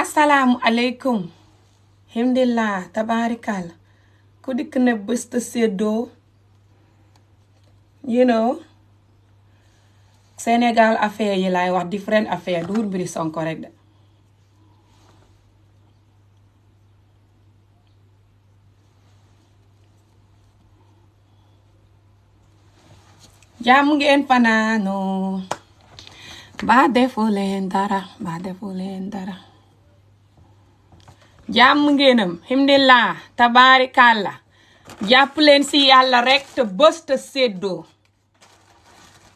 Assalamu alaikum. Himdillah tabarikal. Ku dikk ne bés ta séddoo. You know. Sénégal affaire yi laay wax different affaire duur mbiri Sonko rek de. Jàmm ngeen fanaanoo. Ba defu leen dara. Jàmm ngeenam himdillah tabarikàlla. Jàpp leen si yàlla rek te bës te séddoo.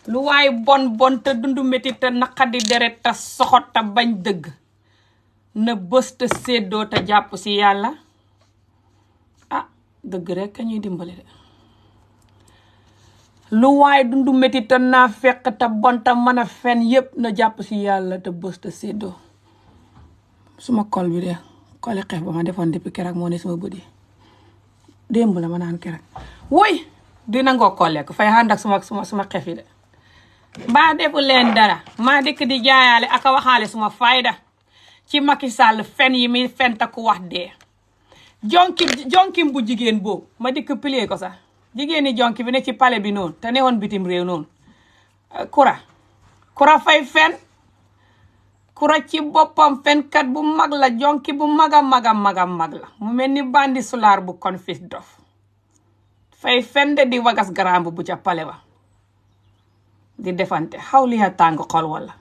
Lu waay bon te dundu métti te naqadi deret te soxot te bañ dëgg. Na bës te séddoo te jàpp si yàlla. Ah dëgg rek ka ñuy dimbali de. Lu waay dundu métti te naa fekk te bon te mën a fen yépp na jàpp si yàlla te bës te séddoo. Suma kol bi de koli xef ba ma defoon depuis keroog moo ne suma bët yi. Démb la ma naan keroog. Woy dina ngoo kolle ko fay ànd ak suma xef yi de. Mbaa defu leen dara maa dikk di jaayaale aka waxaale suma fayda ci Macky Sall fen yi mi fen ta ku wax dee. Jonkim bu jigéen boobu ma dikk pilee ko sax jigéeni jonki bi ne ci palais bi noonu te newoon bitim réew noonu. Kura fay fen. Kura ci boppam fenkat bu mag la jonki bu mag la mu mel ni bandi sulaar bu confis dof fay fen de di wagas garamb bu ca pale ba di defante xaw li tàng xol wala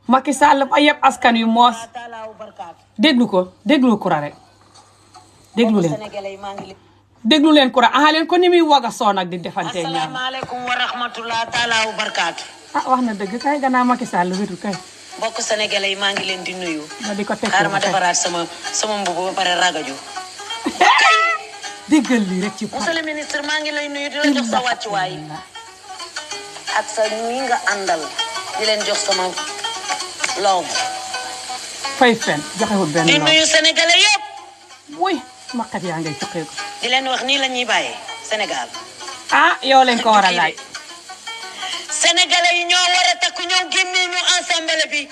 Macky Sall fa yëpp askan yu moos déglu Kura rek déglu leen Kura leen ko ni muy wagasoo nag di defante ñaar asalaamaaleykum wa rahmatulah taalaa wa barakaatu. Wax na dëgg kay gannaaw Macky Sall wétu kay. mbokk sénégalais yi maa ngi leen di nuyu. ma di ko teg xaaral ma defaraat sama mbubu ba pare ragaju. déggal lii rek ci monsieur le ministre maa ngi lay nuyu di la jox sa wàccuwaay. ak sa ñi nga àndal di leen jox sama love. fay fen joxewul benn di nuyu sénégalais yëpp. wuy ma xet yaa ngay joxe ko. di leen wax nii la ñuy bàyyee Sénégal. yow leen ko war a laaj. sénégalais yi ñoo war a takku ñëw génne ñu ensemble bi.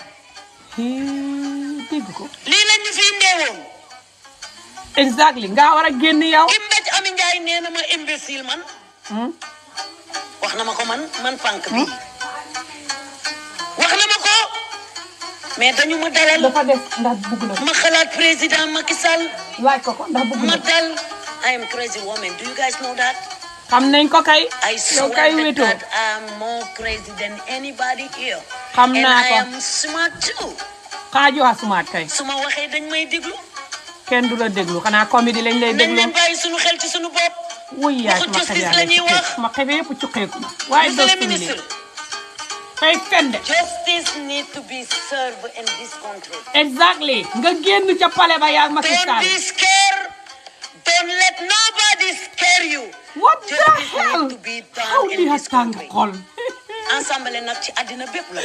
dégg ko. lii la ñu fi ndeewoon. exactly nga war a génn yow. Imbéj Ami Ndiaye nee na ma imbécile man. wax na ma ko man pànk bi. wax na ma ko. mais dañu ma dalal. dafa def ndax bëgg na. ma xalaat président Macky Sall. laaj ko ndax bëgg na. ma dal. I am crazy woman. Do you guys know that? xam nañ ko kay. I swear that I'm more crazy than anybody here. xam naa ko and I am smart too. xaaju smart kay. su ma waxee dañ may déglu. kenn du la déglu xanaa comédie lañ lay déglu. nañ leen bàyyi suñu xel ci suñu bopp. wuy yaay ma xel yaa ngi wax ma xebe yëpp cuqeeku na. waaye monsieur le ministre. fay fende. justice need to be served in this country. exactly nga génn ca palais ba yaa Macky Sall. Don't be scared. Don't let nobody scare you. What the hell? How di ha tàng xol. ensemble nag ci àddina bépp la.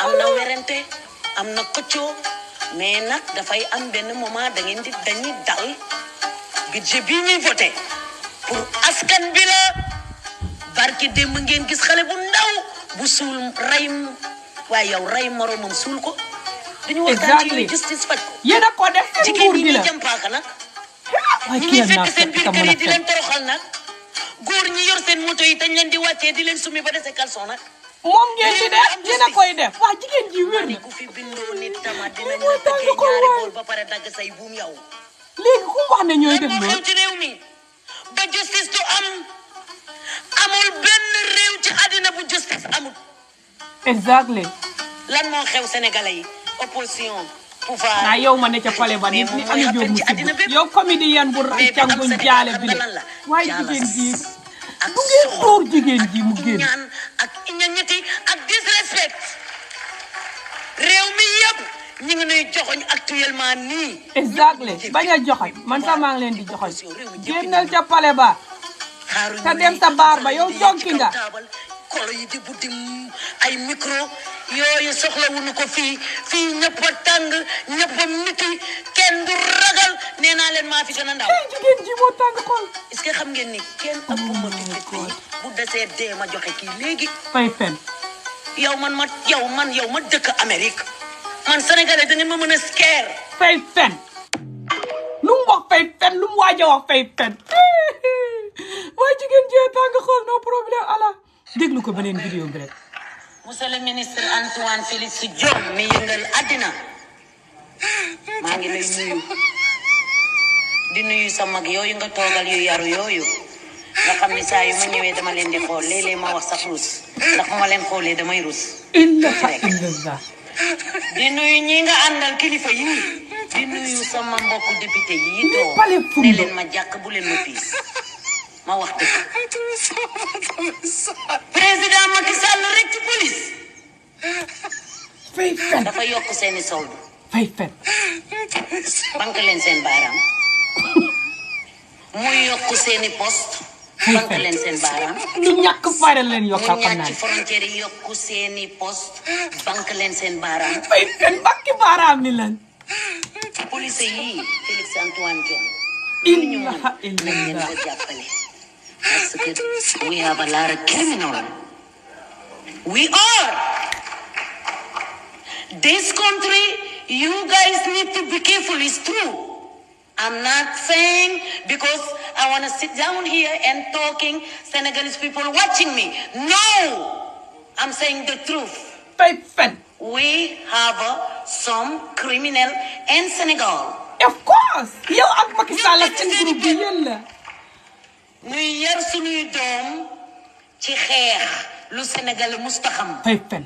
am na werante am na këccoo mais nag dafay am benn moment dañuy dal budget bi ñuy voté pour askan bi la. barki démb ngeen gis xale bu ndaw bu suul waaye yow rey moromam suul ko. dañu waxtaan ci justice faj ko. yéen a ko def seen nguur gi la jigéen ñi jàmpaaka nag. waaye ñu kii ngi fekk seen biir kër yi di leen leen toroxal nag. góor ñi yor seen moto yi dañ leen di wàccee di leen sumi ba dese caleçon nag. moom ngeen di def yéen a koy def waa jigéen ji wér na. ku fi bindoo nit tama dinañ la tëggee ñaari bool ba pare dagg say buum yow. léegi ku wax ne ñooy def moo xew ci réew mi ba justice du amul benn réew ci àddina bu justice amul. exactly. lan moo xew sénégalais yi opposition pouvoir. yow ma ne ca pale ba nit ñi Ami Jóob mu si yow comédien bu canguñ jaale bi la waaye jigéen ji bu ngeen dóor jigéen ji mu génn. ñaan ak ñetti ak disrespect réew mi yëpp ñu ngi nuy joxoñ actuellement nii. exactly bañ a joxoñ man sax maa ngi leen di joxoñ génnal ca pale ba te dem sa baar ba yow jonki nga. kolo yi di buddi ay micro yooyu soxlawuñu ko fii ñëpp a tàng ñëpp a miti kenn du ragal nee naa leen maa fi gën a ndaw. jigéen ji moo tàng xol. est-ce que xam ngeen ni kenn ëpp ma fi bu desee dee ma joxe kii léegi. fay fen. yow man ma dëkk Amérique man sénégalais da ngeen ma mën a scare. fay fen lu mu wax fay fen lu mu waaj a wax fay fen waaye jigéen jee tàng xool no problème ala déglu ko beneen vidéo bi rek. monsieur le ministre Antoine Félix Diome mi yëngal àddina maa ngi lay nuyu di nuyu sa mag yooyu nga toogal yu yaru yooyu nga xam ni saa yu ma ñëwee dama leen di xool léeg-léeg ma wax sax rus ndax bu ma leen xoolee damay rus. illallah. di nuyu ñi nga àndal kilifa yi di nuyu sama mbokku député yi toog ne leen ma jàkk bu leen ma piis ma wax dëgg. président Macky Sall rek ci police. fay fen dafa yokk seeni solde. fay fen. banque leen seen baaraam. muy yokk seeni poste. banque leen seen baaraam. lu ñàkk fayda leen yokkal xam naa ci frontière yi yokk seeni poste banque leen seen baaraam. fay fen bakki baaraam ni lan. police yi Félix Antoine Diome. illah nañ leen ko jàppale. parce que we have a lot of criminals. We are. This country, you guys need to be careful. It's true. I'm not saying because I want to sit down here and talking Senegalese people watching me. No. I'm saying the truth. fay fen. We have some criminal in Senegal. of course. yow ak Macky Sall ak seen groupe bi yéen la. ñuy yar suñuy doom ci xeex lu Sénégal mustaxam. fay fen.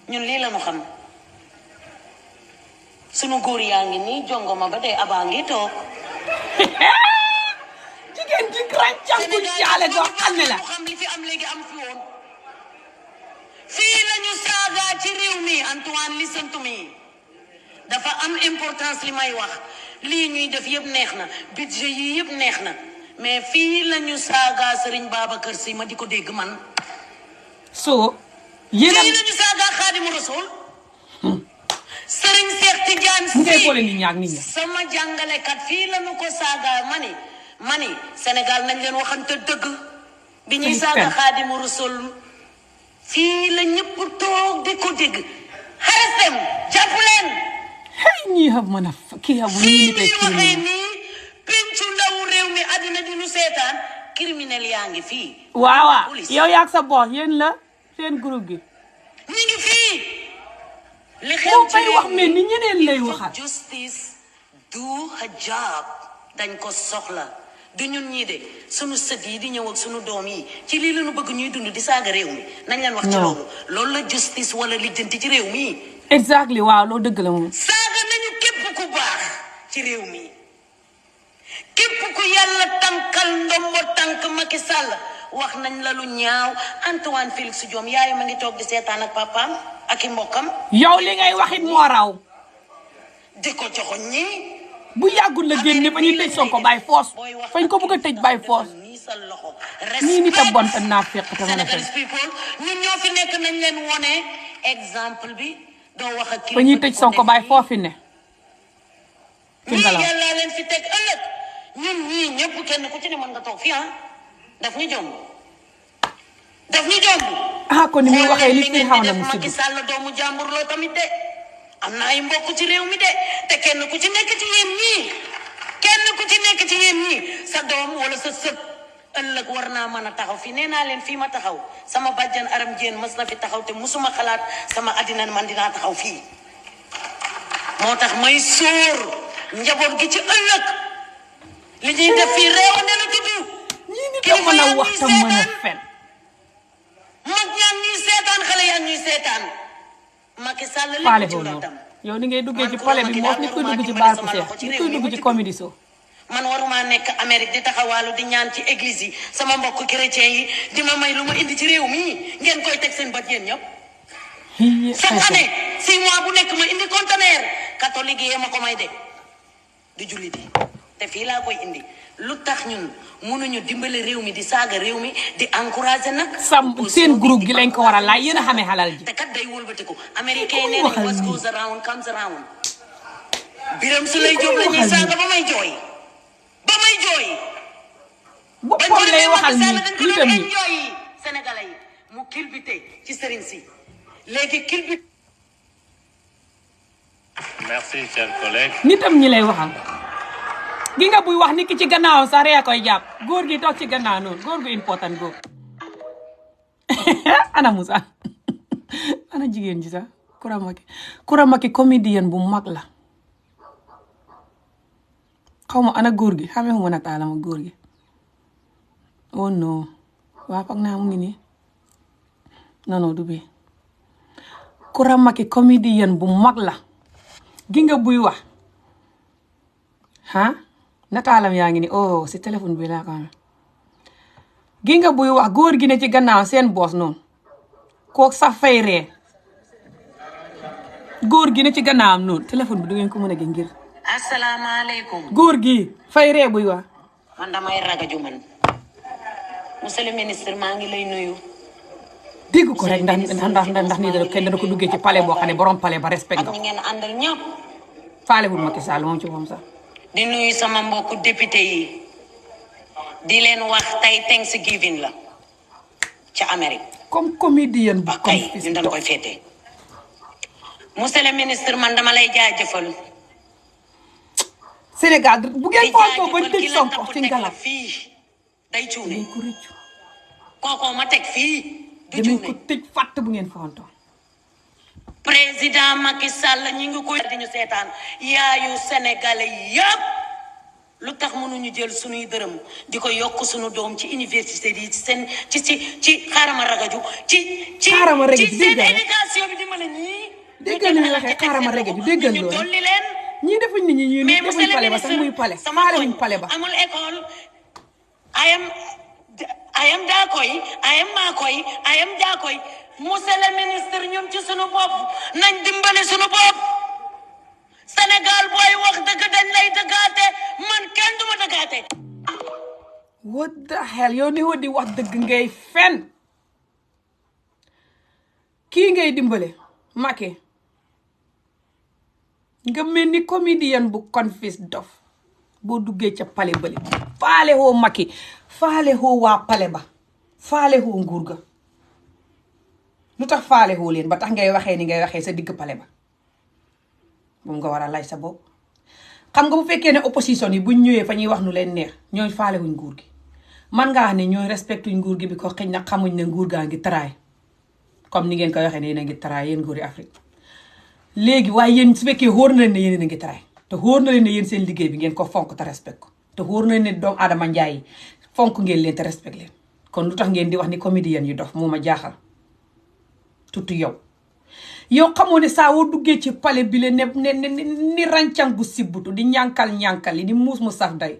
ñun lii la ñu xam. sunu góor yaa ngi nii jongoma ba dee abaa ngi toog. jigéen ji ràncangul jaale doo xam ne la. xam li fi am léegi am fi woon. fii la ñu saaga ci réew mi Antoine listen to me dafa am importance li may wax lii ñuy def yëpp neex na budget yi yëpp neex na mais fii la ñu saaga Serigne Babacar Sy ma di ko dégg man. so yéen fii la ñu saaga Xaadimu Rasuul. Serigne Cheikh Tidiane Sy ngay boole nit ñi ak nit ñi. sama jàngalekat fii la ñu ko saaga mani Sénégal nañ leen waxante dëgg. bi ñuy saaga Xaadimu Rasuul fii la ñëpp toog di ko dégg xarastem jàpp leen. hey ñii xam mën a kii xam fii ñuy waxee nii pencu ndaw réew mi àddina di nu seetaan criminel yaa ngi fii. waaw yow yaag sa boss yéen la seen groupe gi. ñi ngi fii. li xew ci réew mi wax mais ni ñeneen lay waxal. justice do her job dañ ko soxla du ñun ñii de sunu sët yi di ñëw ak sunu doom yi ci lii la ñu bëgg ñuy dund di saaga réew mi nañ leen wax ci loolu la justice wala lijjanti ci réew mi. exactly waaw loolu dëgg la moom. saaga nañu képp ku baax ci réew mi képp ku yàlla tànkal ndombo tànk Macky Sall wax nañ la lu ñaaw Antoine Félix Diome yaayam a ngi toog di seetaan ak papaam ak i mbokkam. yow li ngay waxit moo raw. di ko joxoon ñii. bu yàggul la génne ba ñuy tëj Sonko bàyyi foos fañ ko bëgg a tëj bàyyi foos nii nit a bon te naa fekk te mën a fen. ñun ñoo fi nekk nañ leen wone exemple bi doo wax ak ba ñuy tëj Sonko bàyyi foofi ne. ñii yàlla leen fi teg ëllëg ñun ñii ñëpp kenn ku ci ne mën nga toog fii daf ñu jomb daf ñu jomb. kon ni muy waxee nit ñi xam na mu Macky Sall doomu jàmbur loo tamit de. am na ay mbokk ci réew mi de te kenn ku ci nekk ci yéen ñii kenn ku ci nekk ci yéen ñii sa doom wala sa sët ëllëg war naa mën a taxaw fii nee naa leen fii ma taxaw sama bàjjan Aram Dieng mës na fi taxaw te musuma xalaat sama àddina man dinaa taxaw fii moo tax may sóor njaboot gi ci ëllëg li ñuy def fii réew ne la tudd ñii nit a mën a wax te mën a fen. mag ñaa ñuy seetaan xale yaa ñuy seetaan Macky Sall paale boobu noonu yow ni ngay duggee ci pale bi moom nit koy dugg ci baar bu seex nit koy dugg ci comédie so man waruma nekk Amérique di taxawaalu di ñaan ci église yi sama mbokk chrétien yi di ma may lu ma indi ci réew mi ngeen koy teg seen bët yéen ñëpp. chaque année 6 mois bu nekk ma indi conteneur catholique yi ma ko may de di jullit yi te fii laa koy indi lu tax ñun mënuñu dimbale réew mi di saaga réew mi di encouragé nag. seen groupe gi lañ ko war a laaj yéen a xamee xalal ji. te kat day wëlbatiku américain yi nee nañ what goes around comes around. Biram Souleye Diop la ñuy saaga ba may jooy. ba may jooy. boppam lay waxal nii nitam yi jooy sénégalais yi mu kilbite ci sëriñ si léegi kilbite Merci, cher collègue. nitam ñi lay waxal gi nga buy wax nit ki ci gannaaw sax ree koy jàpp góor gi toog ci gannaaw noonu góor gu important góor ana Moussa ana jigéen ji sax Kuramaki comédien bu mag la xaw ma ana góor gi xamee xuma nataala ma góor gi oh non waa foog naa mu ngi nii non du bi Kuramaki comédien bu mag la gi nga buy wax nataalam yaa ngi ni oh si téléphone bi laa ko amee gi nga buy wax góor gi ne ci gannaaw seen boos noonu kooku sax fay ree góor gi ne ci gannaawam noonu téléphone bi du ngeen ko mën a gis ngir asalaamaaleykum. góor gi fay ree buy wax man damay ragaju man. monsieur le ministre maa ngi lay nuyu. dégg ko rek ndax nii da kenn dana ko duggee ci palais boo xam ne borom palais ba respect ak nga ñi ngeen àndal ñëpp. faale wul Macky Sall moom ci moom sax di nuyu sama mbokku député yi. di leen wax tey Thanksgiving la. ca Amérique. comme comédien bu ba kay ñun dañ koy féete. monsieur le ministre man dama lay jaajëfal. Sénégal bu ngeen fontoo ba tëj ki la Sonko tapp ci teg la ngalam fii day cuune. dinañ ko rëccu kookoo ma teg fii du dinañ ko cuune. tëj fàtt bu ngeen fontoo président Macky Sall ñi ngi koy di ñu seetaan yaayu sénégalais yëpp lu tax mënuñu jël suñuy dërëm di ko yokk suñu doom ci université yi ci seen ci xaarama ragaju ci Xaarama ragaju, ci seen dégg nga. éducation bi di mën a ñii déggal ni muy waxee xaarama ragaju déggal ñu loolu dolli leen. ñii defuñ nit ñi ñuy mais defuñ monsieur le pale ba sax ministre muy pale sama faale koñ wuñ pale ba amul école ayam daakoy ayam maakoy ayam jaakoy monsieur le ministre ñun ci sunu bopp nañ dimbali sunu bopp Sénégal booy wax dëgg dañ lay dëggaate man kenn duma dëggaate. what the hell yow ni woo di wax dëgg ngay fen kii ngay dimbale Macky nga mel ni comédien bu confis dof boo duggee ca pale bale faale hoo Macky faale hoo waa pale ba faale hoo nguur ga lu tax faale hoo leen ba tax ngay waxee ni ngay waxee sa digg pale ba moom nga war a lay sa bopp xam nga bu fekkee ne opposition yi buñ ñëwee fa ñuy wax nu leen neex ñooy faale wuñ nguur gi man ngaa wax ne ñooy respectuñ nguur gi bi ko xëy na xamuñ ne nguur gaa ngi taraay comme ni ngeen koy waxee ne yéen a ngi taraay yéen nguuri Afrique léegi waaye yéen su fekkee wóor na leen ne yéen a ngi taraay te wóor na leen ne yéen seen liggéey bi ngeen ko fonk te respect ko te wóor na leen ne doomu Adama Njaay yi fonk ngeen leen te respect leen kon lu tax ngeen di wax ni comédien yu dof moo ma jaaxal tuuti yow xamoo ne saa woo duggee ci pale bi le ne ni ràncang bu sibbutu di ñànkal yi di muus mu saf day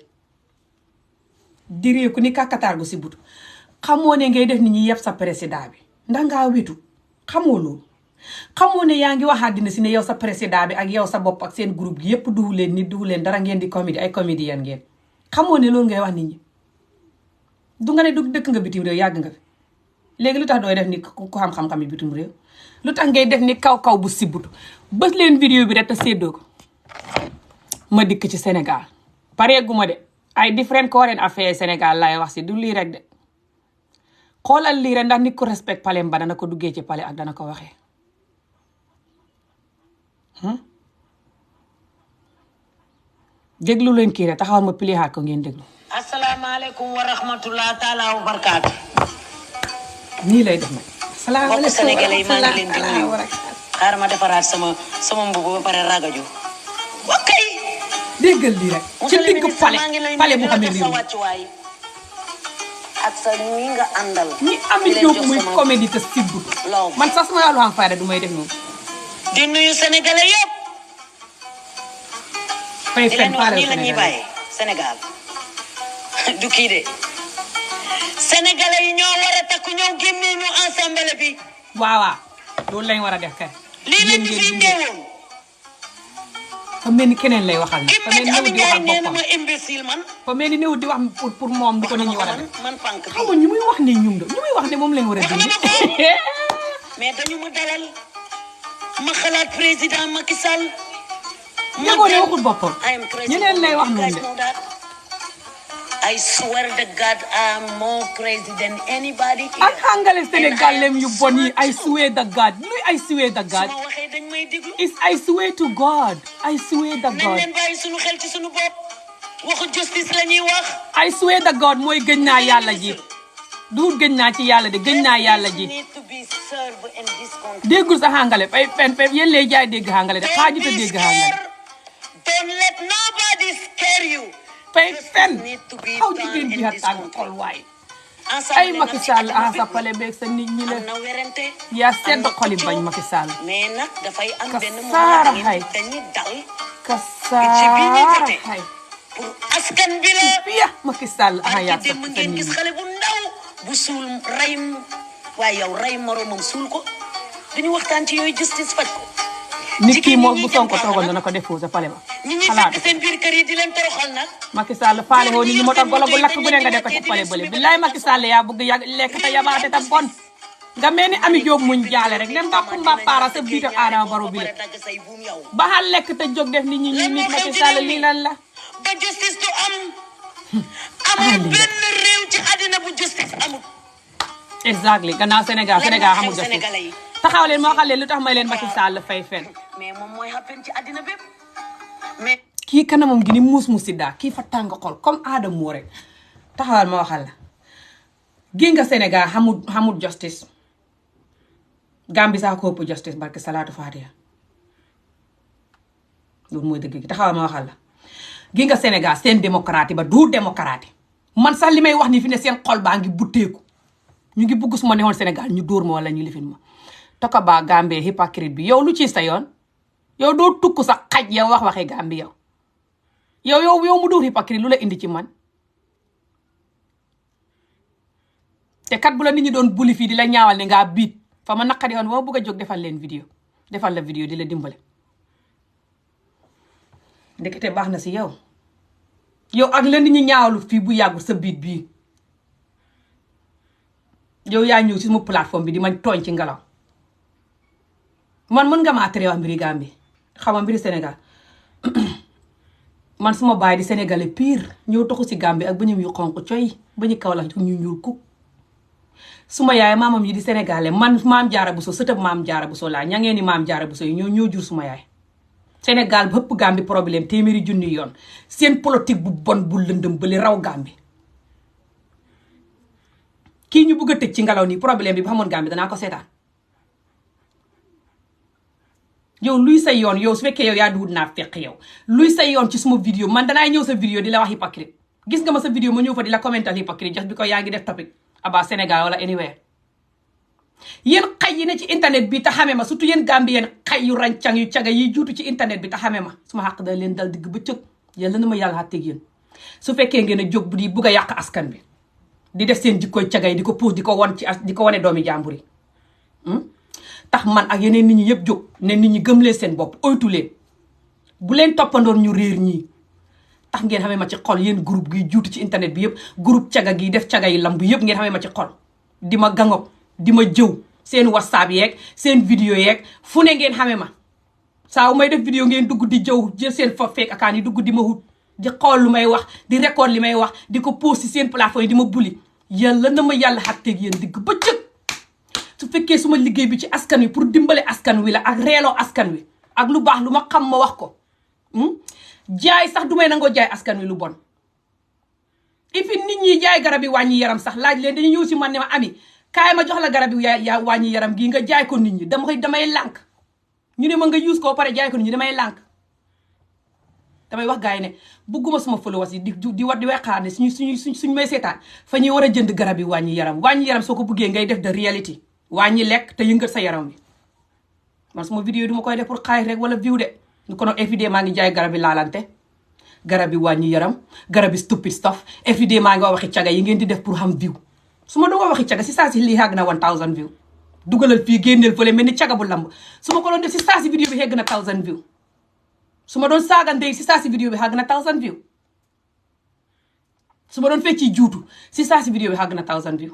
di réeku ni kàkkataar gu sibbutu xamoo ne ngay def nit ñi yeb sa président bi ndax ngaa wetu xamoo loolu xamoo ne yaa ngi wax àddina si ne yow sa président bi ak yow sa bopp ak seen groupe gi yépp duhu leen nit duhu leen dara ngeen di comédie ay comédien ngeen xamoo ne loolu ngay wax nit ñi du nga ne du dëkk nga bitim réew yàgg nga fi léegi lu tax dooy def ni ku xam-xam yi bitim réew lu tax ngay def ni kaw bu sibbutu bës leen vidéo bi rek te séddoo ko ma dikk ci Sénégal pareeguma de ay different current affaires Sénégal laay wax si du lii rek de xoolal lii rek ndax nit ko respect palais ba dana ko duggee ci palais ak dana ko waxee déglu leen kii rek taxawal ma pili ko ngeen déglu. asalaamaaleykum wa rahmatulah taalaa wa barakaatu. nii lay def nag. mbokk sénégalais yi maa ngi leen di nuyu xaaral ma defaraat sama mbubu ba pare ragaju ok déggal lii rek ci digg pale bu xamee réew ak sa ñi nga àndal ñi ami jóg muy comédie te sibbu man sax sama yàllu xam fayda du may def noonu di nuyu sénégalais yëpp fay di leen fen wax faale nii la ñuy bàyyee Sénégal du kii de sénégalais yi ñoo war a takku ñëw génnee ñu ensemble bi waaw loolu lañ war a def kay lii lañ fi ndeewoon fa mel ni keneen lay waxal ki fa mel ni am néew di waxal nee na boppam ma imbécile man fa mel ni néew di wax pour moom du ko nit ñi war a def man pànk xam nga ñu muy wax ne ñum do ñu muy wax ne moom lañ war a dindi mais dañu ma dalal ma xalaat président Macky Sall yëgoo ne waxul boppam ñeneen lay wax noonu de I swear to God I'm more president anybody here. ak angale Sénégal lem yu bon yi ay suwee da gaad luy ay suwee da gaad su ma waxee dañ may déglu. I swear to God. I swear the nañ God. leen bàyyi suñu xel ci suñu bopp. waxu justice la ñuy wax. I swear the God mooy gëñ naa yàlla ji. du gëñ naa ci yàlla de gëñ naa yàlla ji. déggul sa xàngale fay fen yéen lay jaay dégg xàngale de xaaju te dégg xàngale. don't let nobody scare you. fay fen xaw jigéen ji a tàng xol waay. ay Macky Sall asapale beeg sa nit ñi la. am na werante. yaa sedd xoli bañ Macky Sall. mais nag dafay am benn Kasaara xay. dañuy dal. Kasaara xay. pour askan bi la. piya Macky Sall yaa dem ngeen gis xale bu ndaw bu suul rey waaye yow rey moromam suul ko duñu waxtaan ci yooyu justice faj ko. nit kii moom bu Sonko toogoon dana ko defoo sa pale ba. ñi ñuy fekk seen biir kër yi di leen toroxal nag. Macky Sall faale woo nit ñi moo tax golo gu lakk gu ne nga def ko ci pale bële billaay Macky Sall yaa bëgg yàgg lekk te yabaate ta bon nga mel ni Ami Jóob muñ jaale rek nem mbàpp mbàppaara sa biita Adama Barrow bi la ba xal lekk te jóg def nit ñi nit Macky Sall lii lan la. ba justice du am. amul benn réew ci àddina bu justice amul. exactly gannaaw Sénégal xamul justice taxaw leen moo xam leen lu tax may leen Macky Sall fay fen. mais moom mooy happen ci àddina bépp mais. kii kanamam gi ni muus mu sidda kii fa tàng xol comme Adama moo rek taxawal ma waxal la gi nga Sénégal xamul justice Gambie sax ko ëpp justice barke Salaatu Fatiha loolu mooy dëgg gi taxawal ma waxal la gi nga Sénégal seen démocratie ba du démocratie man sax li may wax ni fi ne seen xol baa ngi butteeku ñu ngi bugg su ma neexoon Sénégal ñu dóor ma wala ñu lifin ma toka ba Gambie hypocrite bi yow lu ci sa yoon yow doo tukk sa xaj yow wax waxee Gambie yow mu dóor hypocrite lu la indi ci man te kat bu la nit ñi doon buli fii di la ñaawal ne ngaa biit fa ma naqari woon ba ma bëgg a jóg defal la vidéo di la dimbale ndekete baax na si yow ak la nit ñi ñaawalu fii bu yàggul sa biit bii yow yaa ñëw si sama plateforme bi di ma tooñ ci ngelaw man mën nga maa tere wax mbiri Gambie xam nga mbiri Sénégal man suma baay di sénégalais pire ñëw toxu si Gambie ak bañum yu xonq coy bañu kaw la ñu ñuul kuk suma yaay maamam yi di sénégalais man maam Jaara Buso sëtëb maam Jaara Buso laa ña ngeen ni maam Jaara Buso yi ñoo jur suma yaay Sénégal ba ëpp Gambie problème téeméeri junni yoon seen politique bu bon bu lëndëm bële raw Gambie kii ñu bëgg a tëj ci ngelaw nii problème bi bu xamoon Gambie danaa ko seetaan yow luy say yoon yow su fekkee yow yaa duwut naa fekk yow luy say yoon ci suma vidéo man danaay ñëw sa vidéo di la wax hypocrite gis nga ma sa vidéo ma ñëw fa di la commental hypocrite just bi ko yaa ngi def topic about Sénégal wala anywhere yéen xay yi ne ci internet bi te xame ma surtout yéen Gambie yéen xay yu rancang yu caga yi juutu ci internet bi te xame ma suma xàq da leen dal digg ba cëg yàlla na ma yàlla xàtteeg yéen su fekkee ngeen a jóg bu di bugg a yàq askan bi di def seen jikkoy caga yi di ko puus di ko wane doomi jàmbur yi tax man ak yeneen nit ñi yëpp jóg ne nit ñi gëm leen seen bopp oytu leen bu leen toppandoor ñu réer ñii tax ngeen xamee ma ci xol yéen groupe gi juutu ci internet bi yëpp groupe caga gi def caga yi lamb yëpp ngeen xamee ma ci xol di ma gangob di ma jëw seen whatsapp yeeg seen vidéo yeeg fu ne ngeen xamee ma saa wu may def vidéo ngeen dugg di jëw jël seen fa fekk akaan yi dugg di ma wut di xool lu may wax di record li may wax di ko post ci seen plateforme yi di ma buli yàlla na ma yàlla xatteeg yéen digg ba cëg su fekkee suma liggéey bi ci askan wi pour dimbale askan wi la ak reeloo askan wi ak lu baax lu ma xam ma wax ko jaay sax du may nangoo jaay askan wi lu bon ifi nit ñi jaay garab yi wàññi yaram sax laaj leen dañu ñëw si man ne ma Ami kaay ma jox la garab yi yaa wàññi yaram gii nga jaay ko nit ñi damay lànk ñu ne ma nga use ko pare jaay ko nit ñi damay lànk damay wax gars yi ne bugguma suma followers yi di weqaar ne suñ may seetaan fa ñuy war a jënd garab yi wàññi yaram soo ko buggee ngay def de reality wàññi lekk te yëngat sa yaram bi man suma vidéo du ma koy def pour xaalis rek wala view de ñu ko noonu everyday maa ngi jaay garab yi laalante garab yi wàññi yaram garab yi stupid stuff everyday maa ngi waxi caga yi ngeen di def pour xam view su ma doon waxi caga si saa si lii xàgg na 1000 view dugalal fii génneel fële mel ni caga bu lamb su ma ko doon def si saa si vidéo bi xegg na 1000 view su ma doon saagante si saa si vidéo bi xàgg na 1000 view su ma doon fecci juutu si saa si vidéo bi xàgg na 1000 view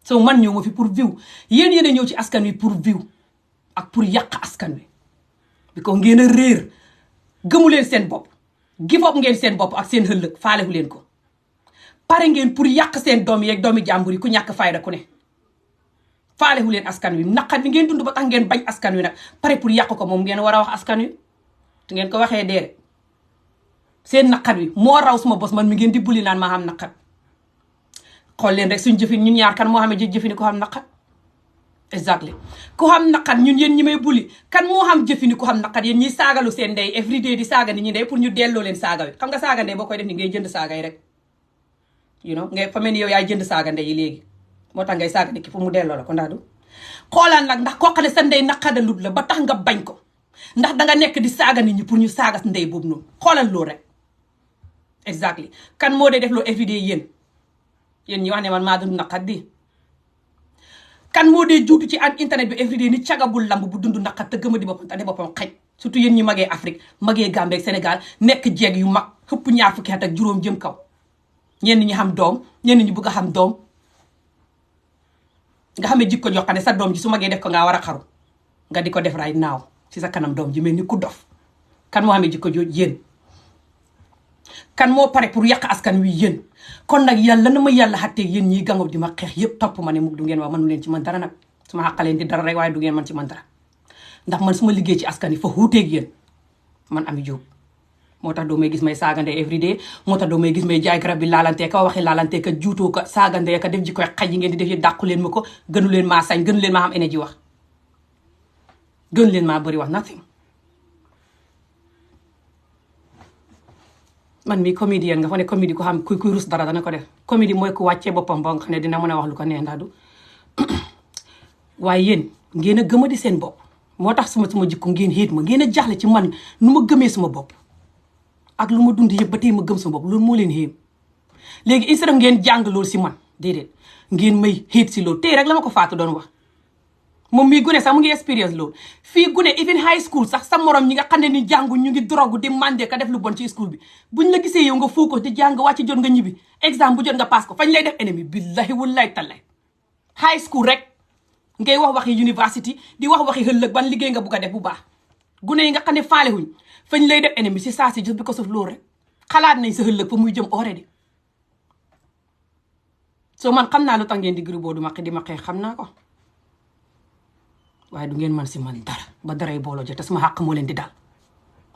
so man ñëw ma fi pour view yéen yéen a ñëw ci askan wi pour view ak pour yàq askan wi bi ko ngeen a réer gëmu leen seen bopp give up ngeen seen bopp ak seen xëllëg faalewu leen ko pare ngeen pour yàq seen doom yeeg doomi jàmbur yi ku ñàkk fayda ku ne faalewu leen askan wi naqar bi ngeen dund ba tax ngeen bañ askan wi nag pare pour yàq ko moom ngeen war a wax askan wi te ngeen ko waxee dee seen naqar wi moo raw suma bos man mi ngeen di buli naan maa xam naqar xool leen rek suñ jëfin ñun ñaar kan moo xamee jëfini ko xam naqar exactly ku xam naqar ñun yéen ñi may buli kan moo xam jëfini ku xam naqar yéen ñiy saagalu seen ndey everyday di saaga nit ñi ndey pour ñu delloo leen saaga wi xam nga saaga ndey boo koy def ni ngay jënd saaga yi rek you know ngay fa mel ni yow yaay jënd saaga ndey yi léegi moo tax ngay saaga nit ki pour mu delloo la ko ndax du xoolaan nag ndax koo xam ne sa ndey naqadalut la ba tax nga bañ ko ndax danga nekk di saaga nit ñi pour ñu saaga ndey boobu noonu xoolal loolu rek exactly kan moo dee def loo everyday yéen ñi wax ne man maa dund naqar di kan moo dee juutu ci internet bi everyday ni cagabul lamb bu dund naqar te gëma di boppam te ne boppam xaj surtout yéen ñi magee Afrique magee Gambie ak Sénégal nekk jeeg yu mag xëpp ñaar fukki at ak juróom jëm kaw ñenn ñi xam doom ñenn ñi bëgg a xam doom nga xam ne jikko jox ne sa doom ji su magee def ko ngaa war a xaru nga di ko def right now ci sa kanam doom ji mel ni ku dof kan moo xamee jikko jooju yéen kan moo pare pour yàq askan wi yéen kon nag yàlla na ma yàlla xatteeg yéen ñiy gàngob di ma xeex yëpp topp ma ne mug du ngeen wax mënu leen ci man dara nag su ma xàqaleen di dara rek waaye du ngeen man ci man dara ndax man su ma liggéey ci askan wi fa xuuteeg yéen man Amie Jobe moo tax doo may gis may saagande everyday moo tax doo may gis may jaay garab bi laalantee ka waxi laalantee ka juutoo ka saagande ka def ji koy xaj yi ngeen di def yi dàqu leen ma ko gënu leen maa sañ gënu leen maa xam énergie wax gënu leen maa bëri wax nothing man mi comédienne nga fa ne comédie ko xam kuy rus dara dana ko def comédie mooy ku wàccee boppam ba nga xam ne dina mën a wax lu ko neex ndax du waaye yéen ngeen a gëma di seen bopp moo tax suma jikko ngeen xéet ma ngeen a jaxle ci man nu ma gëmee suma bopp ak lu ma dund yëpp ba tey ma gëm suma bopp loolu moo leen xéem léegi instead ngeen jàng loolu si man déedéet ngeen may xéet si loolu tey rek la ma ko faatu doon wax moom mii gune sax mu ngi expérience loolu fii gune even high school sax sa morom ñi nga xam ne ni jàngu ñu ngi drogue di mandé ka def lu bon ci school bi buñ la gisee yow nga foo ko di jàng wàcc jot nga ñibbi examen bu jot nga pass ko fañ lay def ennemi billahi wallahi tallahi high school rek ngay wax waxi university di wax waxi ëllëg ban liggéey nga bugg a def bu baax gune yi nga xam ne faale huñ fañ lay def ennemi si saa si just because of loolu rek xalaat nañ sa ëllëg fa muy jëm already so man xam naa lu tax ngeen di groupe di ma xeex xam naa ko waaye du ngeen man si man dara ba daray booloo jot te sama xàq moo leen di dal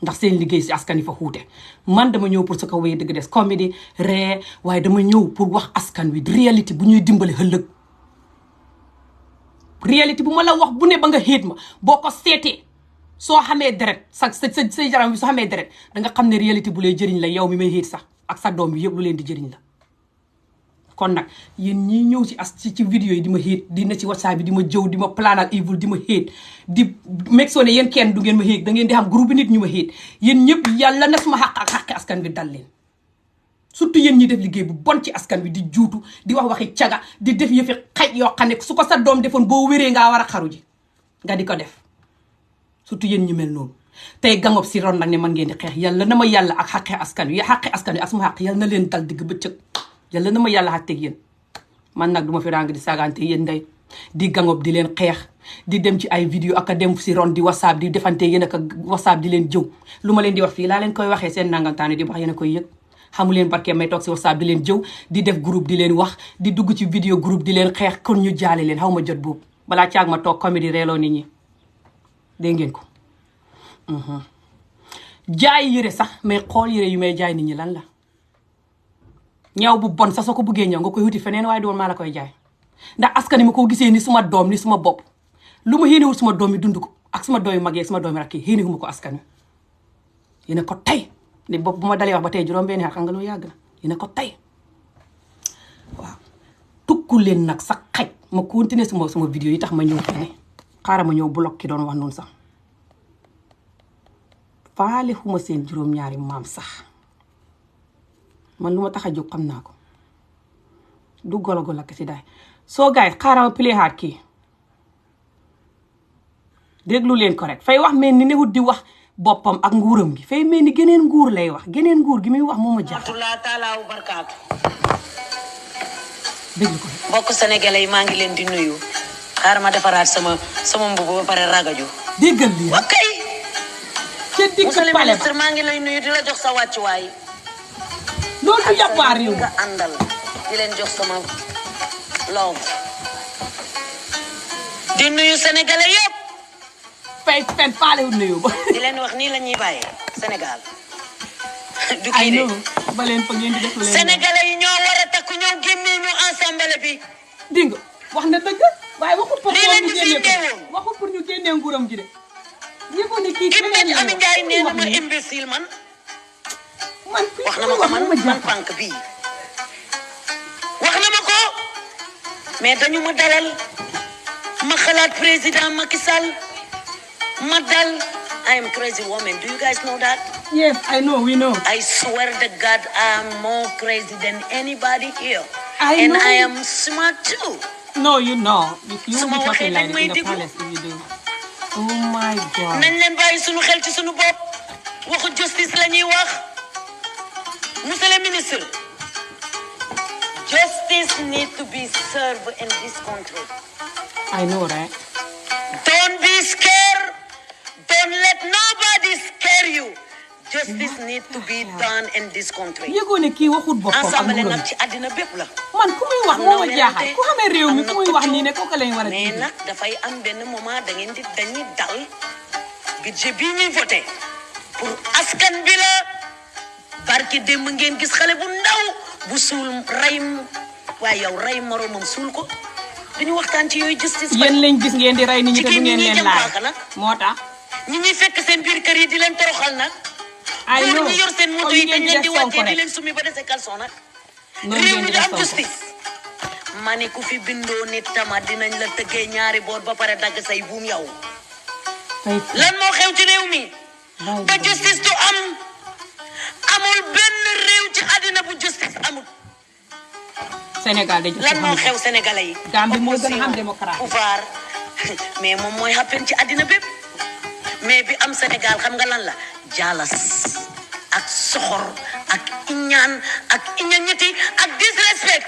ndax seen liggéey si askan wi fa xuute man dama ñëw pour su ko wéy dëgg des comédie ree waaye dama ñëw pour wax askan wi réalité bu ñuy dimbale ëllëg réalité bu ma la wax bu ne ba nga xéet ma boo ko seetee soo xamee deret sa yaram bi soo xamee deret da nga xam ne réalité bu lay jëriñ la yow mi may xéet sax ak sa doom bi yëpp lu leen di jëriñ la kon nag yéen ñii ñëw ci vidéo yi di ma xéet di na ci WhatsApp bi di ma jëw di ma plan ak evil di ma xéet di meg soo ne yéen kenn du ngeen ma xéet da ngeen di xam groupe bi nit ñu ma xéet yéen ñëpp yàlla na suma xàq ak xàqi askan bi dal leen surtout yéen ñi def liggéey bu bon ci askan bi di juutu di wax waxi caga di def yëfi xaj yoo xam ne su ko sa doom defoon boo wéree ngaa war a xaru ji nga di ko def surtout yéen ñu mel noonu tey gangob si ron nag ne man ngeen di xeex yàlla na ma yàlla ak xàqi askan wi ak suma xàq yàlla na leen dal digg bëccëg yàlla na ma yàlla xàtteeg yéen man nag duma fi rang di sagante yéen ndey di gangob di leen xeex di dem ci ay vidéo ak a dem si ron di whatsapp di defante yéen ak whatsapp di leen jëw lu ma leen di wax fii laa leen koy waxee seen nangantaane di wax yéen a koy yëg xamu leen barke may toog si whatsapp di leen jëw di def groupe di leen wax di dugg ci vidéo groupe di leen xeex kon ñu jaale leen xaw ma jot boobu balaa caag ma toog comédie reeloo nit ñi dégg ngeen ko jaay yére sax mais xool yére yu may jaay nit ñi lan la ñaw bu bon sax soo ko buggee ñëw nga koy wuti feneen waaye doon maa la koy jaay ndax askan wi ma ko gisee ni suma doom ni suma bopp lu ma yéenewul suma doom yi dund ko ak suma doom yi mag yi suma doom yi rakk yi yéenewuma ko askan wi yéene ko tey ni bopp bu ma dalee wax ba tey juróom-benni at xam nga lu yàgg na yéene ko tey waaw tukku leen nag sax xaj ma continuer sama vidéo yi tax ma ñëw fii ne xaaral ma ñëw bloc ki doon wax noonu sax faale xuma seen juróom-ñaari maam sax man lu ma tax a jóg xam naa ko du golo ak si daay soo gaay xaaral ma play hard kii déglu leen ko rek fay wax mel ni newut di wax boppam ak nguuram gi fay mel ni geneen nguur lay wax geneen nguur gi muy wax moo ma jaaxal taalaa barkaatu déglu ko mbokk sénégalais yi maa ngi leen di nuyu xaaral ma defaraat sama mbubu ba pare ragaju déggal lii ok ca digg monsieur le pale ba ministre maa ngi lay nuyu di la jox sa wàccuwaay loolu du yàppaar yow nga àndal di leen jox sama love di nuyu sénégalais yëpp fay fen faale wut nuyu ba. di leen wax nii la ñuy bàyyee Sénégal du ay kii de non ba leen fa ngeen di def lu leen sénégalais yi ñoo war a takku ñëw génnee ñu ensemble bi dégg nga wax na dëgg waaye waxut pour lii la ñu ñu fi génnee teewoon ko waxut pour ñu génnee nguuram gi de yëgoon ne kii Kim keneen Mbéj la Ami Ndiaye nee na ma imbécile man man wax na ma ko man pànk bii wax na ma ko mais dañu ma dalal ma xalaat président Macky Sall ma dal I am crazy woman do you guys know that yes I know we know I swear to God I'm more crazy than anybody here I and know. I am smart too no you know if you Suma be waxee talking like dañ may in the déglu. palace if you do oh my god nañ leen bàyyi sunu xel ci sunu bopp waxu justice la ñuy wax monsieur le ministre justice need to be served in this country I know right don't be scared don't let nobody scare you justice need to be done in this country yëgoon ne kii waxut boppam ak ensemble nguuram nag ci àddina bépp la man ku muy wax am na moo ma jaaxal werante, ku xamee réew mi am ku na muy wax xëccoo, nii ne kooku lañ war a mais jiite nag dafay am benn moment dañuy dal budget bii ñuy voté pour askan bi la barki démb ngeen gis xale bu ndaw bu suul rey waaye yow rey moromam suul ko duñu waxtaan ci yooyu justice yéen lañ gis ngeen di rey nit ñi te du jigéen ñi ngeen ñuy leen jëm laaj paaka nag moo tax ñi ñuy fekk seen biir kër yi di leen toroxal nag ay góor non ñi yor seen moto comme yi ngeen dañ leen di def Sonko wàccee di rek leen sumi ba dese caleçon nag noonu réew ngeen mi di di def am Sonko justice ma ni ku fi bindoo nit tama dinañ la tëggee ñaari boor ba pare dagg say buum yow fay lan moo xew ci réew mi te justice du am amul benn réew ci àddina bu justice amul Sénégal de jox lan moo xew sénégalais yi Gambie moo gën a opposition, am démocratie. pouvoir mais moom mooy happen ci àddina bépp mais bi am Sénégal xam nga lan la jaalas ak soxor ak iñaan ak iñañiti ak disrespect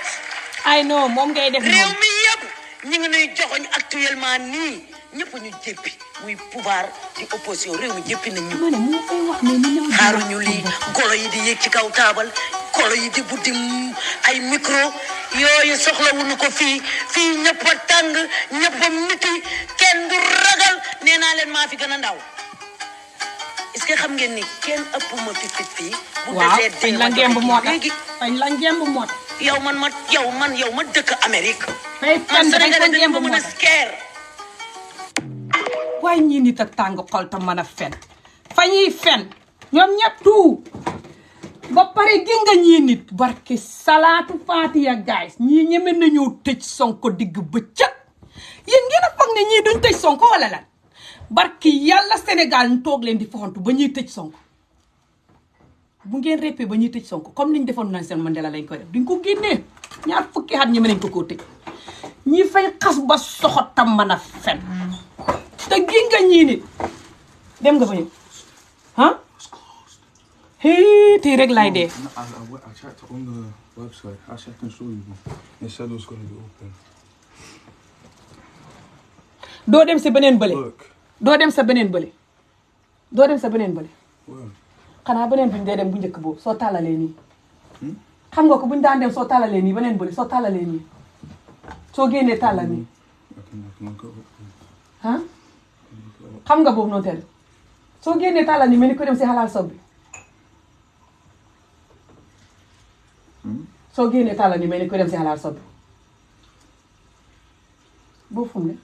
ay non moom ngay def réew noonu mi yëpp ñu ngi nuy joxoñ actuellement nii ñëpp ñu jéppi muy pouvoir di opposition réew mi jéppi nañ ñu ma ne mu koy wax ne ni ñëw di xaaruñu wax lii ko golo yi di yéeg ci kaw taabal golo yi di buddi ay micro yooyu soxlawuñu ko fii ñëpp a tàng ñëpp a miti kenn du ragal nee naa leen maa fi gën a ndaw est-ce que xam ngeen ni kenn ëpp ma fit fii bu waaw desee fañ dee la ma ngemb moo tax léegi fañ la ngemb moo tax yow ma dëkk Amérique fay man fen dañ ko Sénégalais dañ ngemb ma moo mën a tax scare waaye ñii nit a tàng xol te mën a fen fa ñuy fen ñoom ñëpp tout ba pare gi nga ñii nit barke salaatu faatiya guys ñii ñeme nañoo tëj Sonko digg bëccëg yéen ngeen a foog ne ñii duñ tëj Sonko wala lan barke yàlla Sénégal ñu toog leen di foxantu ba ñuy tëj Sonko bu ngeen reppee ba ñuy tëj Sonko comme niñ defoon Nelson Mandela lañ koy def duñ ko génnee ñaar fukki at ñeme nañ ko koo tëj ñi fay xas ba soxot tam mën a fen te gi nga ñii nit dem nga fa ñëw ah hee tey rek laay dee I checked it on the website. Actually, I can show you. It said it was going to be open. doo dem sa beneen bële Look. doo dem sa beneen bële doo dem sa beneen bële Where? xanaa beneen buñ dee dem bu njëkk boobu soo tàllalee nii xam nga ko buñ daan dem soo tàllalee nii beneen bële soo tàllalee nii soo génnee tàllal nii I can look it up. ah xam nga boobu noonu teel soo génnee tàllal nii mel ni ko dem si xalaal sob bi soo génnee tàllal nii mel ni ko dem si xalaal sob bi boobu fu mu ne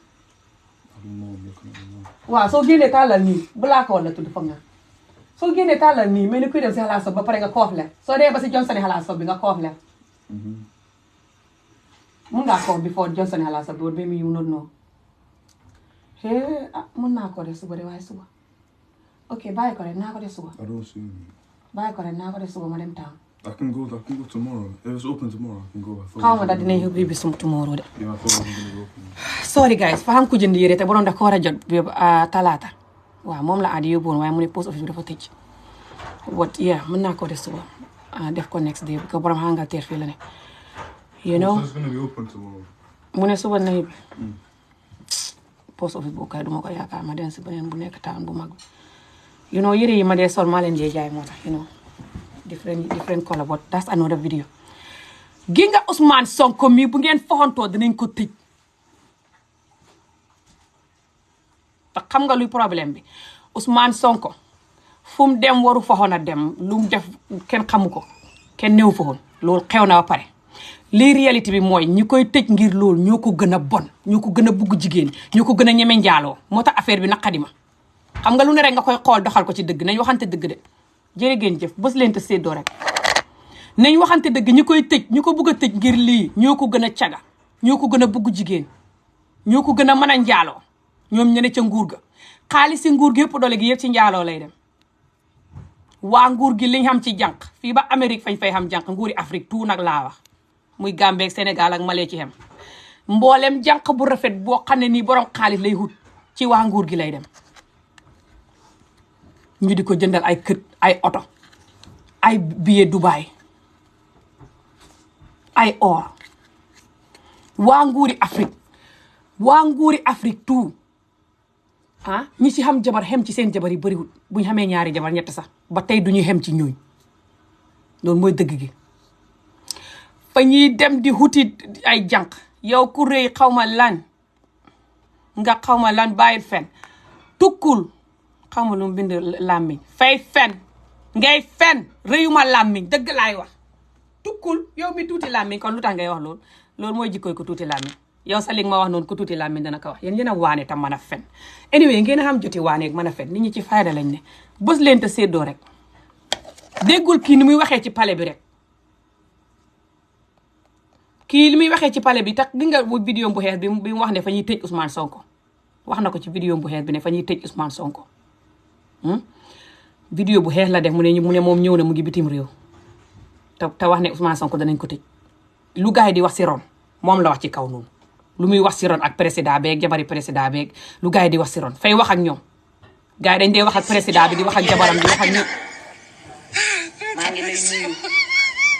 I don't know. I'm looking at it now. waaw soo génnee tàllal nii bu laa ko war la tudd foog nga soo génnee tàllal nii mel ni kuy dem si xalaat sob ba pare nga koof leen soo dee ba si Johnson xalaat sob bi nga koof leen mun ngaa koof before Johnson xalaat sob bi woon ba mu yiw noonu noonu ah mun naa ko def suba de waaye suba ok bàyyi ko rek naa ko def suba I don't see it. bàyyi ko rek naa ko def suba ma dem town I can go tomorrow. If it's open tomorrow, I can go. I thought xaw it ma was daal gonna dinañ be open. ubbi sum tomorrow de Yeah, I thought it was going to be open. sorry guys fa xam ko jënd yére te borom daf ko war a jot bi talaata waaw moom la aadi yóbbuwoon waaye mu ne post office bi dafa tëj what yeah mën naa ko def suba def ko next day bi ko borom Angleterre fii la ne you know So it's going to be open tomorrow. mu ne suba nañu bi post office boobu kay duma ko yaakaar ma dem si beneen bu nekk taan bu mag you know yére yi ma dee sol maa leen dee jaay moo tax you know different color but that's another video gi nga Ousmane Sonko mi bu ngeen foxantoo dinañ ko tëj te xam nga luy problème bi Ousmane Sonko fu mu dem waru faxoon a dem lu mu def kenn xamu ko kenn néew faxoon loolu xew na ba pare lii réalité bi mooy ñi koy tëj ngir loolu ñoo ko gën a bon ñoo ko gën a bugg jigéen ñoo ko gën a ñeme njaaloo moo tax affaire bi naqadi ma xam nga lu ne rek nga koy xool doxal ko ci dëgg nañ waxante dëgg de jërë ngeen jëf bës leen te séddoo rek nañ waxante dëgg ñi koy tëj ñi ko bugg a tëj ngir lii ñoo ko gën a caga ñoo ko gën a bugg jigéen ñoo ko gën a mën a njaaloo ñoom ñene ca nguur ga xaalis si nguur gi yëpp doole gi yëpp ci njaaloo lay dem waa nguur gi liñ xam ci jànq fii ba Amérique fañ fay xam jànq nguuri Afrique tout nag laa wax muy Gambie ak Sénégal ak Mali ci xem mboolem jànq bu rafet boo xam ne nii borom xaalis lay wut ci waa nguur gi lay dem ñu di ko jëndal ay kët ay oto ay billet Dubaï ay or waa nguuri Afrique tout ah ñi ci xam jabar xem ci seen jabar yi bëriwul bu ñu xamee ñaari jabar ñett sax ba tey du ñuy xem ci ñooñ loolu mooy dëgg gi fa ñuy dem di huti ay jànq yow ku rëy xawma lan nga xawma lan bàyyil fen tukkul xawma lu mu bind làmmiñ fay fen ngay fen rëyuma làmmiñ dëgg laay wax tukkul yow mi tuuti làmmiñ kon lu tax ngay wax loolu mooy jikkooy ko tuuti làmmiñ yow sa li ma wax noonu ko tuuti làmmiñ dana ko wax yéen a waane tam mën a fen anyway ngeen a xam joti waane ak mën a fen nit ñi ci fayda lañ ne bës leen te séddoo rek déggul kii ni muy waxee ci palais bi rek kii li muy waxee ci palais bi tax di nga vidéo bu xees bi mu wax ne fa ñuy tëj Ousmane Sonko wax na ko ci vidéo bu xees bi ne fa ñuy tëj Ousmane Sonko vidéo bu xees la def mu ne moom ñëw na mu ngi bitim réew te wax ne Ousmane Sonko danañ ko tëj lu gars yi di wax si ron moom la wax ci kaw noonu lu muy wax si ron ak président beeg jabari président beeg lu gars yi di wax si ron fay wax ak ñoom gars yi dañ dee wax ak président bi di wax ak jabaram di wax ak ñoom. maa ngi lay nuyu.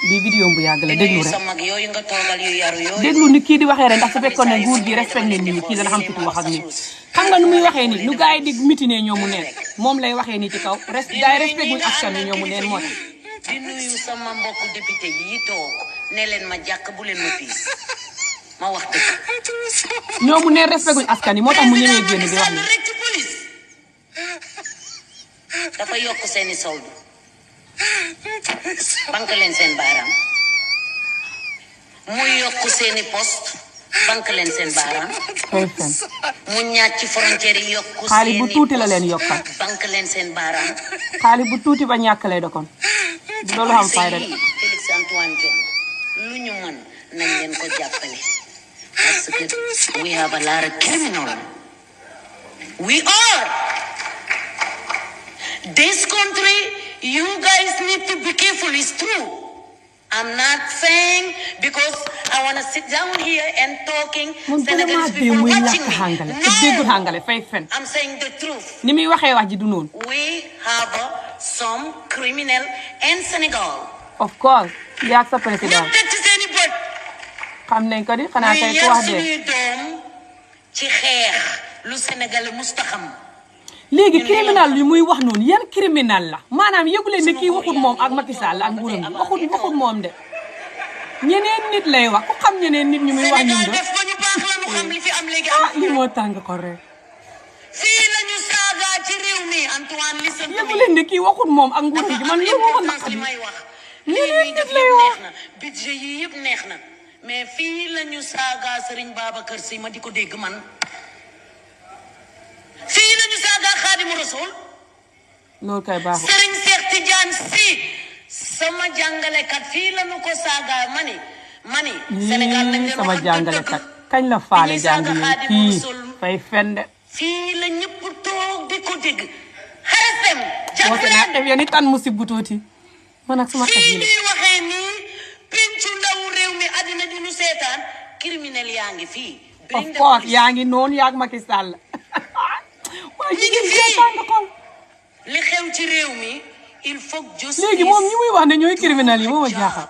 bii vidéo bu yàgg la déglu rek sa mag yooyu nga toogal yu yaru yooyu. déglu ni kii di waxee rek ndax su fekkoon ne nguur gi respect ne nit ñi kii dana xam tuuti wax ak nit xam nga nu muy waxee nii lu gars yi di mitine ñoomu neen moom lay waxee nii ci kaw gars yi respect guñ askan wi ñoomu neen moo tax. di nuyu sama mbokku député yi toog ne leen ma jàkk bu leen ma piis ma wax dëgg. ñoomu neen respect guñ askan yi moo tax mu ñëwee génn di wax nii. rek ci police dafa yokk seeni soldu banque leen seen baaraam mu yokk seeni poste banque leen seen baaraam mu ñaat ci frontière yi yokk xaalis bu tuuti la leen yokkal banque leen seen baaraam xaalis bu tuuti ba ñàkk lay dokoon loolu xam fayda de Félix Antoine Diome lu ñu mën nañ leen ko jàppale parce que we have a lot of criminal we are this country. You guys need to be careful. It's true. I'm not saying because I want to sit down here and talking. Senegalese people watching me. No. I'm saying the truth. Ni muy waxee wax ji du noonu. We have some criminal in Senegal. Of course. yaa sa président. ñëpp teg ci seen i bët. xam nañ ko di xanaa kay ku wax de. ñu yar suñuy doom ci xeex lu Sénégal mustaxam. léegi criminal yi muy wax noonu yan criminal la maanaam yëgule ne kii waxut moom ak Macky Sall ak nguuram bi waxut moom de ñeneen nit lay wax ku xam ñeneen nit ñu muy wax ñun de lii moo tàng ko rek fii lañu saaga ci réew mi Antoine listen yëgule ne kii waxut moom ak nguuram bi man loolu moo ma naqari ñeneen nit lay wax budget yi yëpp neex na mais fii lañu saaga Serigne Babacar Sy ma di ko dégg man fii lañu saaga Xaadimu Rasuul loolu kay baaxul Serigne Cheikh Tidiane Sy sama jàngalekat fii lañu ko saaga mani Sénégal lañ leen sama jàngalekat kañ la faale jàng yi kii fay fende fii la ñëpp toog di ko dégg xarafem jàppale ya ni tan mu sibbu tuuti man ak sama xel yi fii ñuy waxee nii pencu ndaw réew mi àddina di nu seetaan criminel yaa ngi fii of course yaa ngi noonu yaa ak Macky Sall waaye jigéen ñi tàng xol li xew ci réew mi il faut justice léegi moom ñi muy wax ne ñooy criminel yi moo ma jaaxal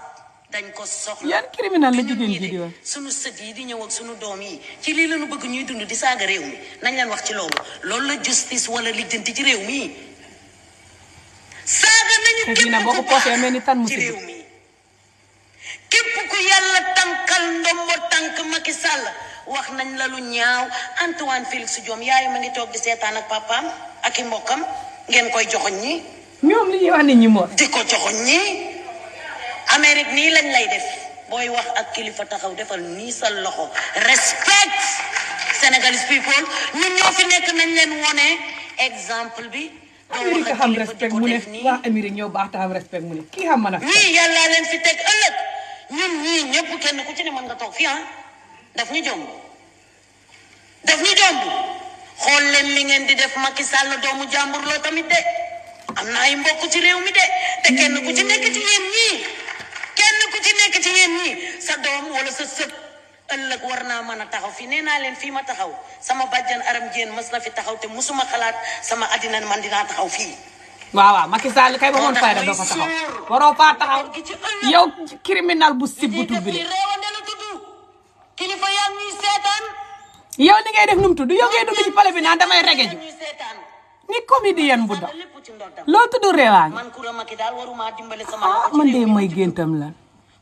dañ ko soxla yan criminel la jigéen ji di wax sunu sët yi di ñëw ak sunu doom yi ci lii lañu bëgg ñuy dund di saaga réew mi nañ leen wax ci loolu la justice wala lijjanti ci réew mi saaga nañu képp na boo ko posé mel ni tan mu ci réew mi képp ku yàlla tànkal ndombo tànk Macky Sall wax nañ la lu ñaaw Antoine Félix Diome yaayam a ngi toog di seetaan ak papaam ak i mbokkam ngeen koy joxoñ ñi ñoom li ñuy wax nit ñi moo di ko joxoñ ñi Amérique nii lañ lay def booy wax ak kilifa taxaw defal nii sa loxo respect Senegalese people ñun ñoo fi nekk nañ leen wone exemple bi Amérique xam respect mu ne waa Amérique ñoo baax te xam respect mu ne kii xam man a ñii yàlla leen fi teg ëllëg ñun ñii ñëpp kenn ku ci ne mën nga toog fii daf ñu jomb xool leen li ngeen di def Macky Sall doomu jàmbur loo tamit de am na ay mbokk ci réew mi de te kenn ku ci nekk ci yéen ñii sa doom wala sa sët ëllëg war naa mën a taxaw fii nee naa leen fii ma taxaw sama bàjjan Aram Diène mas na fi taxaw te musuma xalaat sama àddina man dinaa taxaw fii. waaw Macky Sall kay ba moon fayda doo fa taxaw waroo faa taxaw yow criminal bu sibbutu bi de kilifa yaa ñuy seetaan yow ni ngay def num tudd yow ngay dugg ci palais bi naan damay rege ju ni comédienne bu daw loolu tudd réewaan man Coura Macky daal waruma dimbale sama man de may géntam lan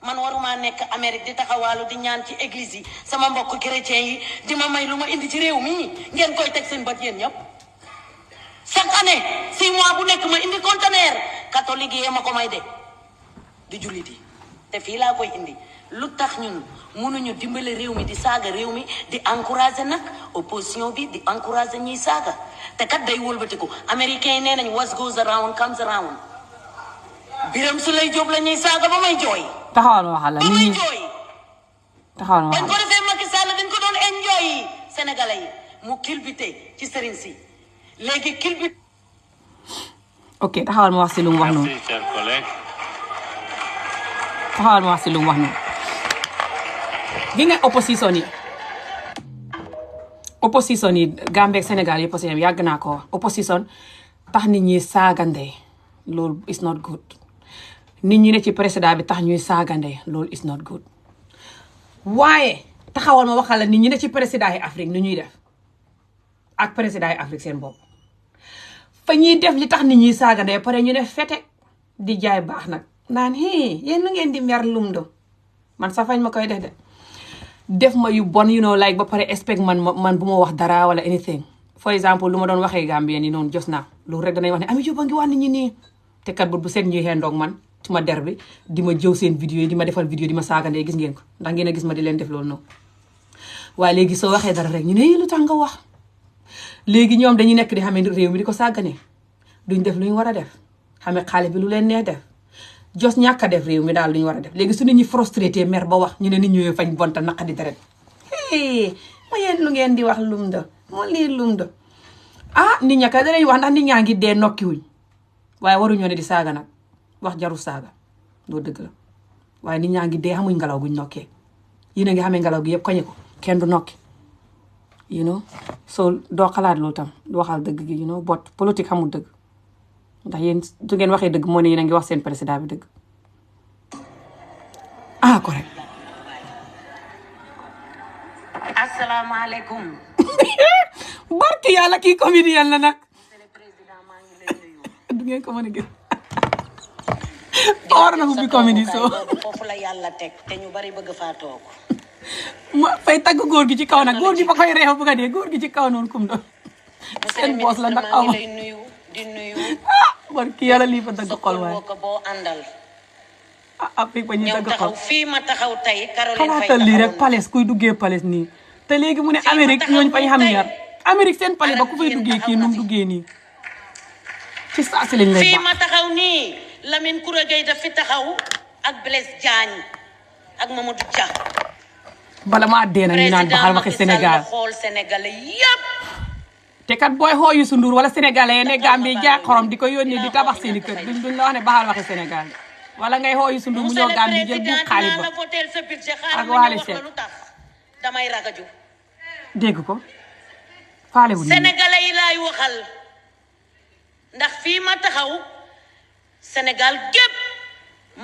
man waruma nekk Amérique di taxawaalu di ñaan ci église yi sama mbokk chrétien yi di ma may lu ma indi ci réew mi ngeen koy teg seen bët yéen ñëpp chaque année 6 mois bu nekk ma indi conteneur catholique yi ma ko may de di jullit yi te fii laa koy indi lu tax ñun mënuñu dimbale réew mi di saaga réew mi di encourager nag opposition bi di encourager ñiy saaga te kat day wëlbatiku américain yi nee nañ what goes around comes around Biram Souleye Diop la ñuy saaga ba may jooy. taxawal ma waxal la ba may jooy. taxawal ma dañ waxal ko defee Macky Sall dañ ko doon enjoy yi sénégalais yi mu kilbite ci sëriñ si léegi kilbite. ok taxawal ma wax si lu mu wax noonu taxawal ma wax si lu mu wax noonu gi nga opposition yi Gambie ak Sénégal yëpp aussi yàgg naa ko wax opposition tax nit ñi saagande loolu is not good nit ñi ne ci président bi tax ñuy saagande loolu is not good waaye taxawal ma waxal la nit ñi ne ci président yi Afrique ni ñuy def ak président yi Afrique seen bopp fa ñuy def li tax nit ñi saagande pare ñu ne fete di jaay baax nag naan yéen lu ngeen di mer lum do man sa fañ ma koy def ma yu bon like ba pare expect man bu ma wax dara wala anything for example lu ma doon waxee Gambien yi noonu jos naa loolu rek danañ wax ne Amie Jobe a ngi wax nit ñi nii te kat bu seet ñuy xendoog man ci ma der bi di ma jëw seen vidéo yi di ma defal vidéo di ma saagandee gis ngeen ko ndax ngeen a gis ma di leen def loolu noonu waaye léegi soo waxee dara rek ñu ne lu tax nga wax léegi ñoom dañuy nekk di xamee réew mi di ko sàgganee duñ def lu ñu war a def xamee xaalis bi lu leen neex def jos ñàkk a def réew mi daal lu ñu war a def léegi su nit ñi frustré mer ba wax ñu ne nit ñi fañ bonta naqadi deret ma yéen lu ngeen di wax lum da moo lii lum da nit ña ka danañ wax ndax nit ñaa ngi dee nokkiwuñ waaye waruñoo ne di saaga nag wax jarul saaga loolu dëgg la waaye nit ñaa ngi dee xamuñ ngelaw guñ nokkee yéen a ngi xamee ngelaw gi yëpp koñe ko kenn du nokki so doo xalaat loolu tam du waxal dëgg gi bot politique xamul dëgg ndax yéen su ngeen waxee dëgg moo ne yéen a ngi wax seen président bi dëgg correct asalaamaaleykum barki yàlla kii comédien la nag du ngeen ko mën a gis war na ubbi comédie soo foofu la yàlla teg te ñu bari bëgg faa toog ma fay tagg góor gi ci kaw nag góor gi ba koy reew bëgg a dee góor gi ci kaw noonu kum doon seen boos la ndax aw lay nuyu di nuyu barki yàlla lii fa dagg xol waaye ko boo àndal après ba ñu dagg xol taxaw fii ma taxaw tey Caroline Faye xalaatal lii rek palace kuy duggee palace nii te léegi mu ne Amérique ñooñu fay xam yar Amérique seen palace ba ku fay duggee kii nu mu duggee nii ci saa si lañ lay fii ma taxaw nii Lamine Koura Gueye daf fi taxaw ak Blaise Diagne ak Mamadou Dia bala maa dee nag ñu naan baxal waxi Sénégal xool Sénégalais yëpp te kat booy xoo Youssou Ndour wala sénégalais ne Gambie jaay xorom di ko yónnee di tabax seeni kër duñ la wax ne baxal waxi Sénégal wala ngay xoo Youssou Ndour mu ñëw Gambie jël bu xaalis ba ak waale seet damay ragaju dégg ko faale wu sénégalais yi laay waxal ndax fii ma taxaw Sénégal gépp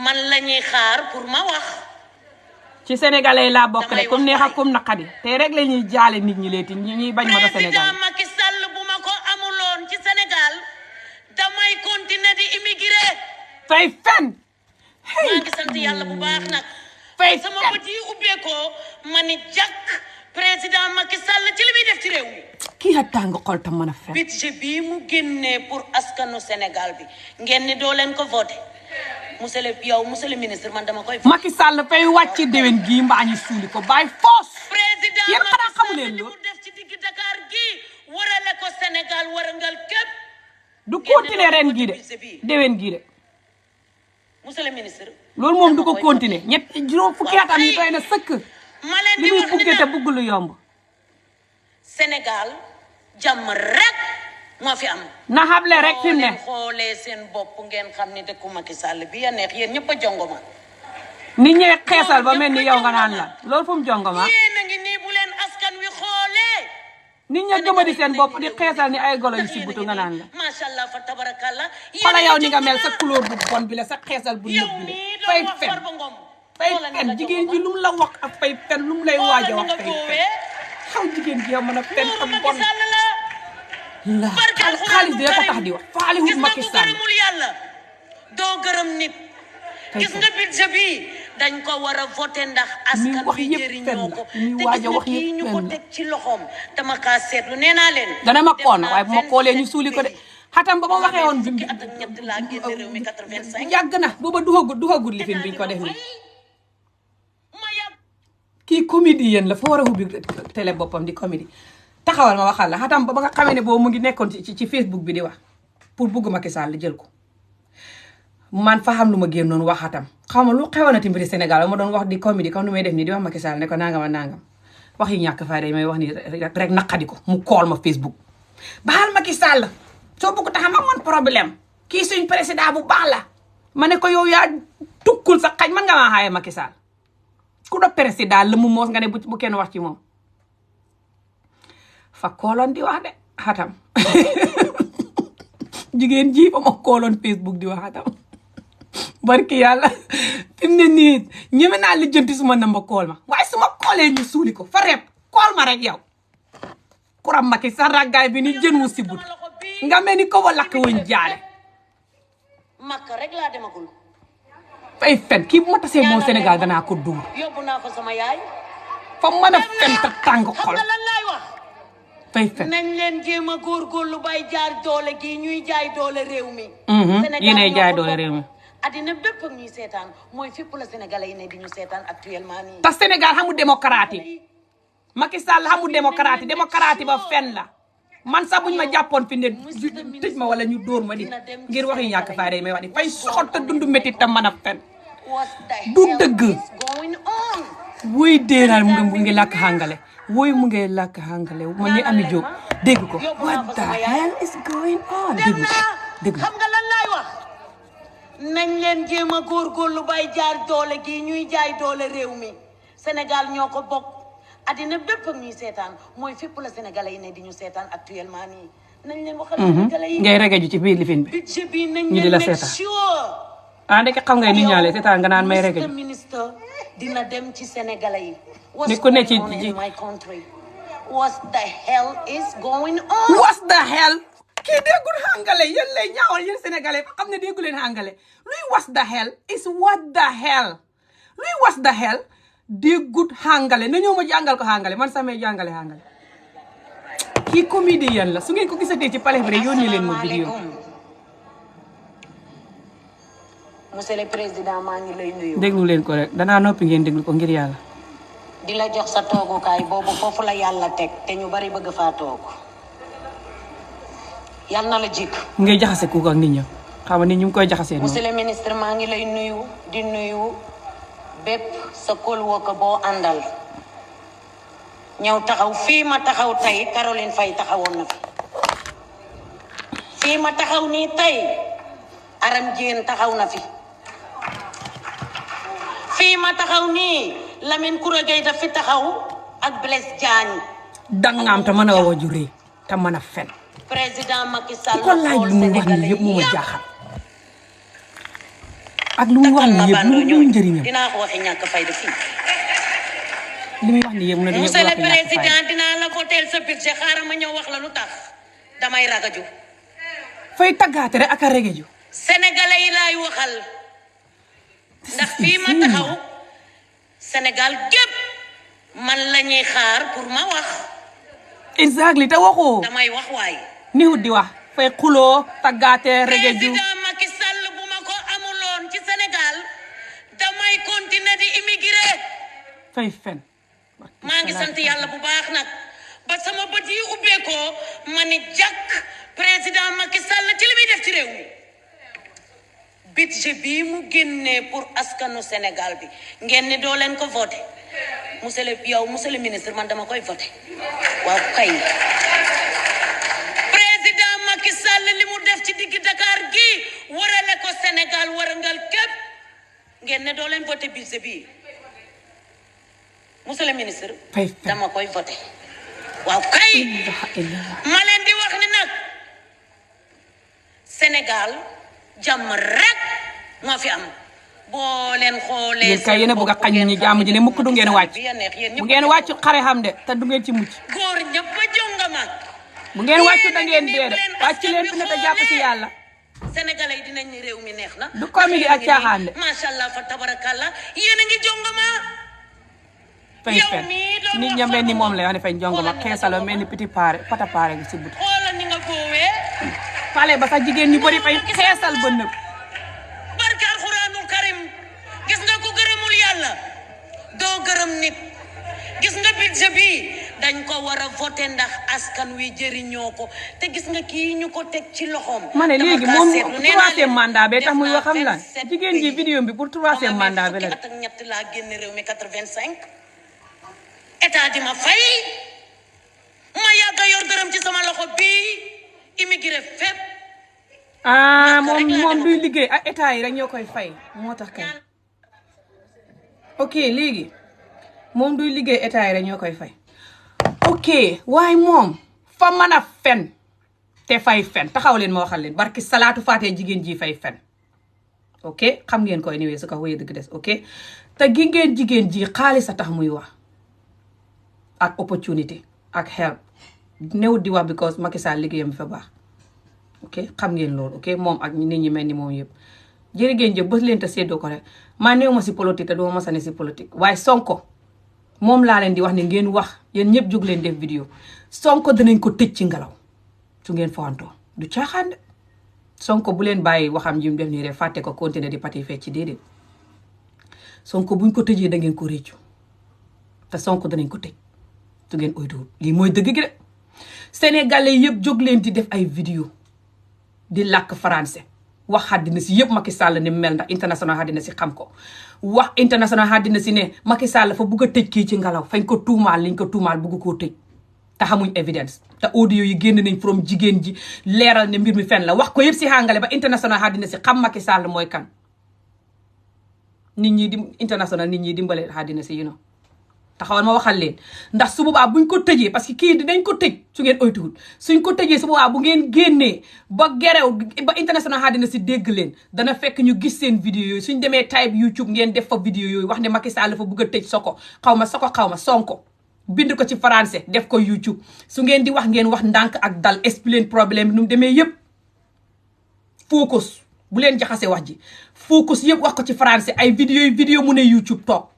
man la ñuy xaar pour ma wax ci sénégalais laa bokk rek comme neex ak comme naqadi te rek la ñuy jaale nit ñi leeti ñuy bañ ma do Sénégal président Macky Sall bu ma ko amuloon ci Sénégal damay continuer di immigré fay fen maa ngi sant yàlla bu baax nag fay sama bët yi ubbeekoo ma ni jàkk président Macky Sall ci li muy def ci réew mi. kii a tàng xol tam mën a fen. budget bii mu génnee pour askanu Sénégal bi ngeen ni doo leen ko voté monsieur le ministre man dama koy. Macky Sall fay wàcc déwén gii mbaa ñu suuli ko bàyyi foos. président yéen xanaa xamu Macky leen Sall li loolu. mu def ci digg Dakar gii warale ko Sénégal warangal képp. du continuer ren gii de déwén gii de. monsieur le ministre. loolu moom du ko continuer juróom fukki atam yi doy na sëkk. ma leen li di muy wax buggee te bugg lu yomb. Sénégal jàmm rek moo fi am. na xable rek fi mu ne. xoolee seen bopp ngeen xam ni dëkku Macky Sall bi ya neex yéen ñëpp a jongoma. nit ñee xeesal ba mel ni yow nga naan la loolu fu mu jongoma. yéen a ngi nii bu leen askan wi xoolee. nit ña gëmadi seen bopp di xeesal ni ay golo yu si butu nga naan la. macha allah fa tabarakallah. xala yow ni nga mel sa couleur bu bon bi la sa xeesal bu nëb bi la fay fen fay fen jigéen ji lu mu la wax ak fay fen lu mu lay waaj a wax fay fen xaw jigéen ji yow mën a fen xam bon la xaalis dina ko tax di wax faaliwut Macky Sall yàlla doo gërëm nit gis nga budget bi dañ ko war a voté ndax askan bi jëriñoo ko te gis nga kii ñu ko teg ci loxoom dama kaa seetlu nee naa leen dana ma koon waaye bu ma koolee ñu suuli ko de xatam ba ma waxee woon bi at ak ñett laa génn réew mi 85 yàgg na booba duxagul lifin biñ ko def nii kii comédien la fa war a ubbi télé boppam di comédie taxawal ma waxal la xatam ba nga xamee ne boobu mu ngi nekkoon ci Facebook bi di wax pour bugg Macky Sall jël ko man fa xam lu ma génnoon wax xatam xam nga lu xewanati mbiri Sénégal ma doon wax di comédie comme nu may def nii di wax Macky Sall ne ko nangam ak nangam wax yi ñàkk fayda may wax ni rek naqadi ko mu kool ma Facebook baal Macky Sall soo bëgg tax ma man problème kii suñ président bu baax la ma ne ko yow yaa tukkul sa xaj man nga maa xaaye Macky Sall ku do président la mu moos nga ne bu kenn wax ci moom fa kooloon di wax de xatam jigéen ji fa ma kooloon Facebook di wax xatam barki yàlla fi mu ne nii ñeme naa lijjanti suma namba kool ma waaye suma koolee ñu suuli ko fa rep kool ma rek yow kuram Macky sa raggaay bi ni jën wu sibut nga mel ni ko wa lakk wuñ jaale makka rek laa demagul fay fen kii bu ma tasee moom Sénégal danaa ko dóor yóbbu naa ko sama yaay fa mën a fen te tàng xol xam nga lan laay wax fay fen nañ leen jéem a góorgóorlu bay jaar doole gi ñuy jaay doole réew mi yéenay jaay doole réew mi addina bépp ak ñuy seetaan mooy fépp la Sénégalais yi ne di ñu seetaan actuellement nii te Sénégal xamul démocratie Macky Sall xamul démocratie démocratie ba fen la man sax buñ ma jàppoon fi ne tëj ma wala ñu dóor ma di ngir wax yu ñàkk fay day may wax di fay soxot te dund métti te mën a fen du dëgg woy déenaal mu ngi làkk xàngale woy mu ngi làkk xàngale man ni Ami Diop dégg ko what the hell is going on dégg xam nga lan laay wax nañ leen jéem a góorgóorlu bay jaar doole gi ñuy jaay doole réew mi Sénégal ñoo ko bokk addina bépp ak ñuy seetaan mooy fépp la Sénégalais yi ne di ñu seetaan actuellement nii nañ leen waxal Sénégalais yi ngay rege ju ci biir lifin bi budget bi nañ ñu di la leen seetaan ah ndeke xam ngay nit ñaale seetaan nga naan may rege ju ministre dina dem ci Sénégalais yi ni ku ne ci my country what the hell is going on what the hell kii déggul xàngale yéen lay ñaawal yéen Sénégalais ba xam ne déggu leen xàngale luy what the hell is what the hell luy what the hell déggut xàngale na ñoo ma jàngal ko xàngale man samay jàngale xàngale kii comédien la su ngeen ko gisatee ci palais bi rek yónnee leen ma vidéo monsieur le président maa ngi lay nuyu déglu leen ko rek danaa noppi ngeen déglu ko ngir yàlla di la jox sa toogukaay boobu foofu la yàlla teg te ñu bari bëgg faa toog yàlla na la jik mu ngay jaxase kooku ak nit ñi xam nga nit ñu ngi koy jaxasee monsieur le ministre maa ngi lay nuyu di nuyu bépp sa kóolwoo boo àndal ñëw taxaw fii ma taxaw tey Caroline Faye taxawoon na fi fii ma taxaw nii tey Aram Diène taxaw na fi fii ma taxaw nii Lamine Koura Gueye daf fi taxaw ak Blaise Diagne dangaam te mën a wax ju rëy te mën a fen président Macky Sall ko laaj lu muy wax nii yëpp moo ma jaaxal ak lu muy wax nii yëpp lu muy njëriñam dinaa ko waxi ñàkk fayda fii li muy wax nii yëpp monsieur le président dinaa la votel sa budget xaaral ma ñëw wax la lu tax damay ragaju fay taggaate rek ak a regeju sénégalais yi laay waxal ndax fii ma taxaw Sénégal gépp man la ñuy xaar pour ma wax. exactly te waxoo. damay wax waay. niwut di wax fay xuloo taggaate rege ju. président Macky Sall bu ma ko amuloon ci Sénégal damay continuer di immigré. fay fen. maa ngi sant yàlla bu baax nag ba sama bët yi ubbeekoo ma ni jàkk président Macky Sall ci li muy def ci réew mi. budget bii mu génnee pour askanu Sénégal bi ngeen ni doo leen ko voté monsieur le ministre man dama koy voté waaw kay. président Macky Sall li mu def ci digg Dakar gi warale ko Sénégal warangal képp ngeen ne doo leen voté budget bii monsieur le ministre. dama koy voté waaw kay. ma leen di wax ni nag Sénégal jàmm rek moo fi am boo leen xoolee. yéen kay yéen a bëgg a xañ ñi jàmm ji ne mukk du ngeen wàcc bu ngeen wàcc xare xam de te du ngeen ci mucc. góor ñëpp a jongama. bu ngeen wàccu da ngeen dee de wàcc leen fi ne te jàpp ci yàlla. sénégalais yi dinañ ni réew mi neex na. du comédie ak caaxaan de. macha allah fa tabarakallah yéen a ngi jongama. fay fen nit ña mel ni moom la wax ne fay jongama xeesalo mel ni petit pare pata pare gi si but. xoolal ni nga góowee. pale ba sax jigéen ñu bëri fay xeesal ba nëb. barke alxuraanul karim gis nga ko gërëmul yàlla doo gërëm nit gis nga budget bi dañ ko war a voté ndax askan wi jëriñoo ko te gis nga kii ñu ko teg ci loxoom. ma ne léegi moom troisième mandat be tax muy wax xam lan jigéen ji vidéo bi pour troisième mandat bi la. at ak ñett laa génn réew mi 85 état di ma fay ma yàgg a yor dërëm ci sama loxo bii immigré fépp. moom duy liggéey ak état yi rek ñoo koy fay moo tax kay. ok léegi moom duy liggéey état yi rek ñoo koy fay. ok waaye moom fa mën a fen te fay fen taxaw leen ma waxal leen barki salaatu faatee jigéen ji fay fen. ok xam ngeen koy niwee su ko wéyee dëgg des ok te gi ngeen jigéen ji xaalis a tax muy wax ak opportunité ak help néew di wax because Macky Sall liggéeyam bi fa baax. ok xam ngeen loolu ok moom ak nit ñi mel ni moom yëpp jërë ngeen jëf bës leen te séddoo ko rek maa néew ma si politique te duma ma sane si politique waaye Sonko moom laa leen di wax ne ngeen wax yéen ñëpp jóg leen def vidéo Sonko dinañ ko tëj ci ngelaw su ngeen fawantoo du caaxaan de Sonko bu leen bàyyi waxam ji mu def nii rek fàtte ko continuer di pati fecc ci déedéet Sonko buñ ko tëjee da ngeen ko réccu te Sonko dinañ ko tëj su ngeen oytuwul lii mooy dëgg gi de sénégalais yëpp jóg leen di def ay vidéo di làkk français wax àddina si yëpp Macky Sall ni mel ndax international àddina si xam ko wax international àddina si ne Macky Sall fa bugg a tëj kii ci ngelaw fañ ko tuumaal liñ ko tuumaal bugg koo tëj te xamuñ évidence te audio yi génn nañ from jigéen ji leeral ne mbir mi fen la wax ko yëpp si àngale ba international àddina si xam Macky Sall mooy kan nit ñi di international nit ñi dimbale àddina si taxawal ma waxal leen ndax su boobaa buñ ko tëjee parce que kii dinañ ko tëj su ngeen oytuwul suñ ko tëjee su boobaa bu ngeen génnee ba gerew ba international àddina si dégg leen dana fekk ñu gis seen vidéo yooyu suñ demee type YouTube ngeen def fa vidéo yooyu wax ne Macky Sall fa bugg a tëj Sonko xaw ma Sonko bind ko ci français def ko YouTube su ngeen di wax ngeen wax ndànk ak dal explain problème bi nu mu demee yëpp focus bu leen jaxase wax ji focus yëpp wax ko ci français ay vidéo mu ne YouTube toog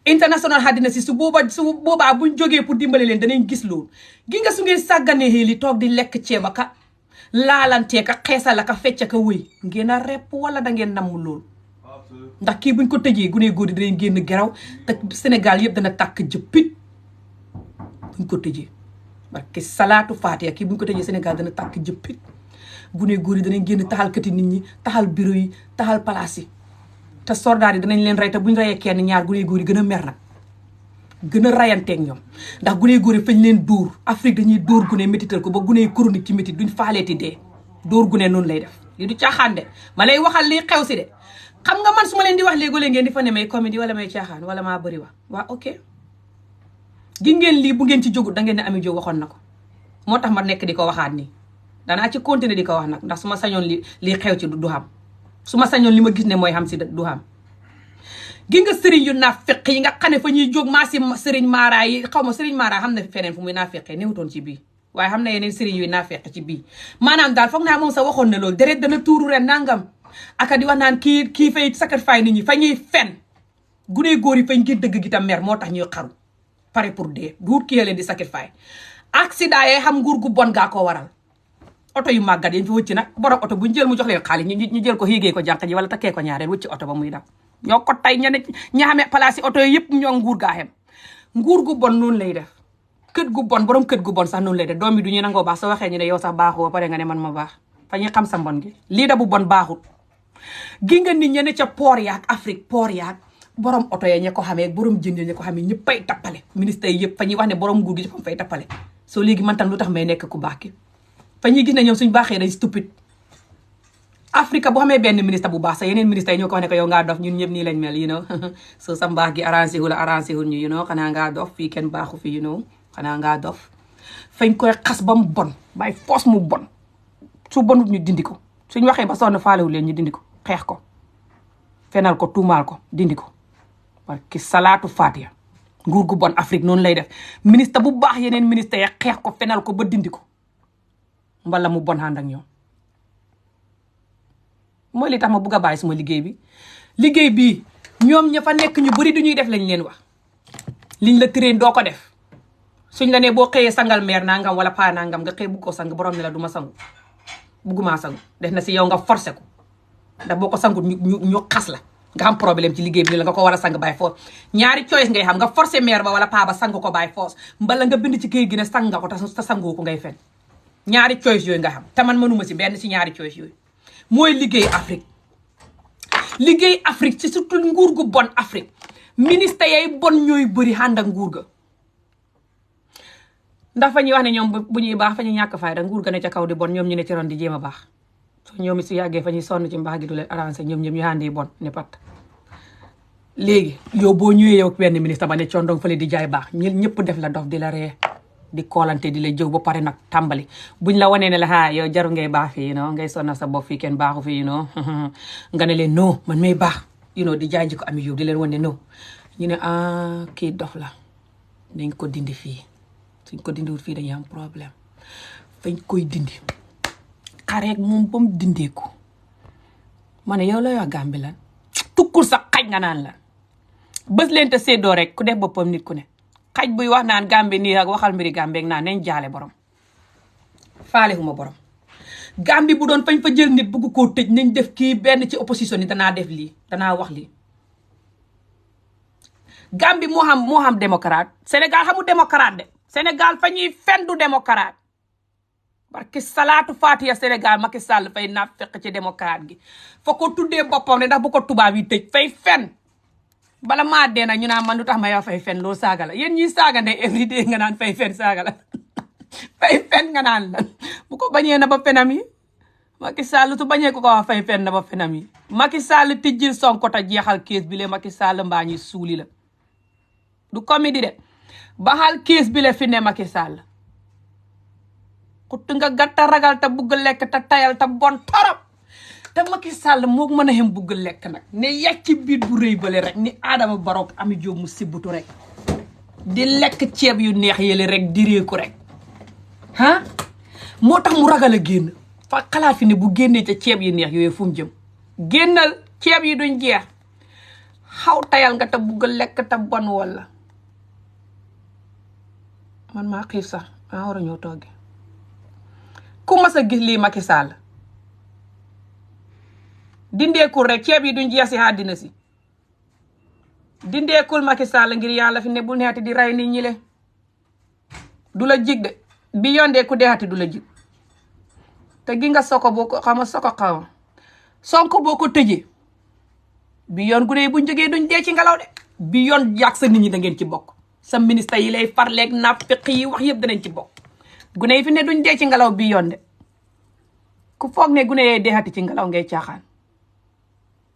international àddina si su boobaa buñ jógee pour dimbale leen danañ gis loolu gi nga su ngeen sàgganee xéeli toog di lekk ceeba ka laalantee ka xeesala ka fecca ka wëy ngeen a repp wala da ngeen namm loolu ndax kii buñ ko tëjee gune góor yi danañ génn geraw te Sénégal yëpp dana tàkk jëppit buñ ko tëjee parce que salaatu faatiha kii buñ ko tëjee Sénégal dana tàkk jëppit gune góor yi danañ génn taxal kati nit ñi taxal bureau yi taxal palaas yi te soldat yi danañ leen rey te buñ reyee kenn ñaar gune góor yi gën a mer nag gën a rayanteeg ñoom ndax gune góor yi fañ leen dóor Afrique dañuy dóor gune métital ko ba gune chronique ci métit duñ faaleeti dee dóor gune noonu lay def lii du caaxaan de ma lay waxal lii xew si de xam nga man su ma leen di wax léegi ngeen di fa ne may comédie wala may caaxaan wala maa bëri wax waa ok gi ngeen lii bu ngeen ci jógut da ngeen ne Ami Jo waxoon na ko moo tax ma nekk di ko waxaat nii danaa ci continuer di ko wax nag ndax su ma sañoon lii xew ci du xam su ma sañoon li ma gis ne mooy xam si du xam gi nga sëriñ yu naafeq yi nga xam ne fa ñuy jóg maa si sëriñ Mara yi xaw ma sëriñ Mara xam na feneen fu muy naafeqee newutoon ci bii waaye xam na yeneen sëriñ yuy naafeq ci bii maanaam daal foog naa moom sa waxoon ne loolu deret dana tuuru ren nangam aka di wax naan kii fay sacrifice nit ñi fa ñuy fen gune góor yi fañ ngir dëgg gi tam mer moo tax ñuy xaru pare pour dee duut kii leen di sacrifice accident yee xam nguur gu bon gaa ko waral oto yu màggat yañ fi wëcc nag borom oto bu ñu jël mu jox leen xaalis ñu jël ko yéegee ko jànq ji wala takkee ko ñaareel wëcc oto ba muy daw ñoo ko tey ña xamee place yi oto yi yëpp ñoo nguur gaa xem nguur gu bon noonu lay def kët gu bon borom kët gu bon sax noonu lay def doom bi du ñu nangoo baax soo waxee ñu ne yow sax baaxoo ba pare nga ne man ma baax fa ñuy xam sa mbon gi lii da bu bon baaxut gi nga nit ñe ne ca port yaak Afrique port yaak borom oto ya ña ko xamee borom jën ya ña ko xamee ñëpp fay tappale ministre yi yëpp fa ñuy wax ne borom nguur gi dafa fay tappale soo léegi man tam lu tax may nekk ku baax ki fa ñuy gis ne ñoom suñ baaxee day stupide Afrique boo xamee benn ministre bu baax sax yeneen ministre yi ñoo ko wax ne ko yow ngaa dof ñun ñëpp nii lañ mel you know soo sa mbaax gi arrangé wu la arrangé wu ñu you know xanaa ngaa dof fii kenn baaxu fi you know xanaa ngaa dof fañ koy xas ba mu bon bàyyi foos mu bon su bonut ñu dindi ko suñ waxee ba sonn faalewul leen ñu dindi ko xeex ko fenal ko tuumaal ko dindi ko parce que salaatu fatiha nguur gu bon Afrique noonu lay def ministre bu baax yeneen ministre ya xeex ko fenal ko ba dindi ko mbala mu bon ànd ak ñoom mooy li tax ma bugg a bàyyi suma liggéey bii ñoom ña fa nekk ñu bëri du ñuy def lañ leen wax liñ la train doo ko def suñ la ne boo xëyee sangal meer nangam wala paa nangam nga xëy bugg ko sang borom ne la du ma sangu bugguma sangu def na si yow nga forcé ko ndax boo ko sangut ñu xas la nga xam problème ci liggéey bi la nga ko war a sang bàyyi foos ñaari choice ngay xam nga forcé meer ba wala paa ba sang ko bàyyi foos mbala nga bind ci këyit gi ne sang nga ko te sangoo ko ngay fen ñaari choice yooyu nga xam te man mënuma si benn si ñaari choice yooyu mooy liggéey Afrique ci surtout nguur gu bon Afrique ministre yay bon ñooy bëri ànd ak nguur ga ndax fa ñuy wax ne ñoom bu ñuy baax fa ñuy ñàkk fayda nguur ga ne ca kaw di bon ñoom ñu ne ci ron di jéem a baax so ñoom si yàggee fa ñuy sonn ci mbaax gi du leen arrangé ñoom ñu àndi bon ne pat léegi yow boo ñëwee yow benn ministre ba ne condong fële di jaay baax ñëpp def la dof di la ree di koolante di la jëw ba pare nag tàmbali buñ la wanee ne la yow jaru ngay baax fii ngay sonna sa bopp fii kenn baaxu fii nga ne leen non man may baax di jaay ji ko ami yow di leen wane non ñu ne kii dof la dañ ko dindi fii suñ ko dindiwul fii dañuy am problème fañ koy dindi xareeg moom ba mu dindee ko ma ne yow la wax Gàmbi lan tukkul sa xaj nga naan la bés leen te séddoo rek ku def boppam nit ku ne xaj buy wax naan Gàmbi nii ak waxal mbiri Gàmbi ak naan nañ jaale borom faalewuma borom Gàmbi bu doon fañ fa jël nit bugg koo tëj nañ def kii benn ci opposition yi danaa def lii danaa wax lii Gàmbi moo xam démocrate Sénégal xamul démocrate de Sénégal fa ñuy fen du démocrate parce que salaatu fatiha Sénégal Macky Sall fay naa fekk ci démocrate gi fa ko tuddee boppam ne ndax bu ko tubaab yi tëj fay fen bala maa dee nag ñu naan man lu tax ma yow fay fen loolu saaga la yéen ñiy saaga ne every day nga naan fay fen saaga la fay fen nga naan lan bu ko bañee na ba fenam yi Macky Sall su bañee ko wax fay fen na ba fenam yi Macky Sall tijjil Sonko ta jeexal kees bi le Macky Sall mbaa ñuy suuli la du comédie de baxal kees bi le fi ne Macky Sall xut nga gàtta ragal te bugg lekk te tayal te bon torop te Macky Sall moo mën a xem bugg lekk nag ne yàcc biit bu rëy bale rek ni Adama Barrow Ami Jóob mu sibbutu rek di lekk ceeb yu neex yële rek di réeku rek moo tax mu ragal a génn fa xalaat fi ne bu génnee ca ceeb yu neex yooyu fu mu jëm génnal ceeb yi duñ jeex xaw tayal nga te bugg lekk te bon walla man maa xiif sax maa war a ñëw toggi ku mas a gis lii Macky Sall dindeekul rek ceeb yi duñ jeex si àddina si dindeekul Macky Sall ngir yàlla fi ne bul neexati di rey nit ñi le du la jig de bi yondee ku deexati du la jig te gi nga soko boo ko xama Sonko boo ko tëjee bi yoon gu ne buñ jógee duñ dee ci ngelaw de bi yoon yàq sa nit ñi da ngeen ci bokk sa ministre yi lay farleeg nafiq yi wax yëpp danañ ci bokk gune yi fi ne duñ dee ci ngelaw bi yoon de ku foog ne gune yee deexati ci ngelaw ngay caaxaan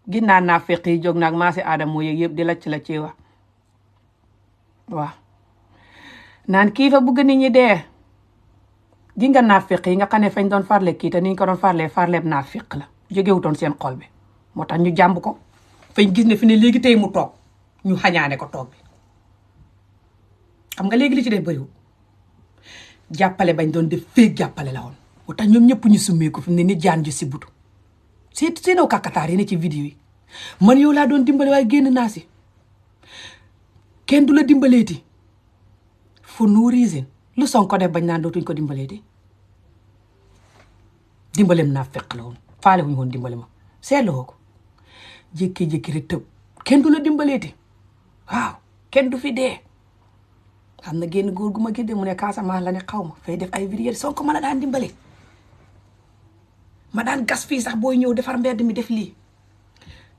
ginnaa nafiq yi jóg naag maasi aadama moo yëg yëpp di lacc la ci wax waaw naan kii fa bugg nit ñi dee gi nga nafiq yi nga xam ne fañ doon farle kii te niñ ko doon farleeb nafiq la jógewutoon seen xol bi moo tax ñu jàmb ko fañ gis ne fi ne léegi tey mu toog ñu xañaane ko toog bi xam nga léegi li ci def bëriwul jàppale bañ doon def féeg jàppale la woon moo tax ñoom ñëpp ñu summeeku fi mu ne ni jaan ju si butu seenoo kàkkataar yi ne ci vidéo yi man yow laa doon dimbale waaye génn naa si kenn du la dimbaleeti for no reason lu Sonko def bañ naan dootuñ ko dimbalee di dimbalem naa fekk la woon faale wuñu woon dimbale ma seetloo ko jékki-jékki rek tëb kenn du la dimbaleeti waaw kenn du fi dee am na génn góor gu ma gis de mu ne Casamance la ne xaw ma fay def ay vidéo Sonko ma la daan dimbale ma daan gas fii sax booy ñëw defar mbedd mi def lii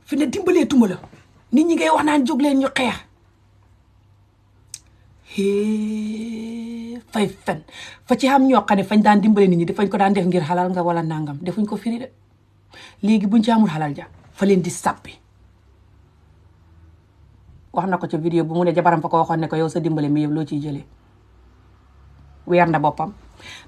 fi ne dimbalee tuma la nit ñi ngay wax naan jóg leen ñu xeex fay fen fa ci xam ñoo xam ne fañ daan dimbale nit ñi dafañ ko daan def ngir xalal nga wala nangam defuñ ko firi de léegi buñ ci amul xalal ja fa leen di sàppi wax na ko ca vidéo bu mu ne jabaram fa ko waxoon ne ko yow sa dimbale mi yëpp loo ciy jëlee weer na boppam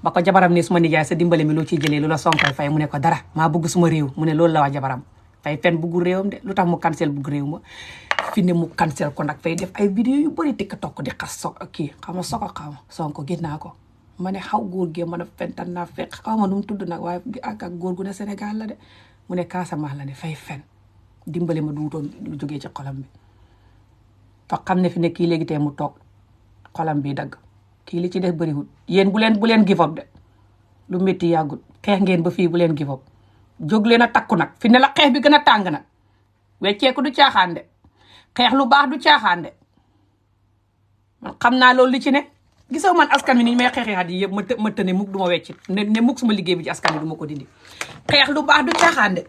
ba ko jabaram ne suma nijaay sa dimbale mi loo ciy jëlee lu la Sonkoy fay mu ne ko dara maa bëgg suma réew mu ne loolu la wax jabaram fay fen buggu réewam de lu tax mu cancel bugg réew ma fi ne mu cancel ko nag fay def ay vidéo yu bëri TikTok di xas kii xam nga xaw ma Sonko gis naa ko ma ne xaw góor gee mën a fentan naa fekk xaw ma nu mu tudd nag waaye ak góor gu ne Sénégal la de mu ne Casamance la ne fay fen dimbale ma duutoon lu jógee ci xolam bi fa xam ne fi ne kii léegi tey mu toog xolam bi dagg kii li ci def bëriwul yéen bu leen give up de lu métti yàggut xeex ngeen ba fii bu leen give up jóg leen a takku nag fi ne la xeex bi gën a tàng nag wecceeku du caaxaan de xeex lu baax du caaxaan de man xam naa loolu li ci ne gisoo man askan wi ni may xeexee at yi yëpp ma tëne mukk du ma wecci ne mukk suma liggéey bi ci askan wi du ma ko dindi xeex lu baax du caaxaan de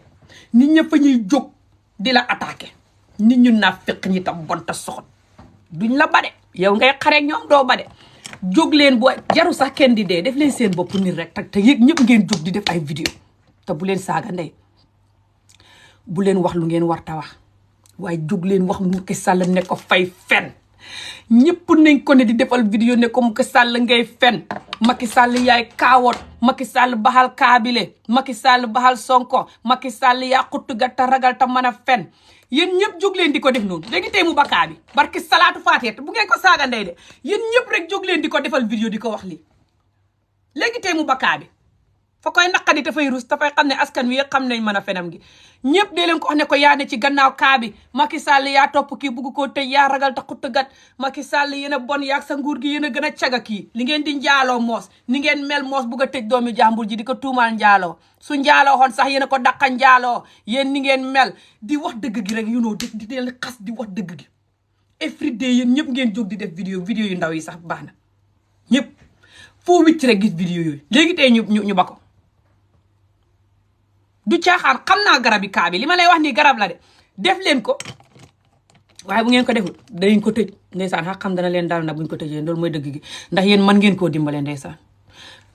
nit ñëpp ñuy jóg di la attaqué nit ñu naa fekk ñi tam bon ta soxot duñ la bade yow ngay xareek ñoom doo bade jóg leen boo jaru sax kenn di dee def leen seen bopp nit rek te yëg ñëpp ngeen jóg di def ay vidéo te bu leen saaga ndey bu leen wax lu ngeen war ta wax waaye jóg leen wax Macky Sall ne ko fay fen ñëpp nañ ko ne di defal vidéo ne ko Macky Sall ngay fen Macky Sall yaay kaawoot Macky Sall baxal kaabile Macky Sall baxal Sonko Macky Sall yaa xuttu ga ta ragal ta mën a fen yéen ñëpp jóg leen di ko def noonu léegi tey mu bakkaa bi barki salaatu faatiha bu ngeen ko saaga ndey de yéen ñëpp rek jóg leen di ko defal vidéo di ko wax lii léegi tey mu bakkaa bi fa koy naqadi dafay rus dafay xam ne askan wi xam nañ mën a fenam gi ñëpp dee leen ko wax ne ko yaa ne ci gannaaw kaa bi Macky Sall yaa topp kii bugg koo tëj yaa ragal ta xutta gat Macky Sall yéen a bon yaag sa nguur gi yéen a gën a caga kii li ngeen di njaaloo moos ni ngeen mel moos bugg a tëj doomi jàmbur ji di ko tuumaal njaaloo su njaaloo xoon sax yéen a ko daqa njaaloo yéen ni ngeen mel di wax dëgg gi rek you know di leen xas di wax dëgg gi every day yéen ñëpp ngeen jóg di def vidéo yu ndaw yi sax baax na ñëpp foo wicc rek gis vidéo yooyu léegi tey ñu ba ko du caaxaan xam naa garab yi kaa bi li ma lay wax nii garab la de def leen ko waaye bu ngeen ko deful danañ ko tëj ndeysaan xa xam dana leen daal na buñ ko tëjee loolu mooy dëgg gi ndax yéen mën ngeen koo dimbale ndeysaan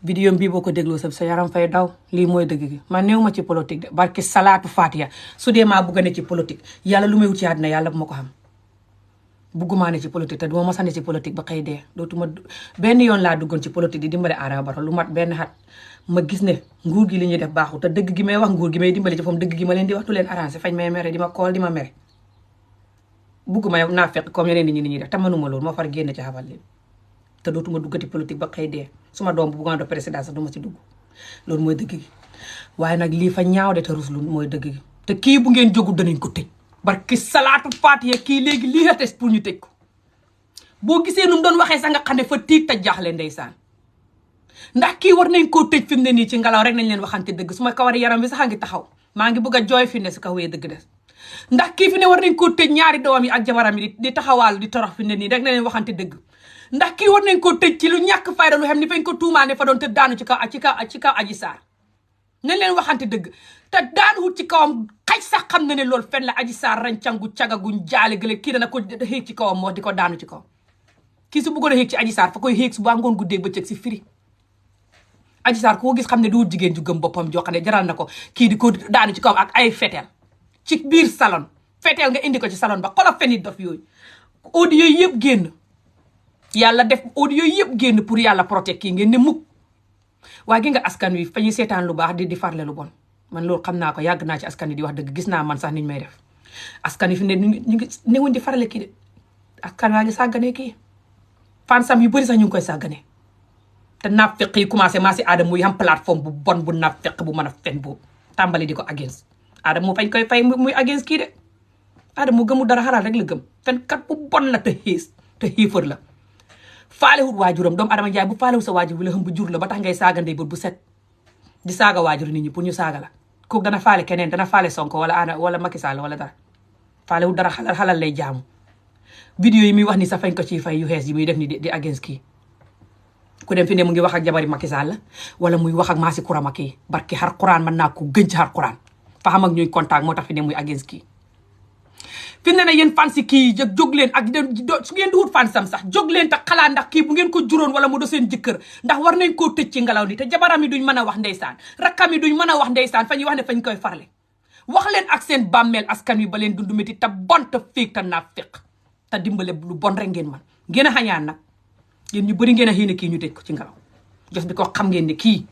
vidéo bii boo ko dégloo sa yaram fay daw lii mooy dëgg gi man néew ma ci politique de barki salaatu fatiha su dee maa bugg a ne ci politique yàlla lu may wut ci àddina yàlla bu ma ko xam buggumaa ne ci politique te duma mos a ne ci politique ba xëy dee dootuma benn yoon laa duggoon ci politique di dimbale Adama Barrow lu mat benn xat ma gis ne nguur gi li ñuy def baaxul te dëgg gi may wax nguur gi may dimbale ci foofu dëgg gi ma leen di wax du leen arrangé fañ may mere di ma kool di ma mere bugguma naa fekk comme yeneen nit ñi ñuy def te manuma loolu moo far génn ci xabal leen te dootuma duggati politique ba xëy dee suma doom bu buggoon do président sax du ma ci dugg loolu mooy dëgg gi waaye nag lii fa ñaaw de te ruslu mooy dëgg gi te kii bu ngeen jógu danañ ko tëj barki salaatu faatiha kii léegi lii la tes pour ñu tëj ko boo gisee nu mu doon waxee sax nga xam ne fa tiit ta jaaxle ndeysaan ndax kii war nañ koo tëj fi mu ne nii ci ngelaw rek nañ leen waxante dëgg su ma kawar yaram bi sax a ngi taxaw maa ngi bëgg a jooy fi ne su ko wéyee dëgg des ndax kii fi ne war nañ koo tëj ñaari doom yi ak jabaram yi di taxawaal di torox fi ne nii rek na leen waxante dëgg ndax kii war nañ koo tëj ci lu ñàkk fayda lu xam ni fañ ko tuumaal ne fa doon te daanu ci kaw Adji Sarr nañ leen waxante dëgg te daan wut ci kawam xaj sax xam na ne loolu fen la Adji Sarr rancangu cagaguñ jaale gële kii dana ko xéeg ci kawam moo di ko daanu ci kaw kii su bëggoon a xéeg ci Adji Sarr fa koy xéeg su ba ngoon guddee bëccëg si firi Adji Sarr ko gis xam ne du wut jigéen ju gëm boppam joo xam ne jaral na ko kii di ko daanu ci kawam ak ay feteel ci biir salon feteel nga indi ko ci salon ba xoolal fenit dof yooyu audio yëpp génn yàlla def audio yëpp génn pour yàlla protéger kii ngeen ne mukk waaye gi nga askan wi fa ñuy seetaan lu baax di farle lu bon man loolu xam naa ko yàgg naa ci askan wi di wax dëgg gis naa man sax niñ may def askan wi fi ne ñu ngi newuñ di farale kii de askan waa ngi sàgganee kii fansam yu bëri sax ñu ngi koy sàgganee te naafeq yi commencé maa si Adama muy am plateforme bu bon bu naafeq bu mën a fen boobu tàmbali di ko against Adama mu fañ koy fay muy against kii de Adama mu gëmu dara xalaat rek la gëm fenkat bu bon la te xiis te xiifar la faalewut waajuram doomu Adama Njaay bu faalewut sa waajur bi la bu jur la ba tax ngay saaga ndey bët bu set di saaga waajur nit ñi pour ñu saaga la kooku dana faale keneen dana faale Sonko wala Macky Sall wala dara faalewut dara xalal lay jaamu vidéo yi muy wax ni sa fañ ko ci fay yu xees yi muy def ni di against kii ku dem fi ne mu ngi wax ak jabari Macky Sall wala muy wax ak Maasi Kurama kii barki xar Quraan mën naa ko gën ci xar Quraan fa xam ak ñuy contact moo tax fi ne muy against kii fi ne na yéen fan si kii jóg leen ak su ngeen di wut fan sam sax jóg leen te xalaat ndax kii bu ngeen ko juróon wala mu do seen jëkkër ndax war nañ koo tëj ci ngelaw li te jabaram yi duñ mën a wax ndeysaan rakkam yi duñ mën a wax ndeysaan fa ñuy wax ne fañ koy farle wax leen ak seen bàmmeel askan wi ba leen dund métti te bon te féeg te naa féq te dimbale lu bon rek ngeen man ngeen a xañaan nag yéen ñu bëri ngeen a xiine kii ñu tëj ko ci ngelaw jos bi ko xam ngeen ne kii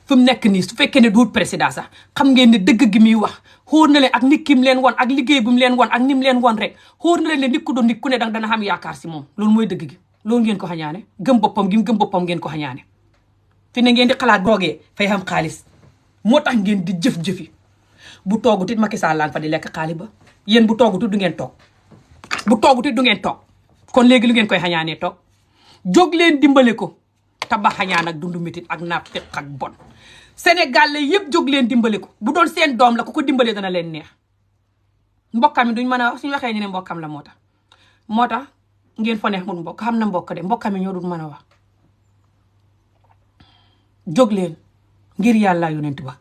fi mu nekk nii su fekkee ne duut président sax xam ngeen ne dëgg gi muy wax xóor na leen ak nit ki mu leen won ak liggéey bu mu leen won ak ni mu leen won rek xóor na leen ne nit ku doon nit ku ne dana xam yaakaar si moom loolu mooy dëgg gi loolu ngeen ko xañaane gëm boppam gi mu gëm boppam ngeen ko xañaane fi ne ngeen di xalaat boogee fay xam xaalis moo tax ngeen di jëf-jëfi bu toogut it Macky Sall laan fa di lekk xaalis ba yéen bu toogut it du ngeen toog bu toogut it du ngeen toog kon léegi lu ngeen koy xañaanee toog jóg leen dimbale ko tabax xañaan ak dundu métit ak naafeq ak bon Sénégal la yëpp jóg leen dimbale ko bu doon seen doom la ku ko dimbalee dana leen neex mbokkam yi duñ mën a wax suñu waxee ñu ne mbokkam la moo tax ngeen fa neex mun mbokk xam na mbokk de mbokkam yi ñoo dul mën a wax jóg leen ngir yàlla yonent ba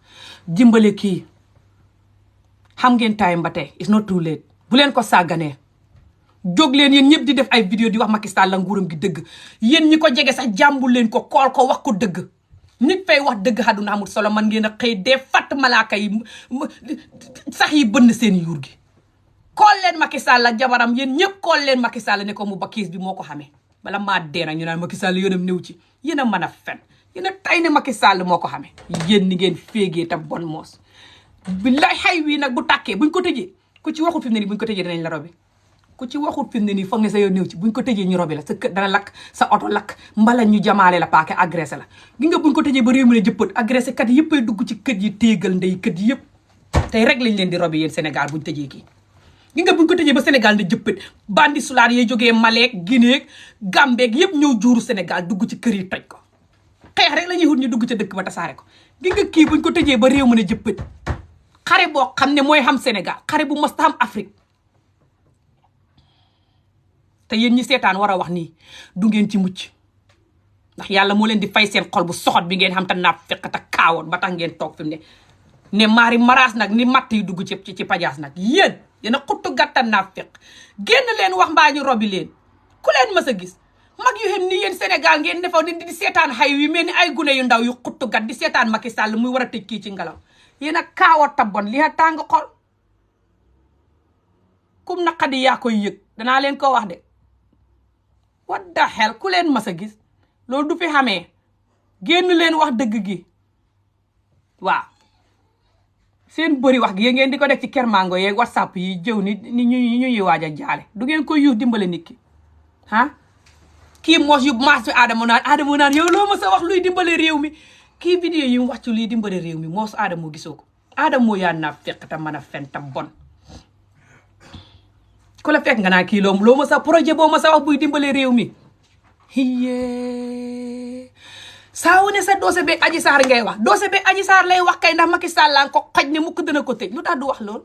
dimbale kii xam ngeen time ba tey it's not too late bu leen ko sàgganee jóg leen yéen ñëpp di def ay vidéo di wax Macky Sall la nguuram gi dëgg yéen ñi ko jege sax jàmbul leen ko kool ko wax ko dëgg nit fay wax dëgg àdduna amul solo man ngeen a xëy dee fatt malaaka yi sax yi bënn seen yuur gi kool leen Macky Sall ak jabaram yéen ñëpp kool leen Macky Sall ne ko mu ba kiis bi moo ko xamee bala maa dee nag ñu naan Macky Sall yoonam néew ci yéen a mën a fen yéen a tay ne Macky Sall moo ko xamee yéen ni ngeen féegee tam bon moos billaay xay wii nag bu tàkkee buñ ko tëjee ku ci waxul fi mu ne nii buñ ko tëjee dinañ la robi ku ci waxul fi mu ne nii foog ne sa yoon néew ci buñ ko tëjee ñu robi la sa kër dana lakk sa oto lakk mbala ñu jamaale la paake agressé la gi nga buñ ko tëjee ba réew mi ne jëppat agressé kat yëpp ay dugg ci kër yi téegal ndey kër yi yëpp tey rek lañ leen di robi yéen Sénégal buñ tëjee kii gi nga buñ ko tëjee ba Sénégal ne jëppat bandi sulaar yee jógee Maleek Guinée Gambeeg yëpp ñëw juuru Sénégal dugg ci kër yi toj ko xeex rek la ñuy wut ñu dugg ca dëkk ba tasaare ko gi nga kii buñ ko tëjee ba réew mi ne jëppat xare boo xam ne mooy xam Sénégal xare bu mos ta xam Afrique te yéen ñi seetaan war a wax nii du ngeen ci mucc ndax yàlla moo leen di fay seen xol bu soxot bi ngeen xam te naa fekk te kaawoon ba tax ngeen toog fi mu ne maari maraas nag ni matt yi dugg ci pajaas nag yéen a xuttu gàttan naa fekk génn leen wax mbaa ñu robi leen ku leen mës a gis mag yu xem ni yéen Sénégal ngeen defaw di seetaan xay wi mel ni ay gune yu ndaw yu xuttu gat di seetaan Macky Sall muy war a tëj kii ci ngelaw yéen a kaawoo tabon li a tàng xol kum naqadi yaa koy yëg danaa leen ko wax de what the hell ku leen mas a gis loolu du fi xamee génn leen wax dëgg gi waaw seen bëri wax gi yéen ngeen di ko def ci kermango yeeg whatsapp yi jëw ni ñuy waaj a jaale du ngeen koy yuux dimbale nit ki ah kii moos yu maas fi Adama naan yow loo ma sa wax luy dimbale réew mi kii vidéo yi mu wax ci luy dimbale réew mi moos Adama gisoo ko Adama yaa naa fekk te mën a fen te bon ku la fekk nga naa kii loo ma sa projet boo ma sa wax buy dimbale réew mi hiye saa wu ne sa doose beeg Adji Sarr ngay wax doose beeg Adji Sarr lay wax kay ndax Macky Sall la ko xaj ne mukk dana ko tëj lu tax du wax lool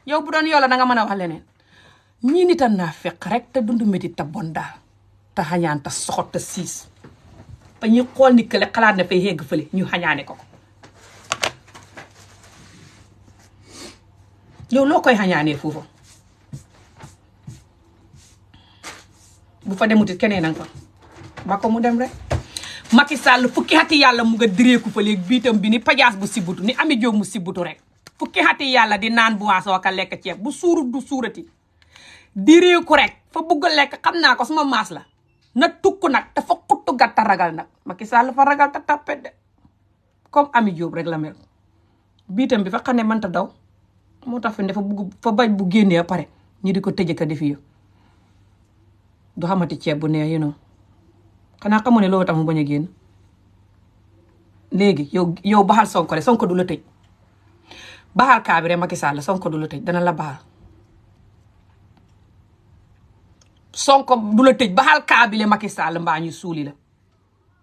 yow bu doon yow la da nga mën a wax leneen ñii nitan naa fekk rek te dund métti te bon daal te xañaan te soxot te siis ba ñuy xool ni kële xalaat na fay yegg fële ñu xañaane ko yow loo koy xañaanee foofu bu fa demutit keneen nanga fa ba ko mu dem rek Macky Sall fukki xati yàlla mu nga direeku fa léegi biitam bi ni pajaas bu sibbutu ni Ami Jóob mu sibbutu rek fukki xati yàlla di naan boisson ka lekk ceeb bu suurut du suurati direeku rek fa bugg a lekk xam naa ko suma maas la na tukk nag dafa xuttu gàtta ragal nag Macky Sall fa ragal ta tappet de comme Ami Jóob rek la mel biitam bi fa xam ne mënta daw moo tax fi ne fa bañ bu génnee pare ñi di ko tëjee ka defi yo du xamati ceeb bu neex you xanaa xamoo ne loolu tax mu bañ a génn léegi yow baxal Sonko le Sonko du la tëj baxal kaa bi rek Macky Sall Sonko du la tëj dana la baxal Sonko du la tëj baxal kaabile Macky Sall mbaa ñu suuli la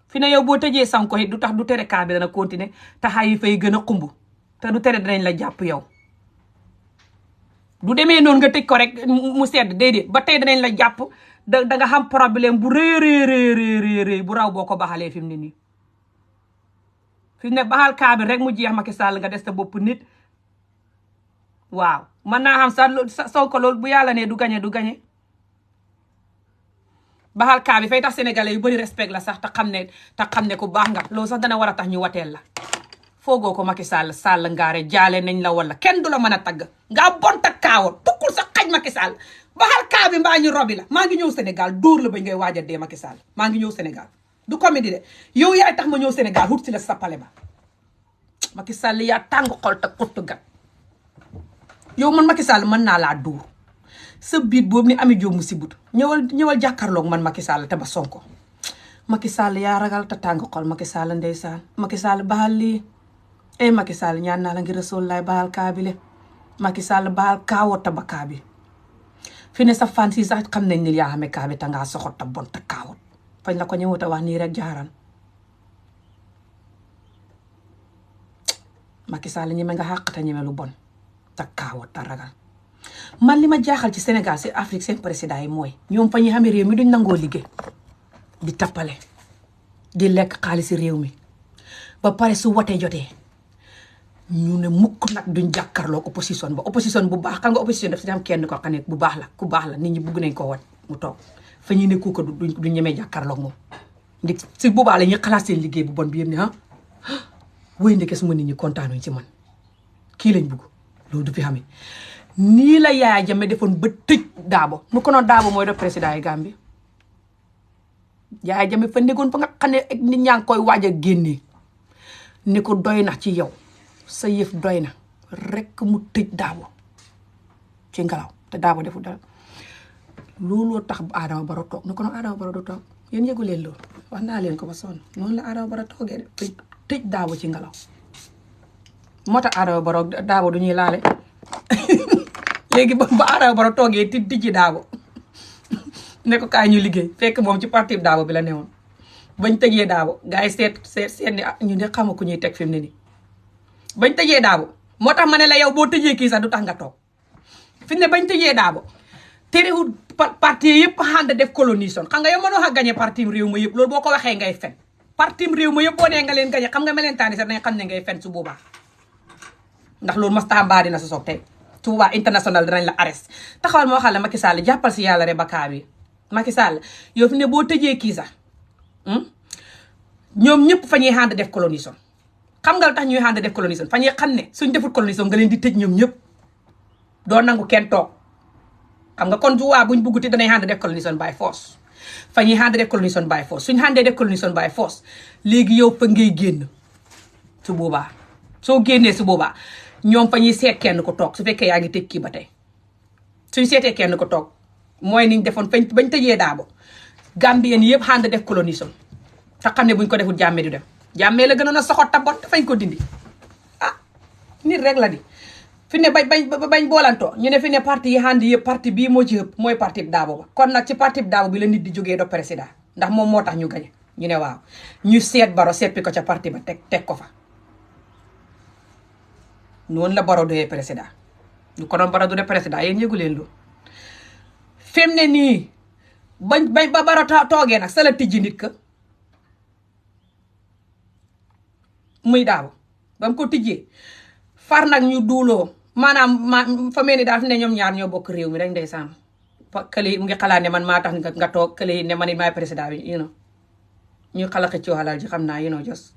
fi ne yow boo tëjee Sonko it du tax du tere kaabile dana continuer taxaw yi fay gën a xumb te du tere dinañ la jàpp yow du demee noonu nga tëj ko rek mu sedd déedéet ba tey danañ la jàpp da nga xam problème bu rëy bu raw boo ko baxalee fi mu ne nii fi mu ne baxal kaabile rek mu jeex Macky Sall nga des ta bopp nit waaw mën naa xam sax Sonko loolu bu yàlla ne du gañe baxal kaa bi fay tax sénégalais yu bëri respect la sax te xam ne ku baax nga loolu sax dana war a tax ñu wateel la foogoo ko Macky Sall ngaare jaale nañ la wala kenn du la mën a tagg ngaa bonta kaawoon tukkul sa xaj Macky Sall baxal kaa bi mbaa ñu robi la maa ngi ñëw Sénégal dóor la bañ ngay waaj a dee Macky Sall maa ngi ñëw Sénégal du comédie de yow yaay tax ma ñëw Sénégal wut si la sa pale ba Macky Sall yaa tàng xol te xottu gat yow man Macky Sall mën naa laa dóor sa biit boobu ni Ami Jóob mu si but ñëwal jàkkaarloog man Macky Sall te ba Sonko Macky Sall yaa ragal te tàng xol Macky Sall ndeysaan Macky Sall baxal lii Macky Sall ñaan naa la ngir Rasuul laay baxal kaabile Macky Sall baxal kaawoo te ba kaabi fi ne sa fan si sax xam nañ ni yaa xamee kaabi te ngaa soxot te bon te kaawot fañ la ko ñëwut a wax nii rek jaaran Macky Sall ñeme nga xàq te ñeme lu bon te kaawot te ragal man li ma jaaxal ci Sénégal ci Afrique seen président yi mooy ñoom fa ñuy xamee réew mi duñ nangoo liggéey di tappale di lekk xaalisi réew mi ba pare su wote jotee ñu ne mukk nag duñ jàkkaarloo opposition ba opposition bu baax xam nga opposition daf si am kenn ko xam ne bu baax la ku baax la nit ñi bugg nañ ko wat mu toog fa ñuy ne kuuka du ñemee jàkkaarloo moom ndi si boobaa la ñuy xalaat seen liggéey bu bon bi yëpp ne wéy ndeke suma nit ñi kontaanuñ ci man kii lañ bugg loolu du fi xamee nii la Yaya Jammeh defoon ba tëj Daabo mu ko noon Daabo mooy def président yi Gambie Yaya Jammeh fa nekkoon fa nga xam ne nit ñaa ngi koy waaj a génnee ne ko doy na ci yow sa yëf doy na rek mu tëj Daabo ci ngelaw te Daabo defu dara looloo tax Adama Barrow toog ne ko noon Adama Barrow du toog yéen yëgu leen loolu wax naa leen ko ba sonn noonu la Adama Barrow toogee de tëj Daabo ci ngelaw moo tax Adama Barrow Daabo du ñuy laale léegi ba Adama Barrow toogee ti dijji Daabo ne ko kaay ñu liggéey fekk moom ci parti Daabo bi la newoon bañ tëjee Daabo gars yi seet ni ñu ne xama ku ñuy teg fi mu ne nii bañ tëjee Daabo moo tax ma ne la yow boo tëjee kii sax du tax nga toog fi mu ne bañ tëjee Daabo terewul parti yëpp ànd def colonisation xam nga yow mënoo xa gagné parti réew ma yëpp loolu boo ko waxee ngay fen parti réew ma yëpp boo nee nga leen gagné xam nga melentaani sax dañ xam ne ngay fen su boobaa ndax loolu masta mbaa dina sa soog tey su boobaa international dinañ la arrest taxawal moo xam ne Macky Sall jàppal si yàlla rek ba kaa bi Macky Sall yow fi ne boo tëjee kii sax ñoom ñëpp fa ñuy ànd def colonisation xam nga lu tax ñuy ànd def colonisation fa ñuy xam ne suñ deful colonisation nga leen di tëj ñoom ñëpp doo nangu kenn toog xam nga kon waa buñ bugguti danañ ànd def colonisation by force fa ñuy ànd def colonisation by force suñ àndee def colonisation by force léegi yow fa ngay génn su boobaa soo génnee su boobaa ñoom fa ñuy seet kenn ko toog su fekkee yaa ngi tëj kii ba tey suñ seetee kenn ko toog mooy niñ defoon bañ tëjee Daabo Gambien yëpp ànd def colonisation te xam ne buñ ko deful jàmme du dem jàmmee la gënoon a soxot ta bon fañ ko dindi nit rek la di fi ne bañ boolantoo ñu ne fi ne parti yi ànd yëpp parti bii moo ci ëpp mooy parti Daabo ba kon nag ci parti Daabo bi la nit di jógee do président ndax moom moo tax ñu gañe ñu ne waaw ñu seet Barrow seppi ko ca parti ba teg ko fa noonu la Barrow doyee président du ko doon Barrow du de président yéen yëgu leen loolu fi mu ne nii ba Barrow toogee nag sa la tijji nit ka muy Daabo ba mu ko tijjee far nag ñu duuloo maanaam fa mel ni daal fi ne ñoom ñaar ñoo bokk réew mi rek ndeysaan kële mu ngi xalaat ne man maa tax nga toog kële ne man maay président bi ñu xala xëccoo xalal ji xam naa jos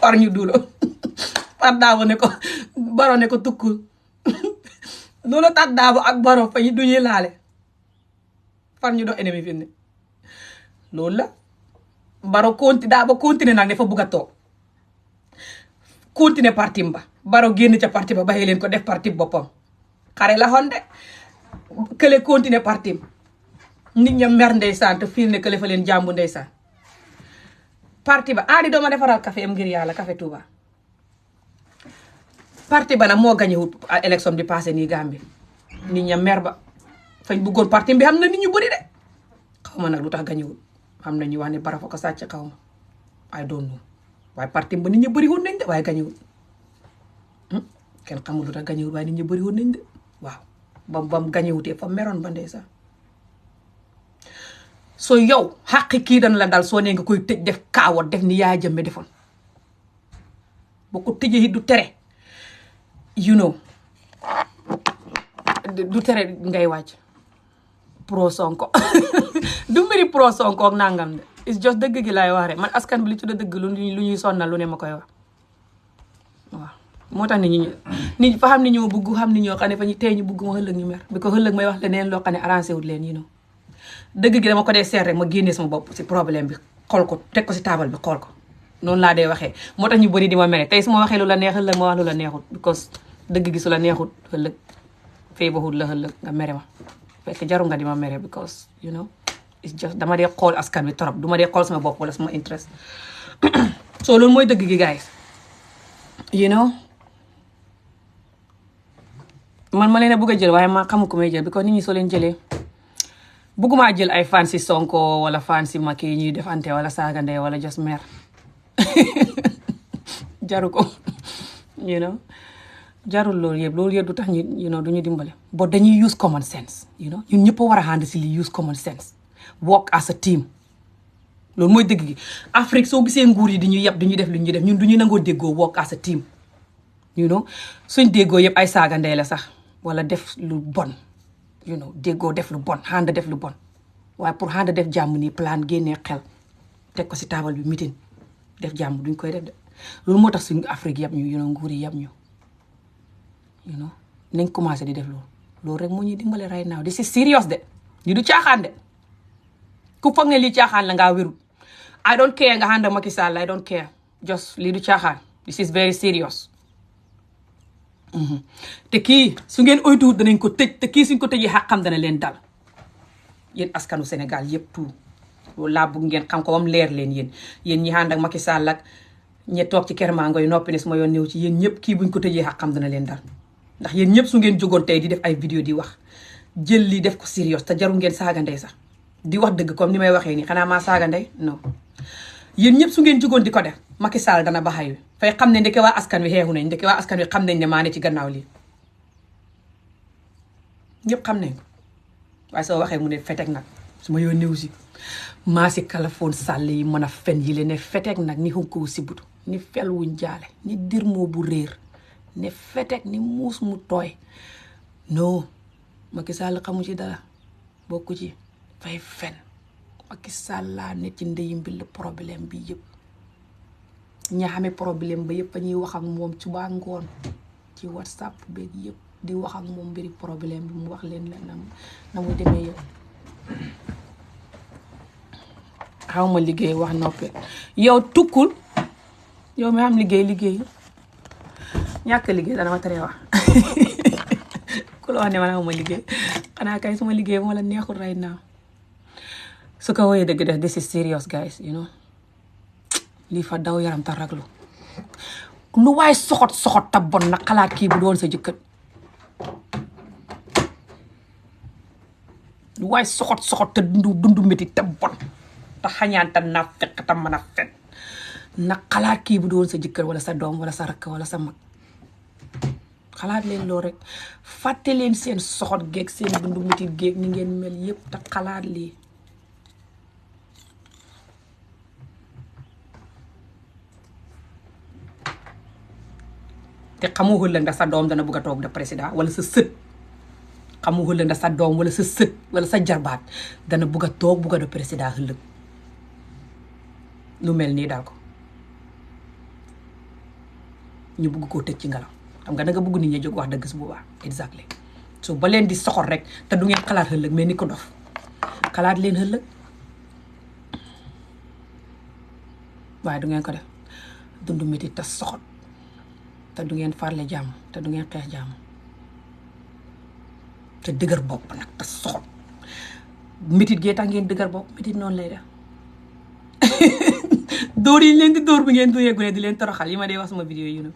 far ñu duuloo far Daabo ne ko Barrow ne ko tukkul loolu tax Daabo ak Barrow fa du ñuy laale far ñu dox ennemi fi ne loolu la Barrow Daabo continué nag ne fa bugg a toog continué parti ba Barrow génn ca parti ba bàyyi leen ko def parti boppam xare la xoon de kële continué parti nit ña mer ndeysaan te fiir ne kële fa leen jàmbu ndeysaan parti ba di dooma defaral café am ngir yàlla café Touba parti ba nag moo gañe wut élection bi passé nii Gambie nit ña mer ba fañ bëggoon parti bi xam na nit ñu bëri de xaw ma nag lu tax gañewul xam na ñu wax ne bara fa ko sàcc xaw ma I don't know waaye parti ba nit ñu bëri woon nañ de waaye gañewul kenn xamul lu tax gañewul waaye nit ñu bëri woon nañ de waaw bam gañewutee fa meroon ba ndey sax soo yow xaqi kii dana la dal soo nee nga koy tëj def kaawat def ni Yaya Jammeh defoon boo ko tëjee it du tere you know du tere ngay wàcc pro Sonko du mbiri pro Sonko ak nangam de it's just dëgg gi laay wax rek man askan bi li tudda dëgg lu ñuy sonnal lu ne ma koy wax waaw moo tax nit fa xam ne ñoo bëgg xam ne ñoo xam ne fa ñu tey ñu bëgg ma ëllëg ñu mer bi ko ëllëg may wax leneen loo xam ne arrangé wut leen you know dëgg gi dama ko dee seet rek ma génnee sama bopp si problème bi xool ko teg ko si taabal bi xool ko noonu laa dee waxee moo tax ñu bëri di ma mere tey su ma waxee lu la neex ëllëg ma wax lu la neexut because dëgg gi su la neexut ëllëg fay ba xut la ëllëg nga mere ma fekk jaru nga di ma mere because you know it's just dama dee xool askan bi torop du ma dee xool sama bopp wala sama interest so loolu mooy dëgg gi guys you know man ma leen a bëgg a jël waaye ma xamu ko may jël because nit ñi soo leen jëlee bëgguma jël ay fan si Sonko wala fan si Macky yi ñuy defante wala saaga ndey wala just mer jaru ko you know jarul loolu yëpp du tax ñu you know du ñu dimbale but dañuy use common sense you know ñun ñëpp a war a ànd si li use common sense work as a team loolu mooy dëgg gi Afrique soo gisee nguur yi di ñu yeb di ñu def li ñu def ñun du ñu nangoo déggoo work as a team you know suñ déggoo yëpp ay saaga ndey la sax wala def lu bon you know déggoo def lu bon ànd def lu bon waaye pour ànd def jàmm nii plan génnee xel teg ko si taabal bi meeting def jàmm duñ koy def de loolu moo tax suñu Afrique yëpp ñu you know nguur yi yëpp ñu you know nañ commencé di def loolu rek moo ñuy dimbale right now this is serious de li du caaxaan de ku foog ne lii caaxaan la ngaa wérut I don't care nga ànd Macky Sall I don't care just lii du caaxaan this is very serious te kii su ngeen oytuwut danañ ko tëj te kii suñ ko tëjee xaqam dana leen dal yéen askanu Sénégal yëpp tout loolu laa bëgg ngeen xam ko bam leer leen yéen ñi ànd ak Macky Sall ak ñi toog ci kermango yi noppi ne su ma yoon néew ci yéen ñëpp kii buñ ko tëjee xaqam dana leen dal ndax yéen ñëpp su ngeen jógoon tey di def ay vidéo di wax jël lii def ko serious te jarul ngeen saaga ndey sax di wax dëgg comme ni may waxee nii xanaa maa saaga ndey non yéen ñëpp su ngeen jógoon di ko def Macky Sall dana baxay wi fay xam ne ndeke waa askan wi xeexu nañ ndeke waa askan wi xam nañ ne maa ne ci gannaaw lii ñëpp xam nañ ko waaye soo waxee mu ne fetek nag su ma yoon néew si maa si kalafoon sàll yi mën a fen yi leen ne fetek nag ni xunkowu si butu ni fel wuñ jaale ni dir moo bu réer ne fetek ni muus mu tooy non Macky Sall xamu ci dara bokku ci fay fen Macky Sall laa ne ci ndeyim bi la problème bi yëpp ña xamee problème ba yëpp fa ñuy wax ak moom suba ngoon ci WhatsApp beeg yëpp di wax ak moom mbiri problème bi mu wax leen la na muy demee yëpp xaw ma liggéey wax noppi yow tukkul yow mi am liggéey ñàkk liggéey dana ma tere wax ku la wax ne man xaw ma liggéey xanaa kay suma liggéey moo la neexul right now su ko woyee dëgg def this is serious guys you know lii fa daw yaram ta raglu lu waay soxot ta bon na xalaat kii bu doon sa jëkkër lu waay soxot te dundu métti te bon te xañaan te na fekk te mën a fen na xalaat kii bu doon sa jëkkër wala sa doom wala sa rakk wala sa mag xalaat leen loolu rek fàtte leen seen soxot geeg seen dundu métti geeg ni ngeen mel yépp te xalaat lii te xamoo ëllëg ndax sa doom dana bëgg a toog de président wala sa sët xamoo ëllëg ndax sa doom wala sa sët wala sa jarbaat dana bëgg a toog bëgg a de président ëllëg lu mel nii daal ko ñu bëgg koo tëj ci ngelaw xam nga da nga bëgg nit ñi jóg wax dëgg su boobaa exactly so ba leen di soxor rek te du ngeen xalaat ëllëg mais ni ko dof xalaat leen ëllëg waaye du ngeen ko def dundu métti te soxot te du ngeen farle jàmm te du ngeen xeex jàmm te dëgër bopp nag te soxot métit gee tax ngeen dëgër bopp métit noonu lay def dóor yi leen di dóor bi ngeen dóoree gune di leen toroxal yi ma dee wax sama vidéo yi nag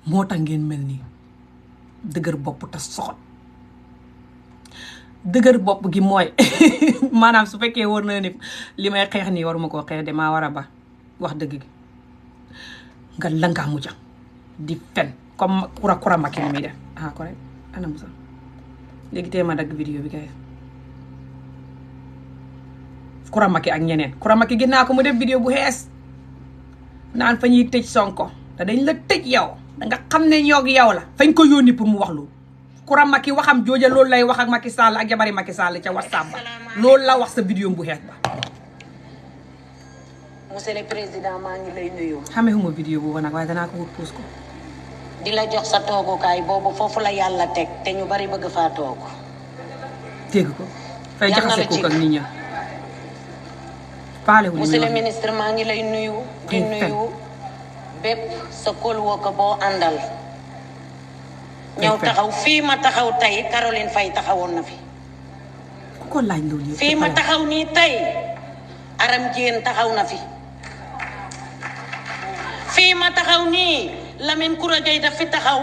moo tax ngeen mel nii dëgër bopp te soxot dëgër bopp gi mooy maanaam su fekkee wóor na ni li may xeex nii waruma koo xeex damaa war a ba wax dëgg gi nga langaa mu jam di fen comme kura Macky ni muy def correct ana Moussa léegi tey ma dagg vidéo bi kay kura Macky ak ñeneen kura Macky gis naa ko mu def vidéo bu xees naan fa ñuy tëj Sonko te dañ la tëj yow danga xam ne ñoog yow la fañ ko yónni pour mu wax loolu kura Macky waxam jooja loolu lay wax ak Macky Sall ak jabari Macky Sall ca WhatsApp ba loolu la wax sa vidéo bu xees ba monsieur le président maa ngi lay nuyu. xamee huma vidéo boobu nag waaye danaa ko wut puus ko di la jox sa toogukaay boobu foofu la yàlla teg te ñu bari bëgg faa toog. dégg ko fay jaxase ko ak nit ña faale wu monsieur le ministre maa ngi lay nuyu. di nuyu bépp sa kóolwoo boo àndal. ñëw taxaw fii ma taxaw tey Caroline Faye taxawoon na fi. ku ko laaj loolu yëpp fii ma taxaw nii tey Aram Diène taxaw na fi. fii ma taxaw nii Lamine Koura Gueye daf fi taxaw.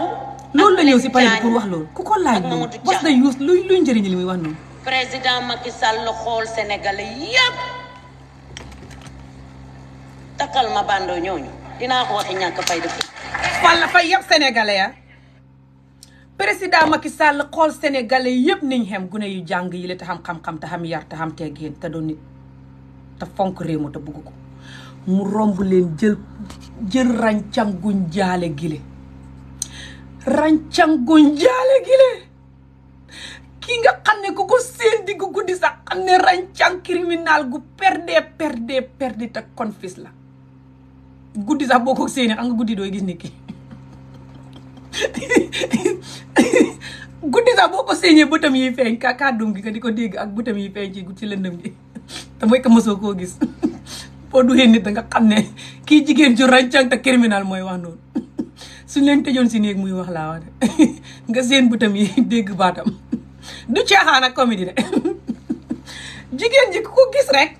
loolu la ñëw si pare pour wax loolu ku ko laaj loolu was da yuus luy njëriñ li muy wax noonu. président Macky Sall xool Sénégalais yëpp takkal ma bando ñooñu dinaa ko waxi ñàkk fay def. walla fay yëpp sénégalais ya président Macky Sall xool sénégalais yëpp niñ xem gune yu jàng yi la te xam xam-xam te xam yar te xam teggin te doon nit te fonk réew mi te bugg ko mu romb leen jël ràncanguñ jaale gile ràncanguñ jaale gile ki nga xam ne ku ko seen diggu guddi sax xam ne ràncang criminal gu perde te confis la guddi sax boo ko seeni xam nga guddi dooy gis nit ki guddi sax boo ko séenee bëtam yi feeñ kàddum gi nga di ko dégg ak bëtam yi feeñ ci lëndëm gi te mooy ko mosoo koo gis boo duggee nit da nga xam ne kii jigéen ju ràncang te criminal mooy wax noonu suñ leen tëjoon si néeg muy wax laa wax de nga seen bëtam yi dégg baatam du caaxaan ak comédie de jigéen ji ku ko gis rek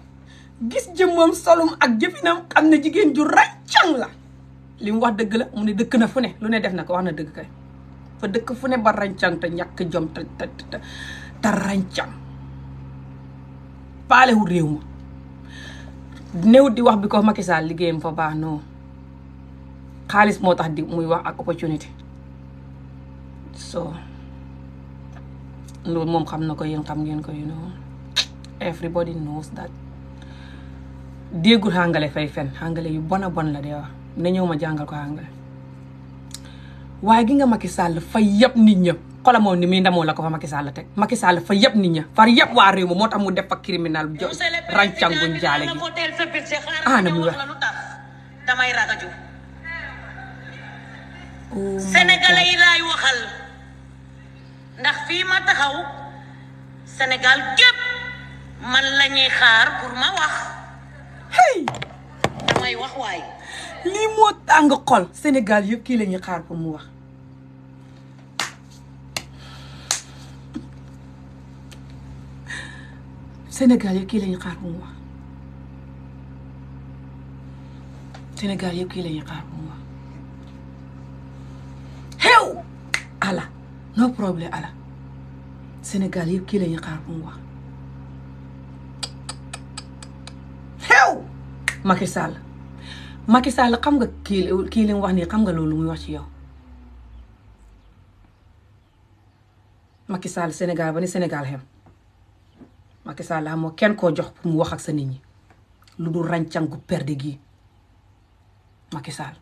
gis jëmmam solum ak jëfinam xam ne jigéen ju ràncang la li mu wax dëgg la mu ne dëkk na fu ne lu ne def na ko wax na dëgg kay fa dëkk fu ne ba ràncang te ñàkk jom te ràncang paalewu réew ma néew di wax bi ko Macky Sall liggéeyam fa baax non xaalis moo tax di muy wax ak opportunité so loolu moom xam na ko yéen xam ngeen ko you know everybody knows that déggul xàngale fay fen xàngale yu bon la dee wax na ñëw ma jàngal ko xàngale waaye gi nga Macky Sall fa yëpp nit ña xoolal moom ni muy ndamoo la ko fa Macky Sall teg Macky Sall fa yëpp nit ña far yëpp waa réew mi moo tax mu def fa criminal bu ràncanguñ jaale gi na muy wax damay ragaju sénégalais yi laay waxal ndax fii ma taxaw Sénégal gépp man la ñuy xaar pour ma wax damay wax waay lii moo tàng xol Sénégal yëpp kii la ñuy xaar pour mu wax Sénégal yëpp kii la ñuy xaar pour mu wax Sénégal yëpp kii la ñuy xaar pour mu wax xew ala no problème ala Sénégal yëpp kii la ñuy xaar pour mu wax xew Macky Sall xam nga kii li mu wax nii xam nga loolu muy wax ci yow Macky Sall Sénégal ba ni Sénégal xem Macky Sall amoo kenn koo jox pour mu wax ak sa nit ñi lu dul ràncangu perde gi Macky Sall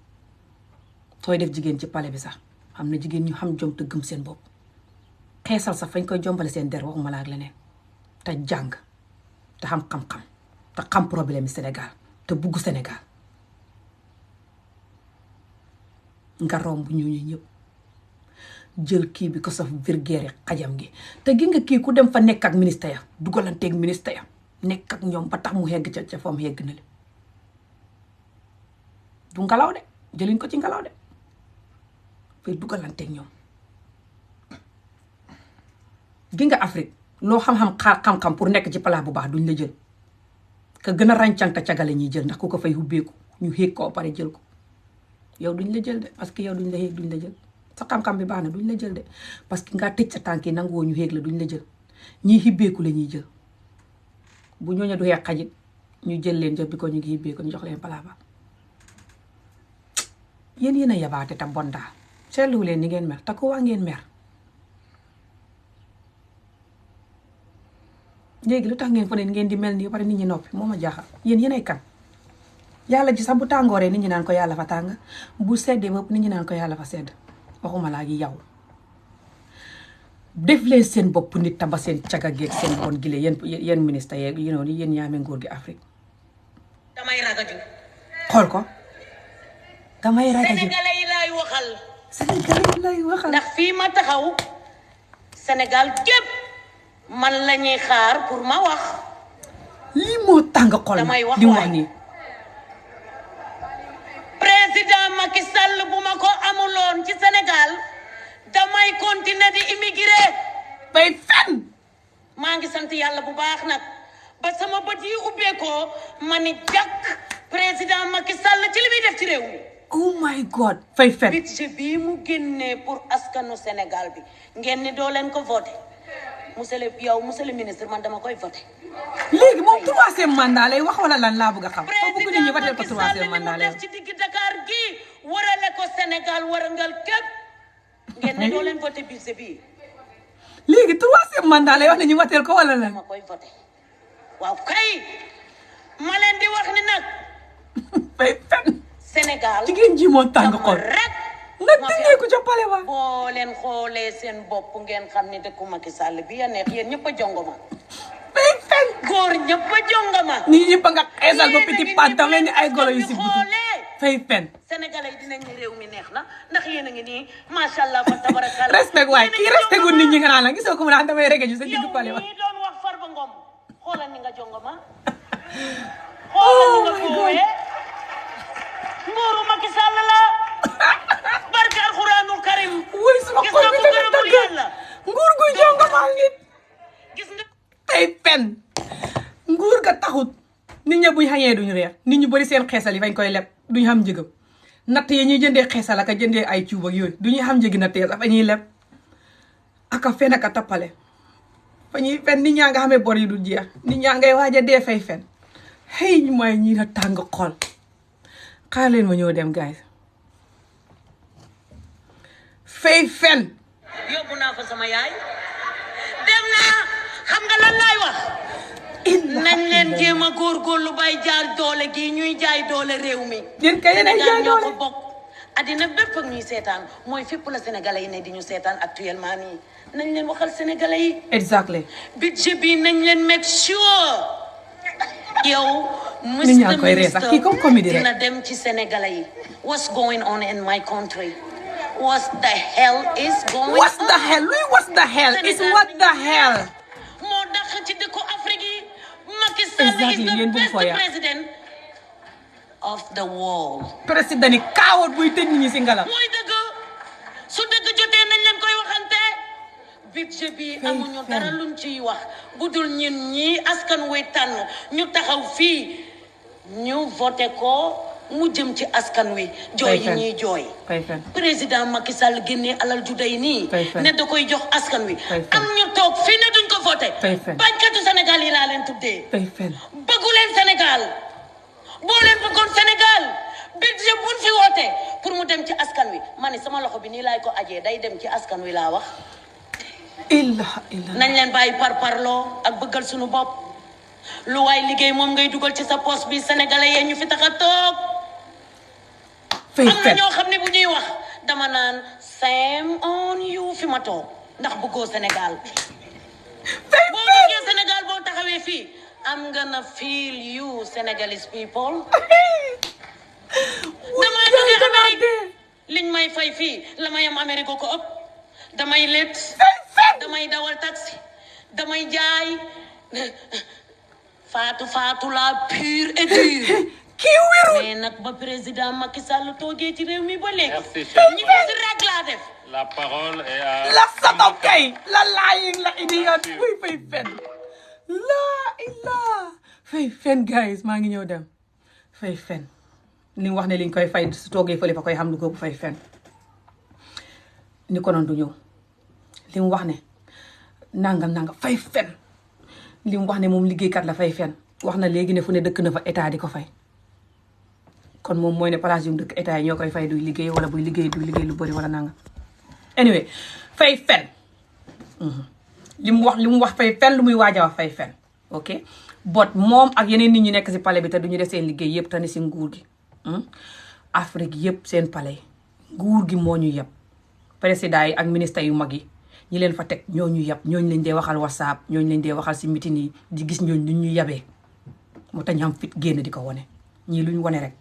sooy def jigéen ci palais bi sax xam na jigéen ñu xam jom te gëm seen bopp xeesal sax fañ koy jombale seen der waxuma la ak leneen te jàng te xam xam-xam te xam problème yi Sénégal te bugg Sénégal nga romb ñooñu ñëpp jël kii bi ko saf virgère xajam gi te gi nga kii ku dem fa nekk ak ministre ya dugalanteeg ministre ya nekk ak ñoom ba tax mu hegg ca fam hegg na li du ngelaw de jëliñ ko ci ngelaw de fay dugalanteeg ñoom gi nga Afrique loo xam-xam pour nekk ci palaas bu baax duñ la jël ka gën a ràncang te cagale ñuy jël ndax ku ko fay hubbeeku ñu xéeg ko pare jël ko yow duñ la jël de parce que yow duñ la xéeg duñ la jël sa xam-xam bi baax na duñ la jël de parce que nga tëj sa tànk yi nanguwoo ñu xéeg la duñ la jël ñii xibbeeku la ñuy jël bu ñooñu du xeex xajit ñu jël leen jël bi ko ñu ngi xibbeeku ñu jox leen palaa ba yéen a yabaate te bon daal seetlu leen ni ngeen mer te ko waa ngeen mer léegi lu tax ngeen fa ne ngeen di mel nii pare nit ñi noppi moo ma jaaxal yéen ay kan yàlla ji sax bu tàngooree nit ñi naan ko yàlla fa tàng bu seddee bopp nit ñi naan ko yàlla fa sedd waxuma laa gi yow def leen seen bopp nit tamba seen caga geeg seen bon gile yéen ministre yeeg yéen ñaame nguur gi Afrique damay ragaju xool ko damay ragaju sénégalais yi laay waxal sénégalais yi lay waxal ndax fii ma taxaw Sénégal gépp man la ñuy xaar pour ma wax lii moo tàng xol damay wax di wax nii président Macky Sall bu ma ko amuloon ci Sénégal damay continuer di immigré bay fen maa ngi sant yàlla bu baax nag ba sama bët yi ubbeekoo ma ni jàkk président Macky Sall ci li muy def ci réew mi oh my god fay fen budget bii mu génnee pour askanu Sénégal bi ngeen ni doo leen ko voté monsieur le ministre man dama koy voté léegi moom 3e mandat lay wax wala lan laa bëgg a xam foo bëgg nit ñi wateel ko 3e mandat lay def ci digg Dakar gi warale ko Sénégal warangal képp ngeen ne doo leen voté budget bii léegi 3e mandat lay wax ne ñu wateel ko wala lan dama koy voté waaw kay ma leen di wax ni nag fay fen Sénégal jigéen ji moo tàng xol rek nga tëjee ko ca pale wa boo leen xoolee seen bopp ngeen xam ni dëkku Macky Sall bi ya neex yéen ñëpp a jongoma fay fen góor ñëpp a jongoma nii ñëpp a nga xeesal ba petit pantam leen ni ay golo yu si butu fay fen sénégalais yi dinañ ne réew mi neex na ndax yéen a ngi nii macha allah fa tabarakalla respect waaye kii respect gu nit ñi nga naan la gisoo ko mu naan damay rege ju sa digg pale wa yow mii doon wax Farba Ngom xoolal ni nga jongoma xoolal ni nga foowee nguuru Macky Sall la barke alxuraanul karim wuy suma gis xol nga bi ko dana gërëmul tagg yàlla nguur gu jongo maa nit gis nga fay fen nguur ga taxut nit ñi buñ xañee duñu reer nit ñu bari seen xeesal yi fañ koy leb duñu xam njëgam natt yi ñuy jëndee xeesal ak a jëndee ay cuub ak yooyu duñu xam njëgi natt yi sax fa ñuy leb aka fen aka tappale fa ñuy fen nit ñaa nga xamee bor yi du jeex nit ñaa ngay waaj a dee fay fen xëy ñu may ñi na tàng xol xaar leen ma ñëw dem guys fay fen yóbbu naa fa sama yaay dem naa xam nga lan laay wax nañ leen jéem a góorgóorlu bay jaar doole gi ñuy jaay doole réew mi yéen kay yéen ay jaay ñoo doole ko bokk addina bépp ak ñuy seetaan mooy fépp la sénégalais yi ne di ñu seetaan actuellement nii nañ leen waxal sénégalais yi exactly budget bi nañ leen make sure yow nit ñaa koy ree sax kii comme comédie rek dina dem ci sénégalais yi what's going on in my country what the hell is going what's on the hell luy what's the hell is what the hell moo dàq ci dëkku Afrique yi Macky Sall Exactly, is the yéen bu best ko yaa. president of the world président ni kaawoot buy tëj nit ñi si ngelaw mooy dëgg su dëgg jotee nañ leen koy waxante budget bi amuñu dara luñ ciy wax budul ñun ñii askan wi tànn ñu taxaw fii ñu voté ko mu jëm ci askan wi jooy yi ñuy jooy fay fen président Macky Sall génnee alal ju day nii Fay fen. ne da koy jox askan wi Fay fen. am ñu toog fii ne duñ ko voté Fay fen. bañkatu Sénégal yi laa leen tuddee fay fen bëggu leen Sénégal boo leen bëggoon Sénégal budget buñ fi woote pour mu dem ci askan wi ma ne sama loxo bi nii laay ko ajee day dem ci askan wi laa wax illa nañ leen bàyyi parparloo ak bëggal suñu bopp lu waay liggéey moom ngay dugal ci sa poste bi sénégalais yee ñu fi tax a toog fay am na fen ñoo xam ne bu ñuy wax dama naan same on you fi ma toog ndax bëggoo Sénégal boo bëggee Sénégal boo taxawee fii am nga na feel you Senegalese people damaa jógee Amérique liñ may fay fii la may am Amérique ko ëpp damay létt damay dawal taxi damay jaay faatu la pure et dure kii wéru mais nag ba président Macky Sall toogee ci réew mi ba léegi Merci, cher ñi fi rek laa def La parole est à... la satop kay la lying la idiot wuy fay fen la illa fay fen guys maa ngi ñëw dem fay fen ni mu wax ne liñ koy fay su toogee fële fa koy xam lu ko bu fay fen ni ko noon du ñëw li mu wax ne nangam fay fen li mu wax ne moom liggéeykat la fay fen wax na léegi ne fu ne dëkk na fa état di ko fay kon moom mooy ne place yu dëkk état yi ñoo koy fay duy liggéey wala buy liggéey du liggéey lu bëri wala nangam anyway fay fen li mu wax fay fen lu muy waaj a wax fay fen ok bot moom ak yeneen nit ñi nekk si palais bi te duñu def seen liggéey yëpp te ne si nguur gi Afrique yëpp seen palais nguur gi moo ñu yeb président yi ak ministre yu mag yi ñi leen fa teg ñoo ñu yeb ñooñu lañ dee waxal whatsapp ñooñu lañ dee waxal si meeting yi di gis ñooñu lu ñu yebee moo tax ñu am fit génn di ko wane ñii lu ñu wane rek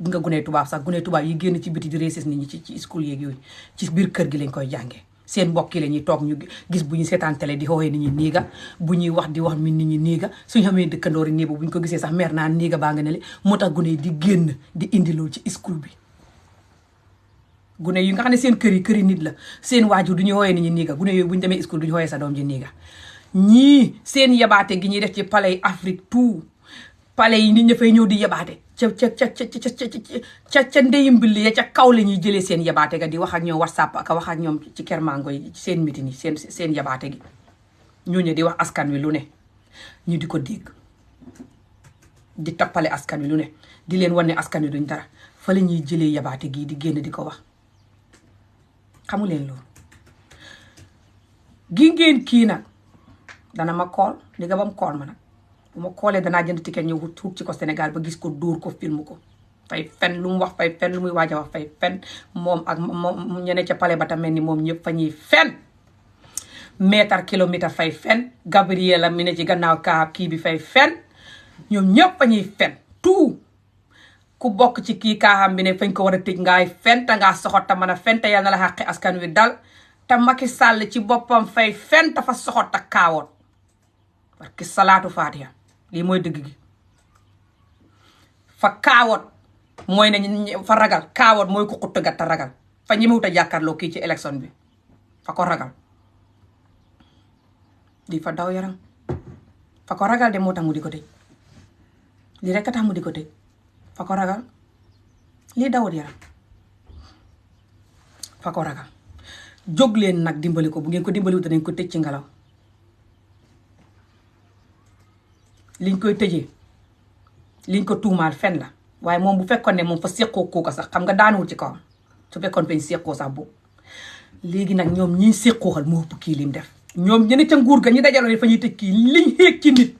di nga gunee tubaab sax gunee tubaab yi génn ci biti di réussir nit ñi ci school yeeg yooyu ci biir kër gi lañ koy jàngee seen mbokk yi la ñuy toog ñu gis bu ñu seetaan télé di xooxee nit ñi niiga bu ñuy wax di wax mi nit ñi niiga suñu xamee dëkkandoori nii bu ñu ko gisee sax mer naan niiga baa nga ne le moo tax gune yi di génn di indi loolu ci school bi gune yi nga xam ne seen kër yi nit la seen waajur du ñu xooxee nit ñi niiga gune yooyu bu ñu demee school du ñu xooxee sa doom ji niiga ñii seen yabaate gi ñuy def ci palais Afrique tout palais yi nit ña fay ñëw di yabaate ca ndeyim mbilli ya ca kaw la ñuy jëlee seen yabaate ga di wax ak ñoom whatsapp ak wax ak ñoom ci kermango yi seen meeting yi seen yabaate gi ñooñu di wax askan wi lu ne ñu di ko dégg di tappale askan wi lu ne di leen wan ne askan wi duñ dara fa la ñuy jëlee yabaate gii di génn di ko wax xamu leen loolu gi ngeen kii nag dana ma kool li nga bam kool ma nag bu ma koolee danaa jënd ticket ñëw wut ci ko Sénégal ba gis ko dóor ko film ko fay fen lu mu wax fay fen lu muy waaj a wax fay fen moom ak moom ñene ca palais ba tamit ni moom ñëpp fa ñuy fen mètre kilomètre fay fen Gabriela mi ne ci gannaaw kii bi fay fen ñoom ñëpp fa ñuy fen tout ku bokk ci kii kaaxam bi ne fañ ko war a tëj ngaay fen te ngaa soxot te mën a fen te yal na la xàqi askan wi dal te Macky Sall ci boppam fay fen te fa soxot ak kaawoon parce que salaatu faatiha lii mooy dëgg gi fa kaawot mooy ne fa ragal kaawot mooy ku xutta gat te ragal fa ñemewut a jàkkaarloo kii ci élection bi fa ko ragal di fa daw yaram fa ko ragal de moo tax mu di ko tëj lii rek a tax mu di ko tëj fa ko ragal lii dawut yaram fa ko ragal jóg leen nag dimbali ko bu ngeen ko dimbaliwut dañ ko tëj ci ngelaw liñ koy tëjee liñ ko tuumaal fen la waaye moom bu fekkoon ne moom fa séqoo kooka sax xam nga daanuwul ci kawam su fekkoon fañ séqoo sax boobu léegi nag ñoom ñiy séqooxal moo ëpp kii lim def ñoom ñene ca nguur ga ñi dajaloo ne fa ñuy tëj kii liñ xéeg ci nit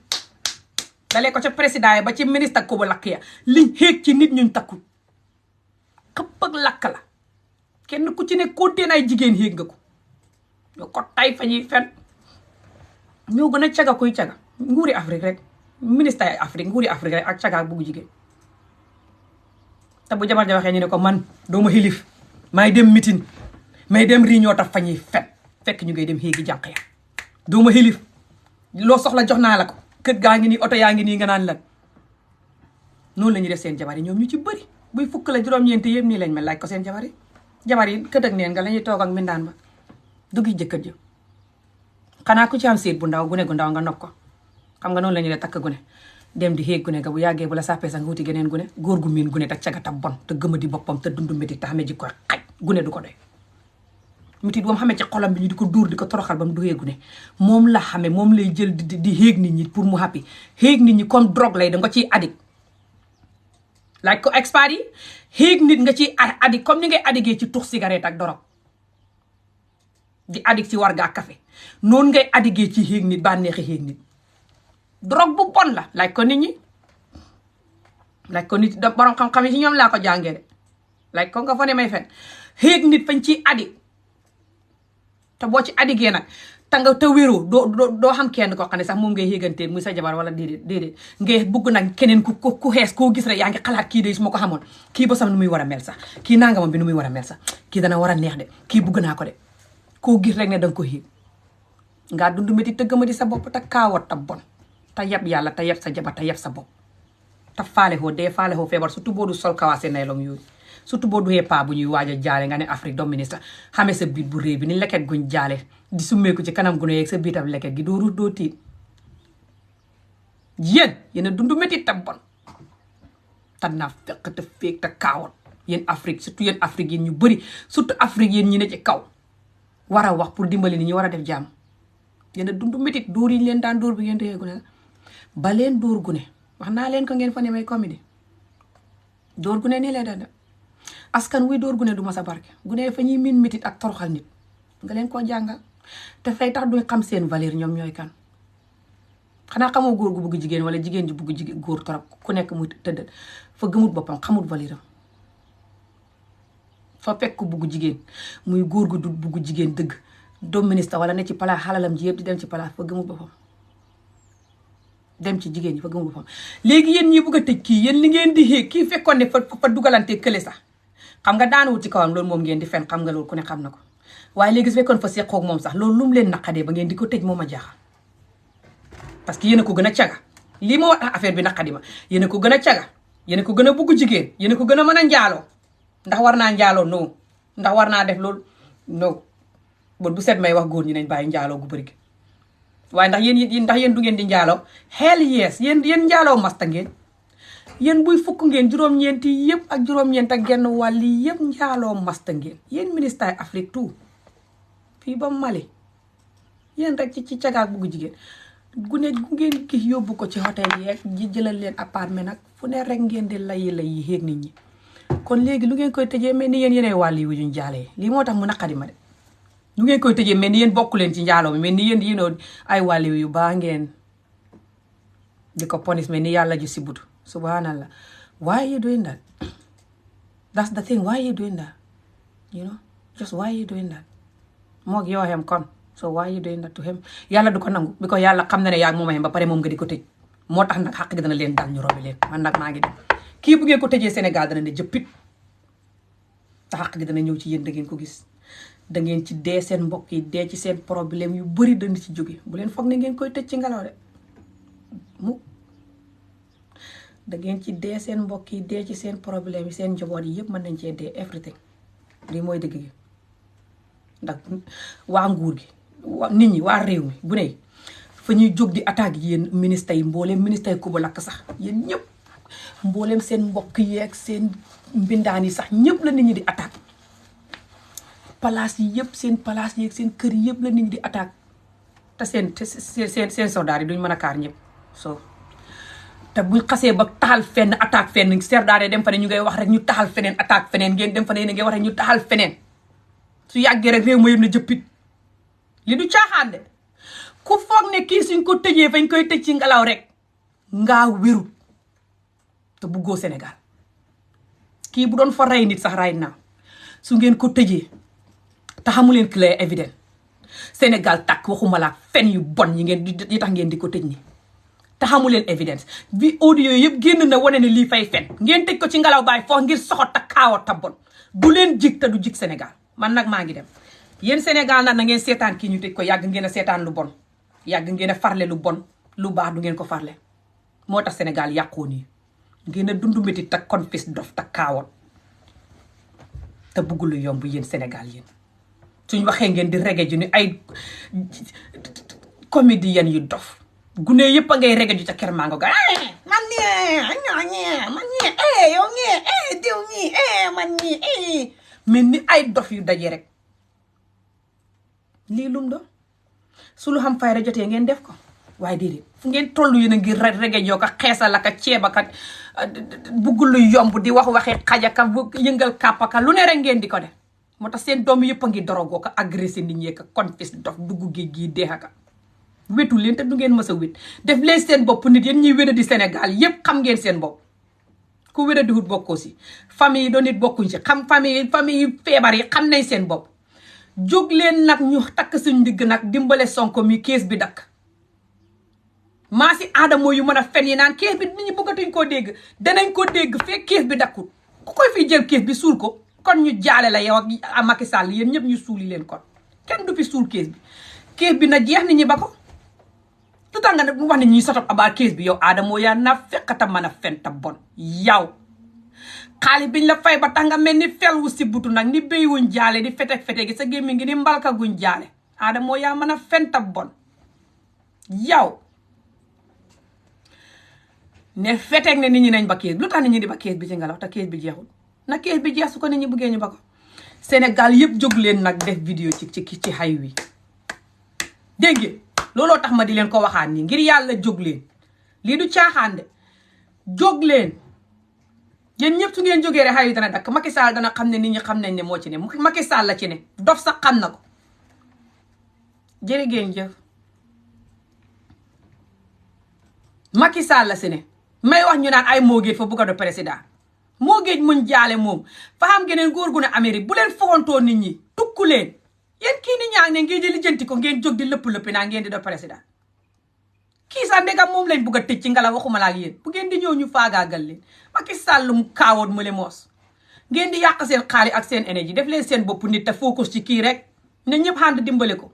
dalee ko ca président yi ba ci ministre ak ko ba lakk ya liñ xéeg ci nit ñuñ takku xëpp ak lakk la kenn ku ci ne konteen ay jigéen xéeg nga ko ñoo ko tay fa ñuy fen ñoo gën a caga koy caga nguuri Afrique rek ministre Afrique nguuri Afrique rek ak caga bugg jigéen te bu jabar ja waxee ñu ne ko man dooma xilif may dem mitin may dem réunion taf fa ñuy fen fekk ñu ngay dem xéegi jànq ya dooma xilif loo soxla jox naa la ko kër gaa ngi nii oto yaa ngi nii nga naan lan noonu la ñuy def seen jabar yi ñoom ñu ci bëri buy fukk la juróom-ñeenti yëpp nii lañ mel laaj ko seen jabar yi kët ak neen nga la ñuy toog ak mindaan ba duggi jëkkër ji xanaa ku ci am séet bu ndaw gune gu ndaw nga nopp ko xam nga noonu la ñuy def takk gune dem di xéeg gune ga bu yàggee bu la sàppee sax nga wuti geneen gune góor gu miin gune te cagata bon te gëma di boppam te dundu métit te xamee ji koy xaj gune du ko doy métit bu mu xamee ci xolam bi ñu di ko dóor di ko toroxal ba mu duggee gune moom la xamee moom lay jël di xéeg nit ñi pour mu happy xéeg nit ñi comme drogue lay da nga ciy addict laaj ko expert yi xéeg nit nga ciy addict comme ni ngay addictee ci tux cigarette ak dorog di addict ci warga ak café noonu ngay addictee ci xéeg nit bànneexi xéeg nit drogue bu bon la laaj ko nit ñi laaj ko nit da borom xam-xam yi ci ñoom laa ko jàngee de laaj ko nga fa ne may fen xéeg nit fañ ciy addict te boo ci addictee nag te wéroo doo xam kenn koo xam ne sax moom ngay xéegantee muy sa jabar wala déedéet ngay bugg nag keneen ku xees koo gis rek yaa ngi xalaat kii de su ma ko xamoon kii ba sam nu muy war a mel sax kii nangamam bi nu muy war a mel sax kii dana war a neex de kii bugg naa ko de koo gis rek ne danga ko xéeg ngaa dund métti tëggama di sa bopp te kaawat ta bon te yeb yàlla te yeb sa jabar te yeb sa bopp te faale xoo dee faale xoo feebar surtout boo du sol kawaase naylom yooyu surtout boo duxee paa bu ñuy waaj a jaale nga ne Afrique dominé sa xamee sa biit bu réy bi ni leket guñ jaale di summeeku ci kanam gu ne yeeg sa biitam leket gi doo ruus doo tiit yéen a dund métti te bon te naa fekk te féeg te kaawat yéen Afrique surtout yéen Afrique yéen ñu bëri surtout Afrique yéen ñi ne ci kaw war a wax pour dimbali ni ñu war a def jàmm yéen a dund métit dóor yi leen daan dóor bi ngeen téye gune ba leen dóor gune wax naa leen ko ngeen fa ne may comédie dóor gune nii lay daan askan wuy dóor gune du ma sa barke gune fa ñuy miin métit ak toroxal nit nga leen koo jàngal te fay tax duñ xam seen valeur ñoom ñooy kan xanaa xamoo góor gu bugg jigéen wala jigéen ju bugg jigéen góor torop ku nekk muy tëdd fa gëmut boppam xamut valeur am fa fekk ku bugg jigéen muy góor gu du bugg jigéen dëgg doom ministre wala ne ci palaas xalalam ji yëpp di dem ci palaas fa gëmut boppam dem ci jigéen ñi fa gëmut boppam léegi yéen ñi bugg a tëj kii yéen li ngeen di xéeg kii fekkoon ne fa dugalante kële sax xam nga daanu wut ci kawam loolu moom ngeen di fen xam nga loolu ku ne xam na ko waaye léegi su fekkoon fa seqoog moom sax loolu lu mu leen naqadee ba ngeen di ko tëj moom a jaaxal parce que yéen a ko gën a caga lii moo wax affaire bi naqadi ma yéen a ko gën a caga yéen a ko gën a bugg jigéen yéen a ko gën a mën a njaaloo ndax war naa njaaloo non ndax war naa def loolu non bon bu set may wax góor ñi nañ bàyyi njaaloo gu bëri gi waaye ndax yéen du ngeen di njaaloo hell yes yéen njaaloo masta ngeen yéen buy fukk ngeen juróom-ñeenti yëpp ak juróom-ñeent ak genn wàll yi yëpp njaaloo masta ngeen yéen ministère Afrique tout fii ba Mali yéen rek ci cagaak bugg jigéen gune gu ngeen ki yóbbu ko ci hôtel yeeg ji jëlal leen appartement nag fu ne rek ngeen di layi xéeg nit ñi kon léegi lu ngeen koy tëjee mel ni yéenay wàll yi wuñu njaalee lii moo tax mu naqadi ma de lu ngeen koy tëjee mel ni yéen bokku leen ci njaaloo mi mel ni yéen ay wàll yu baa ngeen di ko ponis mel ni yàlla ju si butu subhanallah why are you doing that that's the thing why are you doing that just why are you doing that moog yoo xem kon so why are you doing that to him yàlla du ko nangu bi ko yàlla xam na ne yaa moom a xem ba pare moom nga di ko tëj moo tax nag xaq gi dana leen dal ñu robi leen man nag maa ngi dem kii bu ngeen ko tëjee Sénégal dana ne jëppit te xaq gi dana ñëw ci yéen da ngeen ko gis da ngeen ci dee seen mbokk yi dee ci seen problème yu bëri dana ci jóge bu leen foog ne ngeen koy tëj ci ngelaw de mu da ngeen ci dee seen mbokk yi dee ci seen problème yi seen njaboot yi yëpp mën nañ cee dee everything lii mooy dëgg gi ndax waa nguur gi nit ñi waa réew mi bu ne fa ñuy jóg di attaque yéen ministres yi mbooleem ministres yi ku ba lakk sax yéen ñëpp mbooleem seen mbokk yi ak seen mbindaan yi sax ñëpp la nit ñi di attaque palaas yi yëpp seen palaas yi ak seen kër yi yëpp la nit ñi di attaque te seen soldat yi duñ mën a kaar ñëpp so te buñ xasee ba taxal fenn attaque fenn soldat yi dem fa ne ñu ngay wax rek ñu taxal feneen attaque feneen ngeen dem fa ne ngay wax rek ñu taxal feneen su yàggee rek réew ma yëpp na jëppit li du caaxaan de ku foog ne kii suñ ko tëjee fañ koy tëj ci ngelaw rek ngaa wéru te buggoo Sénégal kii bu doon fa rey nit sax right now su ngeen ko tëjee te xamuleen clé évident Sénégal takk waxuma la fen yu bon yi tax ngeen di ko tëj ni te xamuleen évidence bi audio yëpp génn na wane ne lii fay fen ngeen tëj ko ci ngelaw baay foofu ngir soxot te kaawot te bon du leen jig te du jig Sénégal man nag maa ngi dem yéen Sénégal nag na ngeen seetaan kii ñu tëj ko yàgg ngeen a seetaan lu bon yàgg ngeen a farle lu bon lu baax du ngeen ko farle moo tax Sénégal yàqoo nii ngeen a dund métti te confis dof te kaawot te bëgg lu yomb yéen Sénégal yéen suñ waxee ngeen di rege ju ni ay comédien yu dof gune yëpp a ngay rege ju ca kër mango ga man ñii yow ñii diw ñii man ñii mel ni ay dof yu daje rek lii lum do su lu xam fayda jotee ngeen def ko waaye déedéet fu ngeen toll yéen a ngi rege joo ka xeesal aka ceebaka bugg lu yomb di wax waxee xajaka yëngal kàppaka lu ne rek ngeen di ko def moo tax seen doom yëpp a ngi dorogoo ko agressé nit ñi ka confis dof dugg géej gii deexaka wetu leen te du ngeen mës a wét def leen seen bopp nit yéen ñuy wéra di Sénégal yëpp xam ngeen seen bopp ku wéra di wut bokkoo si famille yi doon nit bokkuñ ci xam famille yi feebar yi xam nañ seen bopp jóg leen nag ñu takk suñ ndigg nag dimbale Sonko mi kees bi dakk maa si aadamoo yu mën a fen yi naan kees bi nit ñi bëggatuñ koo dégg danañ ko dégg fekk kees bi dakkul ku koy fi jël kees bi suul ko kon ñu jaale la yow ak Macky Sall yéen ñëpp ñu suuli leen kon kenn du fi suul kees bi na jeex nit ñi ba ko lu tax nga ne wax ne ñuy sotop abaa kees bi yow aadamoo yaa na fekkata mën a fen ta bon yow xaalis biñ la fay ba tax nga mel ni fel wu si butu nag ni béy wuñ jaale di fete gi sa gémmi ngi ni mbalka guñ jaale aadamoo yaa mën a fen ta bon yow ne feteeg ne nit ñi nañ ba kees bi lu tax nit ñi di ba kees bi ci ngelaw te kees bi jeexul na kees bi jeex su ko nit ñi bëggee ñu ba ko Sénégal yëpp jóg leen nag def vidéo ci xay wi dégg ngeen looloo tax ma di leen ko waxaan nii ngir yàlla jóg leen lii du caaxaan de jóg leen yéen ñëpp su ngeen jógee rek xayu dana dakk Macky Sall dana xam ne nit ñi xam nañ ne moo ci ne Macky Sall la ci ne dof sax xam na ko jërë ngeen jëf Macky Sall la si ne may wax ñu naan ay moo géej fa bugg a do président moo géej muñ jaale moom fa xam geneen góor gu ne Amérique bu leen foxantoo nit ñi tukku leen yéen kii ni ñaa ne ngeen di lijjanti ko ngeen jóg di lëpp-lëppi naa ngeen di do président kii sax ndegam moom lañ bugg a tëj ci ngelaw waxuma la ak yéen bu ngeen di ñëw ñu faagaagal leen Macky Sall mu kaawoon mu le moos ngeen di yàq seen xaalis ak seen énergie def leen seen bopp nit te focus ci kii rek ne ñëpp ànd dimbale ko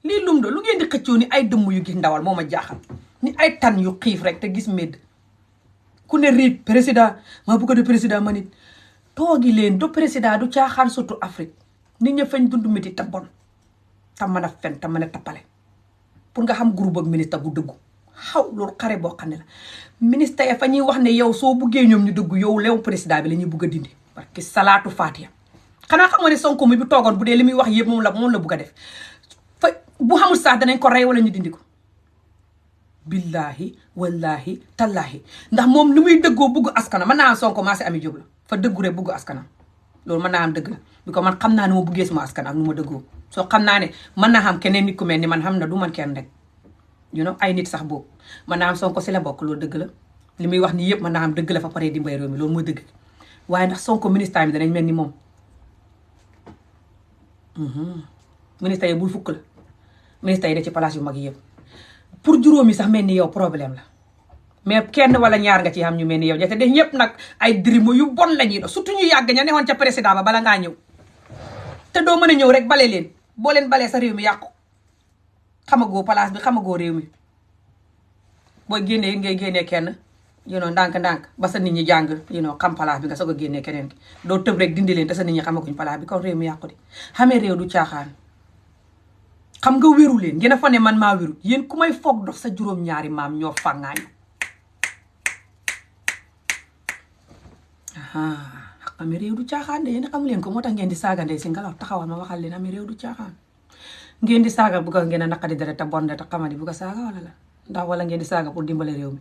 lii lum do lu ngeen di xëccoo ni ay dëmm yu gis ndawal moo ma jaaxal ni ay tan yu xiif rek te gis médd ku ne riit président maa bëgg de président ma nit toogi leen du président du caaxaan surtout Afrique nit ña fañ dund métti te bon te mën a fen te mën a tappale pour nga xam groupe ak ministre bu dëggu xaw loolu xare boo xam ne la ministre ya fa ñuy wax ne yow soo buggee ñoom ñu dëggu yow leew président bi la ñuy bugg a dindi parce que salaatu fatiha xanaa xam nga ne Sonko mi bu toogoon bu dee li muy wax yëpp moom la bugg a def fa bu xamul sax danañ ko rey wala ñu dindi ko billahi wallahi tallahi ndax moom li muy dëggoo bugg askanam mën naa am Sonko maa si Ami Jóob la fa dëggu rek bugg askanam loolu mën naa am dëgg la bi ko man xam naa ne ma buggee sama askan ak nu ma dëggoo soo xam naa ne mën naa xam keneen nit ku mel ni man xam na du man kenn rek you know ay nit sax boobu mën naa am Sonko si la bokk loolu dëgg la li muy wax nii yëpp mën naa am dëgg la fa pare di mbay réew mi loolu mooy dëgg waaye ndax Sonko ministre bi danañ mel ni moom ministre yi bul fukk la ministre yi da ci place yu mag yëpp pour juróomi sax mel ni yow problème la mais kenn wala ñaar nga ci xam ñu mel ni yow ñette def ñëpp nag ay dirimo yu bon la ñuy doon surtout ñu yàgg ña newoon ca président ba bala ngaa ñëw te doo mën a ñëw rek bale leen boo leen balee sa réew mi yàqu xamagoo place bi xamagoo réew mi booy génnee ngay génnee kenn ndànk-ndànk ba sa nit ñi jàng xam place bi nga soog a génnee keneen ki doo tëb rek dindi leen te sa nit ñi xamaguñ place bi kon réew mi yàqu di xamee réew du caaxaan xam nga wéru leen ngeen a fa ne man maa wéru yéen ku may foog dox sa juróom-ñaari maam ñoo fangaañu amee réew du caaxaan de yéen xamu leen ko moo tax ngeen di saaga ndey si ngelaw taxawal ma waxal leen amee réew du caaxaan ngeen di saaga bu ko ngeen a naqadi dara te bon te xamadi bu ko saaga wala la ndax wala ngeen di saaga pour dimbale réew mi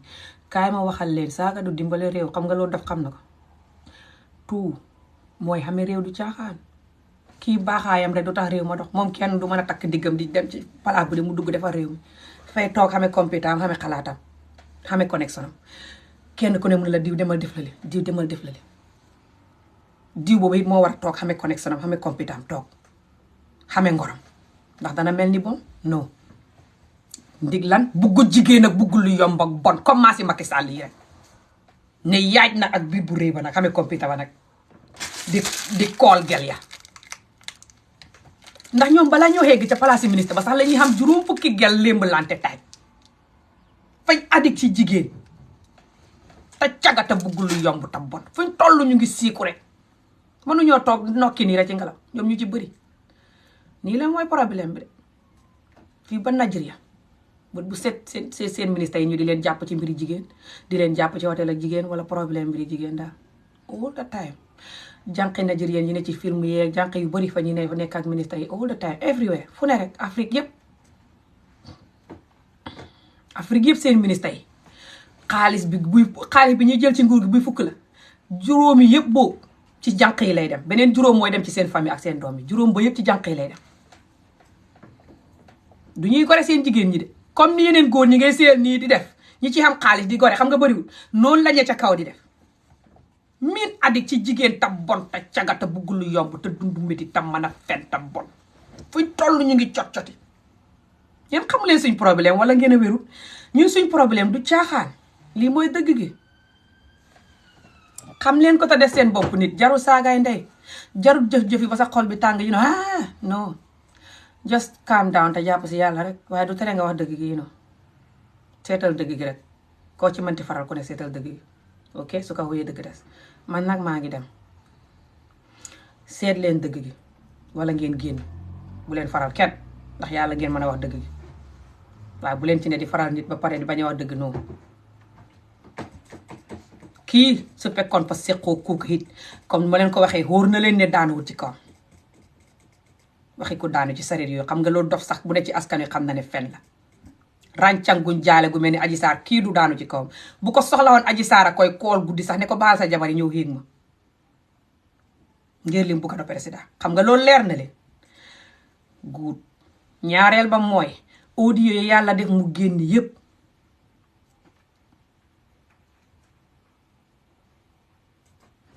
kaay ma waxal leen saaga du dimbale réew xam nga loolu daf xam na ko tout mooy xamee réew du caaxaan kii baaxaayam rek du tax réew ma dox moom kenn du mën a takk diggam di dem ci palaas bu de mu dugg defar réew mi dafay toog xamee compétent xamee xalaatam xamee connexion am kenn ku ne mun la diw demal def la li diw demal def la li diw boobu it moo war a toog xamee connexion am xamee compétent toog xamee ngoram ndax dana mel ni bon non ndig lan buggu jigéen ak buggu lu yomb ak bon comme maa si Macky Sall yi rek ne yaaj na ak biir bu réy ba nag xamee compétent ba nag di kool gel ya ndax ñoom balaa ñoo xegg ca place ministre ba sax la ñuy xam juróom fukki gel lémb lante taaj fañ addik ci jigéen te cagata buggu lu yomb ta bon fuñ toll ñu ngi siiku rek mënuñoo toog nokki nii rek ci ngelaw ñoom ñu ci bëri nii la mooy problème bi de fii ba Nigeria bu set seen ministre yi ñu di leen jàpp ci mbiri jigéen di leen jàpp ci hôtel ak jigéen wala problème mbiri jigéen daal all the time jànqi Nigérian yi ne ci film yeeg jànq yu bëri fa ñu ne nekk ak ministre yi all the time everywhere fu ne rek Afrique yëpp seen ministre yi xaalis bi ñuy jël ci nguur gi buy fukk la juróomi yëpp boobu ci jànq yi lay dem beneen juróom mooy dem ci seen famille ak seen doom yi juróom ba yëpp ci jànq yi lay dem du ñuy gore seen jigéen ñi de comme ni yeneen góor ñi ngay seen nii di def ñi ci xam xaalis di gore xam nga bëriwul noonu lañu ca kaw di def miin addik ci jigéen ta bon ta cagata bugg lu yomb te dundu métti ta mën a fen ta bon fuñ toll ñu ngi cot-coti yéen xamu leen suñ problème wala ngeen a wérul ñun suñ problème du caaxaan lii mooy dëgg gi xam leen ko te def seen bopp nit jarul saagaay ndey jarul jëf-jëf yi ba sa xol bi tàng yi non just calm down te jàpp si yàlla rek waaye du tere nga wax dëgg gi seetal dëgg gi rek koo ci mënti faral ku ne seetal dëgg gi ok su ko wéyee dëgg des man nag maa ngi dem seet leen dëgg gi wala ngeen génn bu leen faral kenn ndax yàlla ngeen mën a wax dëgg gi waaye bu leen ci ne di faral nit ba pare di bañ a wax dëgg noonu kii su fekkoon fa seqoo kuuk it comme ma leen ko waxee wóor na leen ne daanuwul ci kaw waxi ko daanu ci sareet yooyu xam nga loolu dof sax bu ne ci askan wi xam na ne fen la ràncanguñ jaale gu mel ni Adji Sarr kii du daanu ci kawam bu ko soxla woon Adji Sarr a koy kool guddi sax ne ko baal sa jabar yi ñëw héeg ma ngir lim bu ko do président xam nga loolu leer na leen guut ñaareel ba mooy audio yi yàlla def mu génn yépp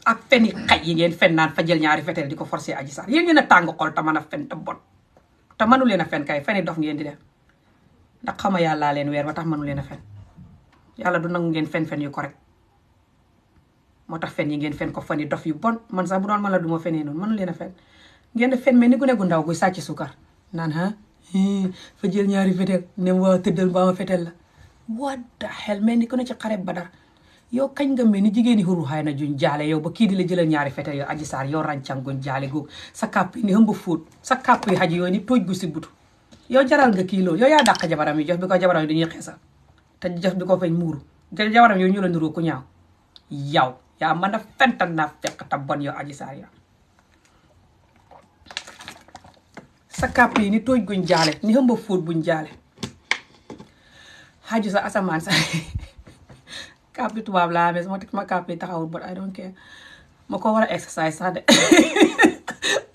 ak feni xaj yi ngeen fen naan fa jël ñaari fetel di ko forcer Adji Sarr yéen ngeen a tàng xol te mën a fen te bon te mënu leen a fen kay feni dof ngeen di def ndax xama yàllaa leen weer ba tax mënu leen a fen yàlla du nangu ngeen fen yu correct moo tax fen yi ngeen fen ko feni dof yu bon man sax bu doon man la duma fenee noonu mënu leen a fen ngeen di fen mel ni gune gu ndaw guy sàcc sukar naan fa jël ñaari fetel ne waa tëddal mbaa ma fetel la what the hell mel ni ku ne ci xare Badar yow kañ nga mel ni jigéen ñi xuru xay na juñ jaale yow ba kii di la jëlal ñaari fetel yow Adji Sarr yow ràncanguñ jaale googu sa kàpp yi ni hëmba fóot sa kàpp yi xaj yooyu ni tooj gu si butu yow jaral nga kii loolu yow yaa dàq jabaram yi jox bi ko jabaram yi dañuy xeesal te jox bi ko fañ muuru jabaram yow ñu la niroo ku ñaaw yow yaa mën a fental naa fekk ta bon yow Adji Sarr yow sa kàpp yi ni tooj guñ jaale ni hëmba fóot buñ jaale xaju sa asamaan sa kàpp tubaab laa amee sama teg ma kàpp yi taxawul but I don't care ma ko war a exercise sax de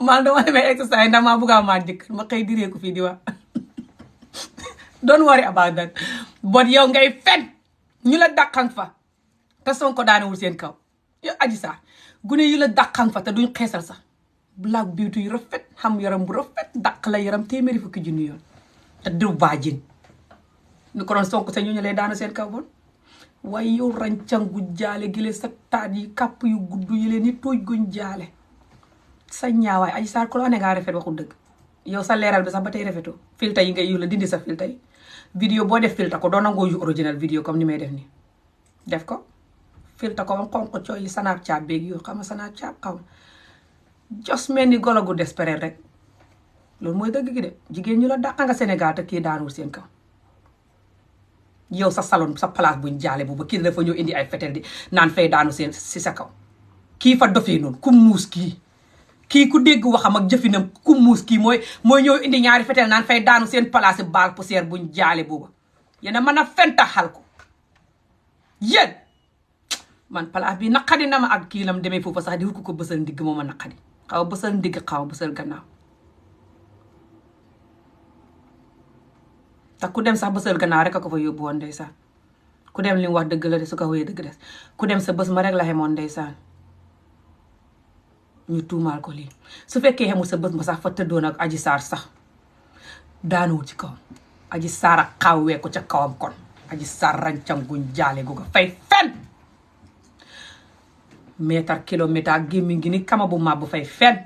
man dama demee exercise ndax maa bëgg a maa jëkkër ma xëy diree ko fii di wax don't worry about that but yow ngay fen ñu la dàqan fa te Sonko daanewul seen kaw yow Adji Sarr gune yu la dàqan fa te duñ xeesal sax black beauty yu rafet xam yaram bu rafet dàq la yaram téeméeri fukki junni yoon te du baajin ni ko doon Sonko sa ñu lay daanu seen kaw bon waaye yow ràncangu jaale gi leen sa taat yi kàpp yu gudd yi leen ni tooj guñ jaale sa ñaawaay Adji Sarr ku la ne ngaa rafet waxul dëgg yow sa leeral bi sax ba tey rafetoo filtre yi ngay yu la dindi sa filtre yi vidéo boo def filtre ko doo nangoo yu original vidéo comme ni may def nii def ko filtre ko bam xonq cooy yi Snapchat beeg yoo xam nga Snapchat xam jos mel ni golo gu despéré rek loolu mooy dëgg gi de jigéen ñu la dàqa nga Sénégal te kii daanul seen kaw yow sa salon sa place buñ jaale bu ba kii dafa ñëw indi ay fetel di naan fay daanu seen si sa kaw kii fa dofee noonu ku muus kii ku dégg waxam ak jëfinam ku muus kii mooy ñëw indi ñaari fetel naan fay daanu seen place baal poussière buñ jaale booba yéen a mën a fentaxal ko yéen man place bi naqadi na ma ak kii lam demee foofu sax di wut ko bësal ndigg mooma naqadi xaw a bësal ndigg xaw a bësal gannaaw te ku dem sax bësal gannaaw rek a ko fa yóbbu woon ndeysaan ku dem li mu wax dëgg la de su ko wéyee dëgg des ku dem sa bës ma rek la xemoon ndeysaan ñu tuumaal ko lii su fekkee xemul sa bës ma sax fa tëddoon ak Adji Sarr sax daanuwul ci kawam Adji Sarr ak xawwee ko ca kawam kon Adji Sarr ràncanguñ jaale gu ko fay fen meetar kilomètre ak gémmiñ gi ni kama bu màbb fay fen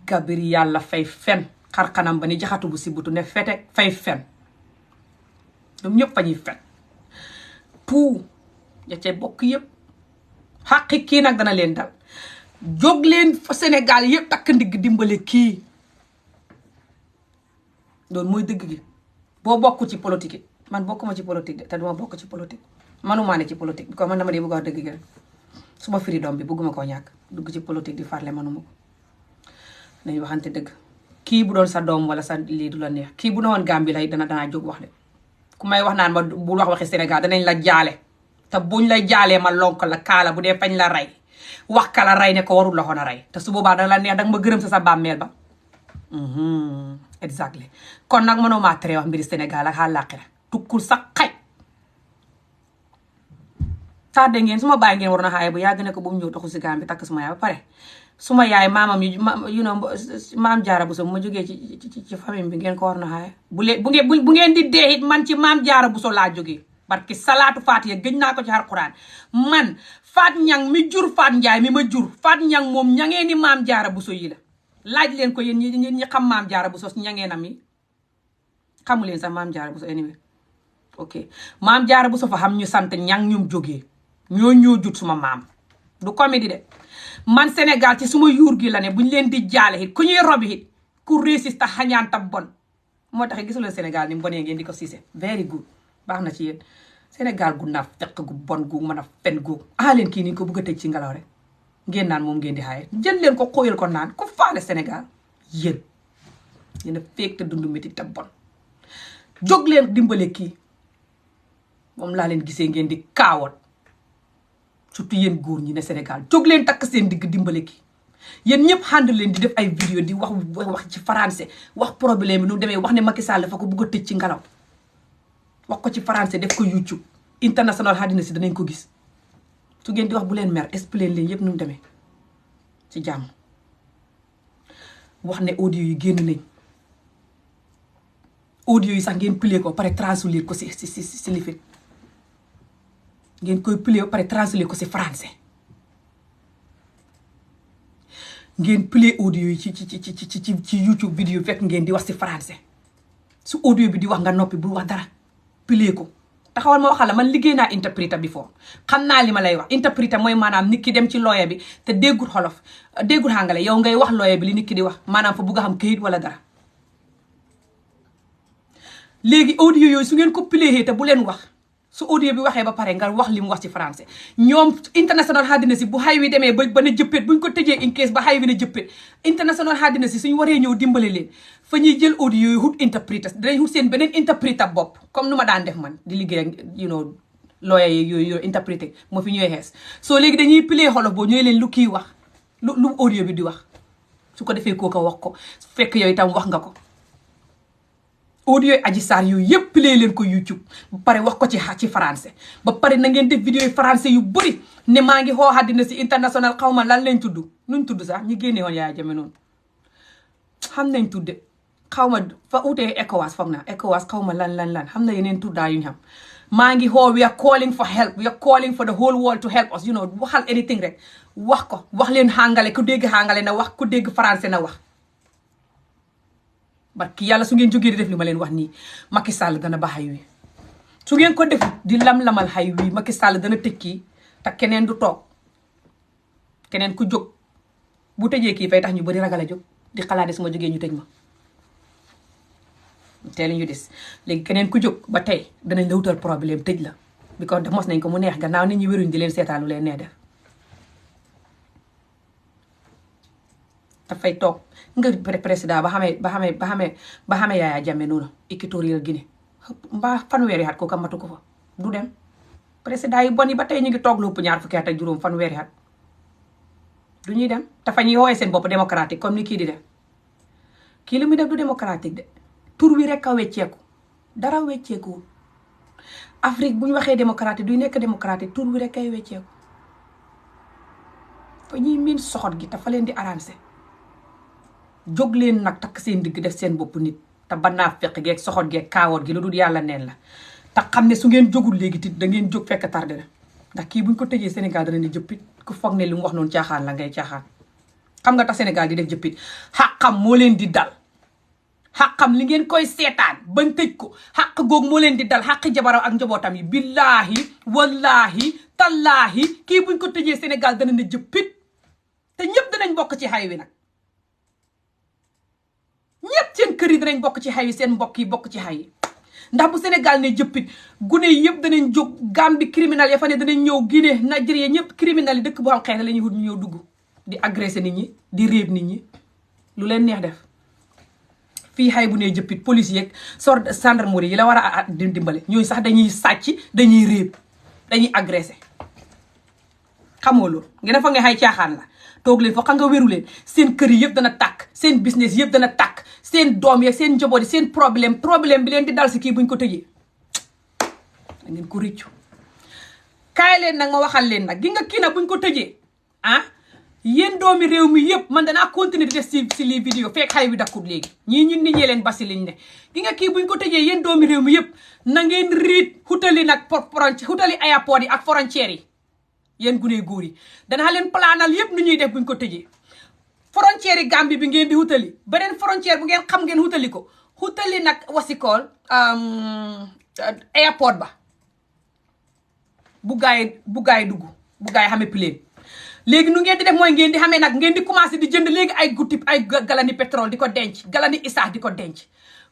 gabir yàlla fay fen xar xanam ba ni jaxatu bu si butu ne fete fay fen ñoom ñëpp fa ñuy fen tout ya ca bokk yëpp xaqi kii nag dana leen dal jóg leen fa Sénégal yëpp takk ndigg dimbale kii loolu mooy dëgg gi boo bokk ci politique yi man bokkuma ci politique de te duma bokk ci politique manumaa ne ci politique bi ko man dama dee bëgg wax dëgg gi rek suma freedom bi bëgguma koo ñàkk dugg ci politique di farle manuma ko nañu waxante dëgg kii bu doon sa doom wala sa lii du la neex kii bu ne woon Gambie lay danaa jóg wax de ku may wax naan ma bul wax waxi Sénégal danañ la jaale te buñ la jaalee ma lonk la kaala bu dee fañ la rey wax ka la rey ne ko warul la xoon a rey te su boobaa dana la neex danga ma gërëm sa bàmmeel ba exactly kon nag mënoo maa tere wax mbiri Sénégal ak àllaaxira tukkul sa xaj tardé ngeen su ma bàyyi ngeen war na xaaye bu yàgg ne ko bu mu ñëw taxu si Gambie takk suma yaay ba pare suma yaay maamam you know maam jaara Buso bu ma jógee ci famille bi ngeen ko war na xaaye bu ngeen di dee it man ci maam jaara Buso laa jógee barki salaatu faatiya gëj naa ko ci Alxuraan man faat ñang mi jur faat njaay mi ma jur faat ñang moom ñangee ni maam jaara Buso yi la laaj leen ko yéen ñi xam maam jaara Buso ñangee na mi xamu leen sax maam jaara Buso anyway ok maam jaara Buso fa xam ñu sant ñang ñum jógee ñoo jut suma maam du comédie de man Sénégal ci suma yuur gi la ne buñ leen di jaale it ku ñuy robi it ku résiste xañaan ta bon moo tax gisuleen Sénégal ni mu bonee ngeen di ko siise very good baax na ci yéen Sénégal gu naaf fekk gu bon gu mën a fen gu leen kii ni ko bëgg a tëj ci ngelaw rek ngeen naan moom ngeen di xaaye jël leen ko xóoyal ko naan ku faale Sénégal yéen a féeg te dund métti te bon jóg leen dimbale kii moom laa leen gisee ngeen di kaawat surtout yéen góor ñi ne Sénégal jóg leen takk seen digg dimbale kii yéen ñëpp ànd leen di def ay vidéo di wax ci français wax problème bi nu demee wax ne Macky Sall dafa ko bëgg a tëj ci ngelaw wax ko ci français def ko YouTube international àddina si danañ ko gis su ngeen di wax bu leen mer expliquer leen yëpp nu mu demee ci jàmm wax ne audio yi génn nañ audio yi sax ngeen plier ko pare traduire ko si lifin ngeen koy plier pare traduire ko si français ngeen plier audio yi ci YouTube vidéo fekk ngeen di wax si français su audio bi di wax nga noppi bul wax dara plier ko taxawal ma waxal la man liggéey naa interpréter bi foofu xam naa li ma lay wax interpréter mooy maanaam nit ki dem ci lawyer bi te déggul xolof déggul àngale yow ngay wax lawyer bi li nit ki di wax maanaam fa bugg a xam këyit wala dara léegi audio yooyu su ngeen ko plier te bu leen wax su audio bi waxee ba pare nga wax li mu wax ci français ñoom international àddina si bu xay wi demee ba ne jëppét buñ ko tëjee in case ba xay wi ne jëppét international àddina si suñu waree ñëw dimbale leen fa ñuy jël audio yooyu hut interpréter dinañ hut seen beneen interpréter bopp comme nu ma daan def man di liggéey ak lawyer yooyu interpréter moo fi ñëwee xees soo léegi dañuy plier xolof boo ñooy leen lu kii wax lu audio bi di wax su ko defee kooka wax ko fekk yow itam wax nga ko audio yi Adji Sarr yooyu yëpp plier leen ko YouTube ba pare wax ko ci français ba pare na ngeen def vidéo yi français yu bëri ne maa ngi xoo àddina si international xaw ma lan lañ tudd nuñ tudd sax ñi génne woon Yaya Jammeh noonu xam nañ tudde xaw ma fa utee ECOWAS foog naa ECOWAS xaw ma lan xam na yeneen tuddaa yuñ xam maa ngi xoo we are calling for help we are calling for the whole world to help us waxal anything rek wax ko wax leen xàngale ku dégg xàngale na wax ku dégg français na wax barki yàlla su ngeen jógee di def li ma leen wax nii Macky Sall dana ba xay wi su ngeen ko def di lam-lamal xay wi Macky Sall dana tëj kii te keneen du toog keneen ku jóg bu tëjee kii fay tax ñu bari ragal a jóg di xalaat su ma jógee ñu tëj ma teel ñu des léegi keneen ku jóg ba tey danañ la wutal problème tëj la because de mos nañ ko mu neex gannaaw nit ñi wéruñ di leen seetaan lu leen nee def dafay toog nga président ba xamee Yaya Jammeh noonu Équatorial Guinée mbaa fanweeri at kooka matu ko fa du dem président yi bon yi ba tey ñu ngi toog lu ëpp ñaar fukki at ak juróom fanweeri at du ñuy dem te fa ñuy woowee seen bopp démocratique comme ni kii di def kii li muy def du démocratique de tur wi rek a wecceeku dara wecceekuwul Afrique bu ñu waxee démocratique duy nekk démocratique tur wi rek ay wecceeku fa ñuy miin soxot gi te fa leen di arrangé jóg leen nag takk seen digg def seen bopp nit te banaa fekk geeg soxot geeg kaawoot gi lu dul yàlla neen la te xam ne su ngeen jógul léegi tit da ngeen jóg fekk tardé na ndax kii buñ ko tëjee Sénégal dana ne jëppit ku foog ne li mu wax noonu caaxaan la ngay caaxaan xam nga tax Sénégal di def jëppit xaqam moo leen di dal xaqam li ngeen koy seetaan bañ tëj ko xaq goog moo leen di dal xaqi jabaram ak njabootam yi billaahi wallaahi tallaahi kii buñ ko tëjee Sénégal dana ne jëppit te ñëpp danañ bokk ci xay wi nag ñëpp seen kër yi danañ bokk ci xay wi seen mbokk yi bokk ci xay yi ndax bu Sénégal ne jëppit gune yëpp danañ jóg Gambie criminel ya fa ne danañ ñëw Guinée Nigeria ñëpp criminel yi dëkk boo xam xeex la ñuy wut ñu ñëw dugg di agressé nit ñi di réeb nit ñi lu leen neex def fii xay bu ne jëppit police yeeg gendarmerie yi la war a dimbale ñooñu sax dañuy sàcc dañuy réeb dañuy agressé xamoo loolu ngeen fa nga xay caaxaan la toog leen fa xam nga wéru leen seen kër yi yëpp dana tàkk seen business yëpp dana tàkk seen doom yeeg seen njaboot yi seen problème bi leen di dal si kii buñ ko tëjee da ngeen ko rëccu kaay leen nag ma waxal leen nag gi nga kii nag buñ ko tëjee yéen doomi réew mi yëpp man danaa continuer di def si lii vidéo fekk xay wi dakkut léegi ñii ñun nit ñee leen basi liñ ne gi nga kii buñ ko tëjee yéen doomi réew mi yëpp na ngeen riit xutali nag xutali airport yi ak frontières yi yéen gune góor yi danaa leen planal yëpp nu ñuy def buñ ko tëjee frontière yi Gambie bi ngeen di xutali beneen frontière bu ngeen xam ngeen xutali ko xutali nag wasikool airport ba bu gaay dugg bu gaay xamee plane léegi nu ngeen di def mooy ngeen di xamee nag ngeen di commencé di jënd léegi ay goutti ay galani pétrole di ko denc galani isaax di ko denc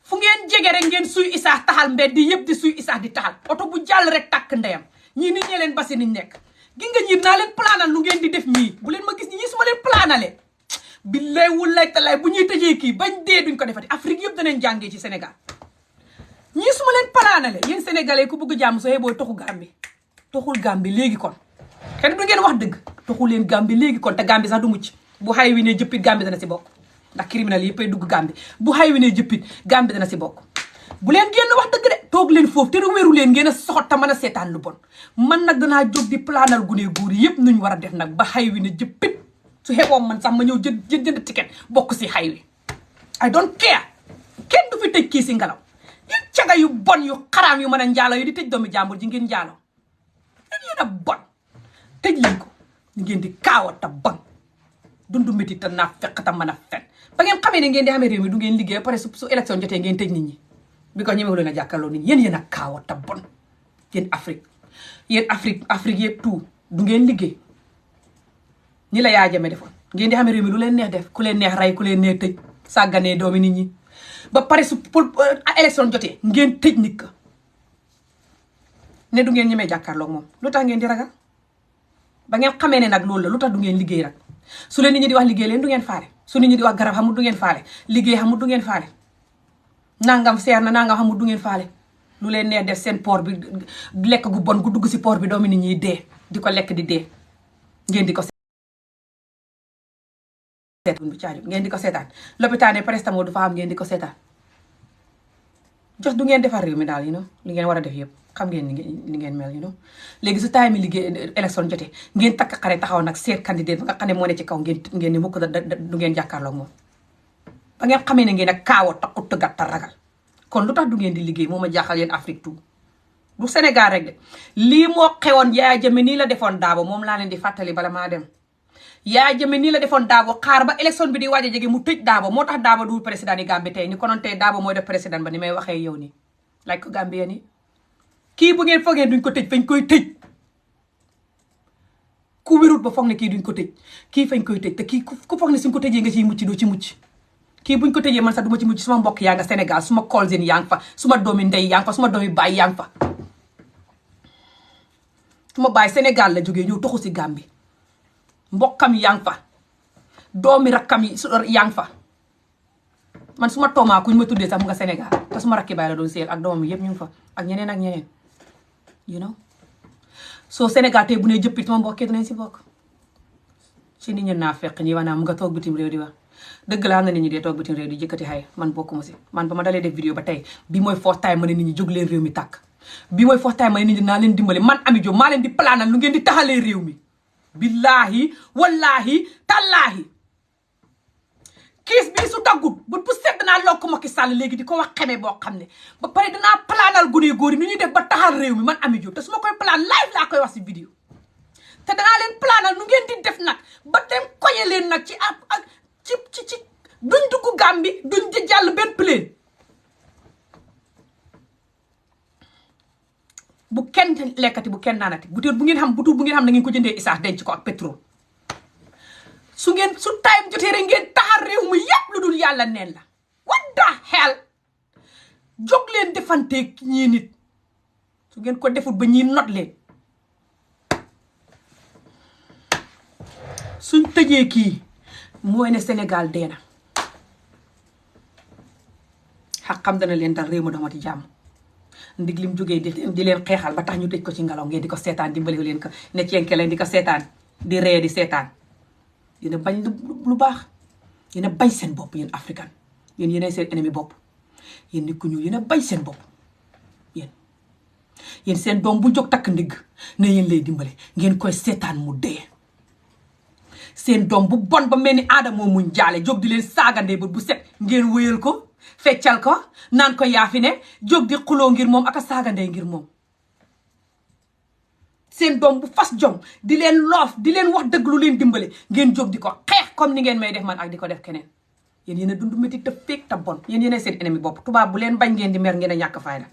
fu ngeen jege rek ngeen suy isaax taxal mbedd yëpp di suy isaax di taxal oto bu jàll rek tàkk ndeyam ñii nit ñee leen basi niñ nekk gi nga ñii naa leen planal lu ngeen di def ñii bu leen ma gis ñii su ma leen planale billaay wullaay talaay bu ñuy tëjee kii bañ dee duñ ko defati Afrique yëpp danañ jàngee ci Sénégal ñii su ma leen palaanale yéen sénégalais ku bëgg jàmm soo yeboo toxu Gambie toxul Gambie léegi kon kenn du ngeen wax dëgg toxu leen Gambie léegi kon te Gambie sax du mucc bu xay wi ne jëppit Gambie dana si bokk ndax criminel yëppay dugg Gambie bu xay wi ne jëppit Gambie dana si bokk bu leen génn wax dëgg de toog leen foofu te wéeru leen ngeen a soxot te mën a seetaan lu bon man nag danaa jóg di planal gune góor yëpp nuñ war a def nag ba xay wi ne jëppit su xeboom man sax ma ñëw jënd ticket bokk si xay wi I don't care kenn du fi tëj kii si ngelaw yéen caga yu bon yu xaraam yu mën a njaalo yu di tëj doomi jàmbur ji ngeen njaalo yéen a bon tëj leen ko ñu ngeen di kaawata bon dundu métti te naa fekk ta mën a fen ba ngeen xamee ne ngeen di xamee réew mi du ngeen liggéey pare su élection jotee ngeen tëj nit ñi bi ko ñemewu leen a jàkkaarloo nit ñi yéen a kaawata bon yéen Afrique yëpp tout du ngeen liggéey ñi la yaa jame defoon ngeen di xamee réew mi lu leen neex def ku leen neex rey ku leen neex tëj sàgganee doomi nit ñi ba pare su élection jotee ngeen tëj nit ka ne du ngeen ñemee jàkkaarloo moom lu tax ngeen di ragal ba ngeen xamee ne nag loolu la lu tax du ngeen liggéey rek su leen nit ñi di wax liggéey leen du ngeen faale su nit ñi di wax garab xamul du ngeen faale liggéey xamul du ngeen faale nangam seer na nangam xamul du ngeen faale lu leen neex def seen port bi lekk gu bon gu dugg si port bi doomi nit ñi dee di ko lekk di dee ngeen di ko ngeen di ko seetaan lopitaane prestamol du fa am ngeen di ko seetaan jox du ngeen defar réew mi daal li ngeen war a def yëpp xam ngeen ni ngeen mel léegi su taay mi liggéey élection jotee ngeen takk xare taxaw nag seet candidat ba nga xam ne moo ne ci kaw ngeen ni mukk du ngeen jàkkaarloog moom ba ngeen xamee ne ngeen a kaawa takku tëggat ta ragal kon lu tax du ngeen di liggéey moo ma jaaxal yéen Afrique tout du Sénégal rek de lii moo xewoon Yaya Jammeh nii la defoon daabo moom laa leen di fàttali bala maa dem Yaya Jammeh nii la defoon daabo xaar ba élection bi di waaj a jege mu tëj daabo moo tax daabo du président yi Gambie tey ni konoon tey daabo mooy def président ba ni may waxee yow nii laaj ko Gambie nii kii bu ngeen foogee duñ ko tëj fañ koy tëj ku wérut ba foog ne kii duñ ko tëj kii fañ koy tëj te kii ku foog ne suñ ko tëjee nga ciy mucc doo ci mucc kii buñ ko tëjee man sax du ma ci mucc suma mbokk yaa nga Sénégal suma cousin yaa ngi fa suma doomi ndey yaa ngi fa suma doomi baay yaa ngi fa suma baay Sénégal la jógee ñëw toxu si Gambie mbokkam yaa ngi fa doomi rakkam yi yaa ngi fa man suma toomaa kuñ ma tuddee sax mu nga Sénégal te suma rakki baay la doon seel ak doomam yëpp ñu ngi fa ak ñeneen soo Sénégal tey bu ne jëppit sama mbokkee dinañ si bokk ci nit ñi naa fekk ñi wanaa mu nga toog bitim réew di wax dëgg la am na nit ñi dee toog bitim réew di jëkkati xay man bokkuma si man ba ma dalee def vidéo ba tey bi mooy first time ma ne nit ñi jóg leen réew mi tàkk bi mooy first time ma ne nit ñi naa leen dimbale man Amie Jobe maa leen di planal lu ngeen di taxalee réew mi billaahi wallaahi tallaahi kiis bii su daggut bu set danaa lokk Macky Sall léegi di ko wax xeme boo xam ne ba pare danaa planal gune góor yi nu ñuy def ba taxal réew mi man Amie Jobe te su ma koy plan live laa koy wax si vidéo te danaa leen planal nu ngeen di def nag ba dem koñe leen nag ci duñ dugg Gambie duñ di jàll benn plane bu kenn lekkati bu kenn naanati bu ngeen xam bu ngeen xam na ngeen ko jëndee essence denc ko ak pétrole su time jotee rek ngeen taxar réew mi yépp lu dul yàlla neen la what the hell jóg leen defanteeg ñii nit su ngeen ko defut ba ñii not leen suñ tëjee kii mooy ne Sénégal dee na xaq xam dana leen dal réew mi dama di jàmm ndig lim jógee di leen xeexal ba tax ñu tëj ko ci ngelaw ngeen di ko seetaan dimbali leen ko ne ceenke leen di ko seetaan di ree di seetaan yéen bañ lu baax yéen bañ seen bopp yéen africain yéen seen ennemi bopp yéen nit ku ñuul yéen bañ seen bopp yéen seen doom bu jóg takk ndigg ne yéen lay dimbale ngeen koy seetaan mu dee seen doom bu bon ba mel ni aadama moo muñ jaale jóg di leen saagandee bu set ngeen wéyal ko feccal ko naan ko yaafi ne jóg di xuloo ngir moom ak a saagandee ngir moom seen doom bu fas jom di leen loof di leen wax dëgg lu leen dimbale ngeen jóg di ko xeex comme ni ngeen may def man ak di ko def keneen yéen a dund métti te féeg te bon yéen seen ennemi bopp tubaab bu leen bañ ngeen di mer ngeen a ñàkk fayda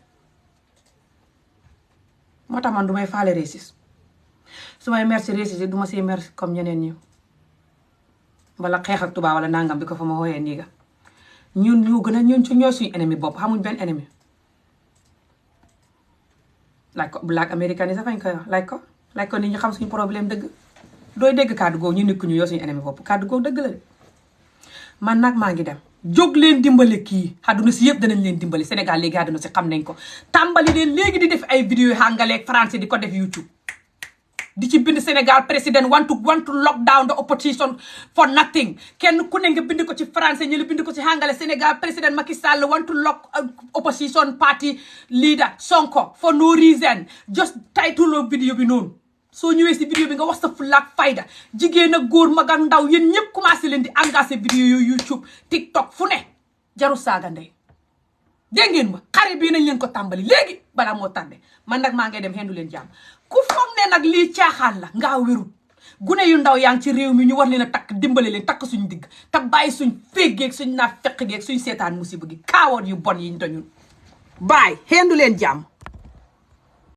moo tax man du may faale réussite su may mer si réussite du ma see mer comme ñeneen ñi wala xeex ak tubaab wala nangam bi ko fa ma wooyee ndiiga ñun ñu gën a ñun ci ñoo suñu ennemi bopp xamuñ benn ennemi laaj ko black américain yi sax fañ koy wax laaj ko nit ñi xam suñu problème dëgg dooy dégg kàddu googu ñu nit ku ñu yoo suñu ennemi bopp kàddu googu dëgg la de man nag maa ngi dem jóg leen dimbale kii àdduna si yëpp danañ leen dimbali Sénégal léegi àdduna si xam nañ ko tàmbali leen léegi di def ay vidéo anglais ak français di ko def YouTube di ci bind Sénégal président want to lock down the opposition for nothing kenn ku ne nga bind ko ci français ñu la bind ko ci anglais Sénégal président Macky Sall want to lock opposition party leader Sonko for no reason just title vidéo bi noonu soo ñëwee si vidéo bi nga wax sa fulla ak fayda jigéen ak góor mag ak ndaw yéen ñëpp commencé leen di engagé vidéo yooyu YouTube TikTok fu ne jaru saaga ndey dégg ngeen ma xare bii nañ leen ko tàmbali léegi balaa moo tànde man nag maa ngay dem xendu leen jàmm ku foog ne nag lii caaxaan la ngaa wérut gune yu ndaw yaa ngi ci réew mi ñu war leen a takk dimbale leen takk suñ digg te bàyyi suñ féggeeg suñ naa feq geeg suñ seetaan musiba gi kaawoon yu bon yiñ doñul bàyyi xendu leen jàmm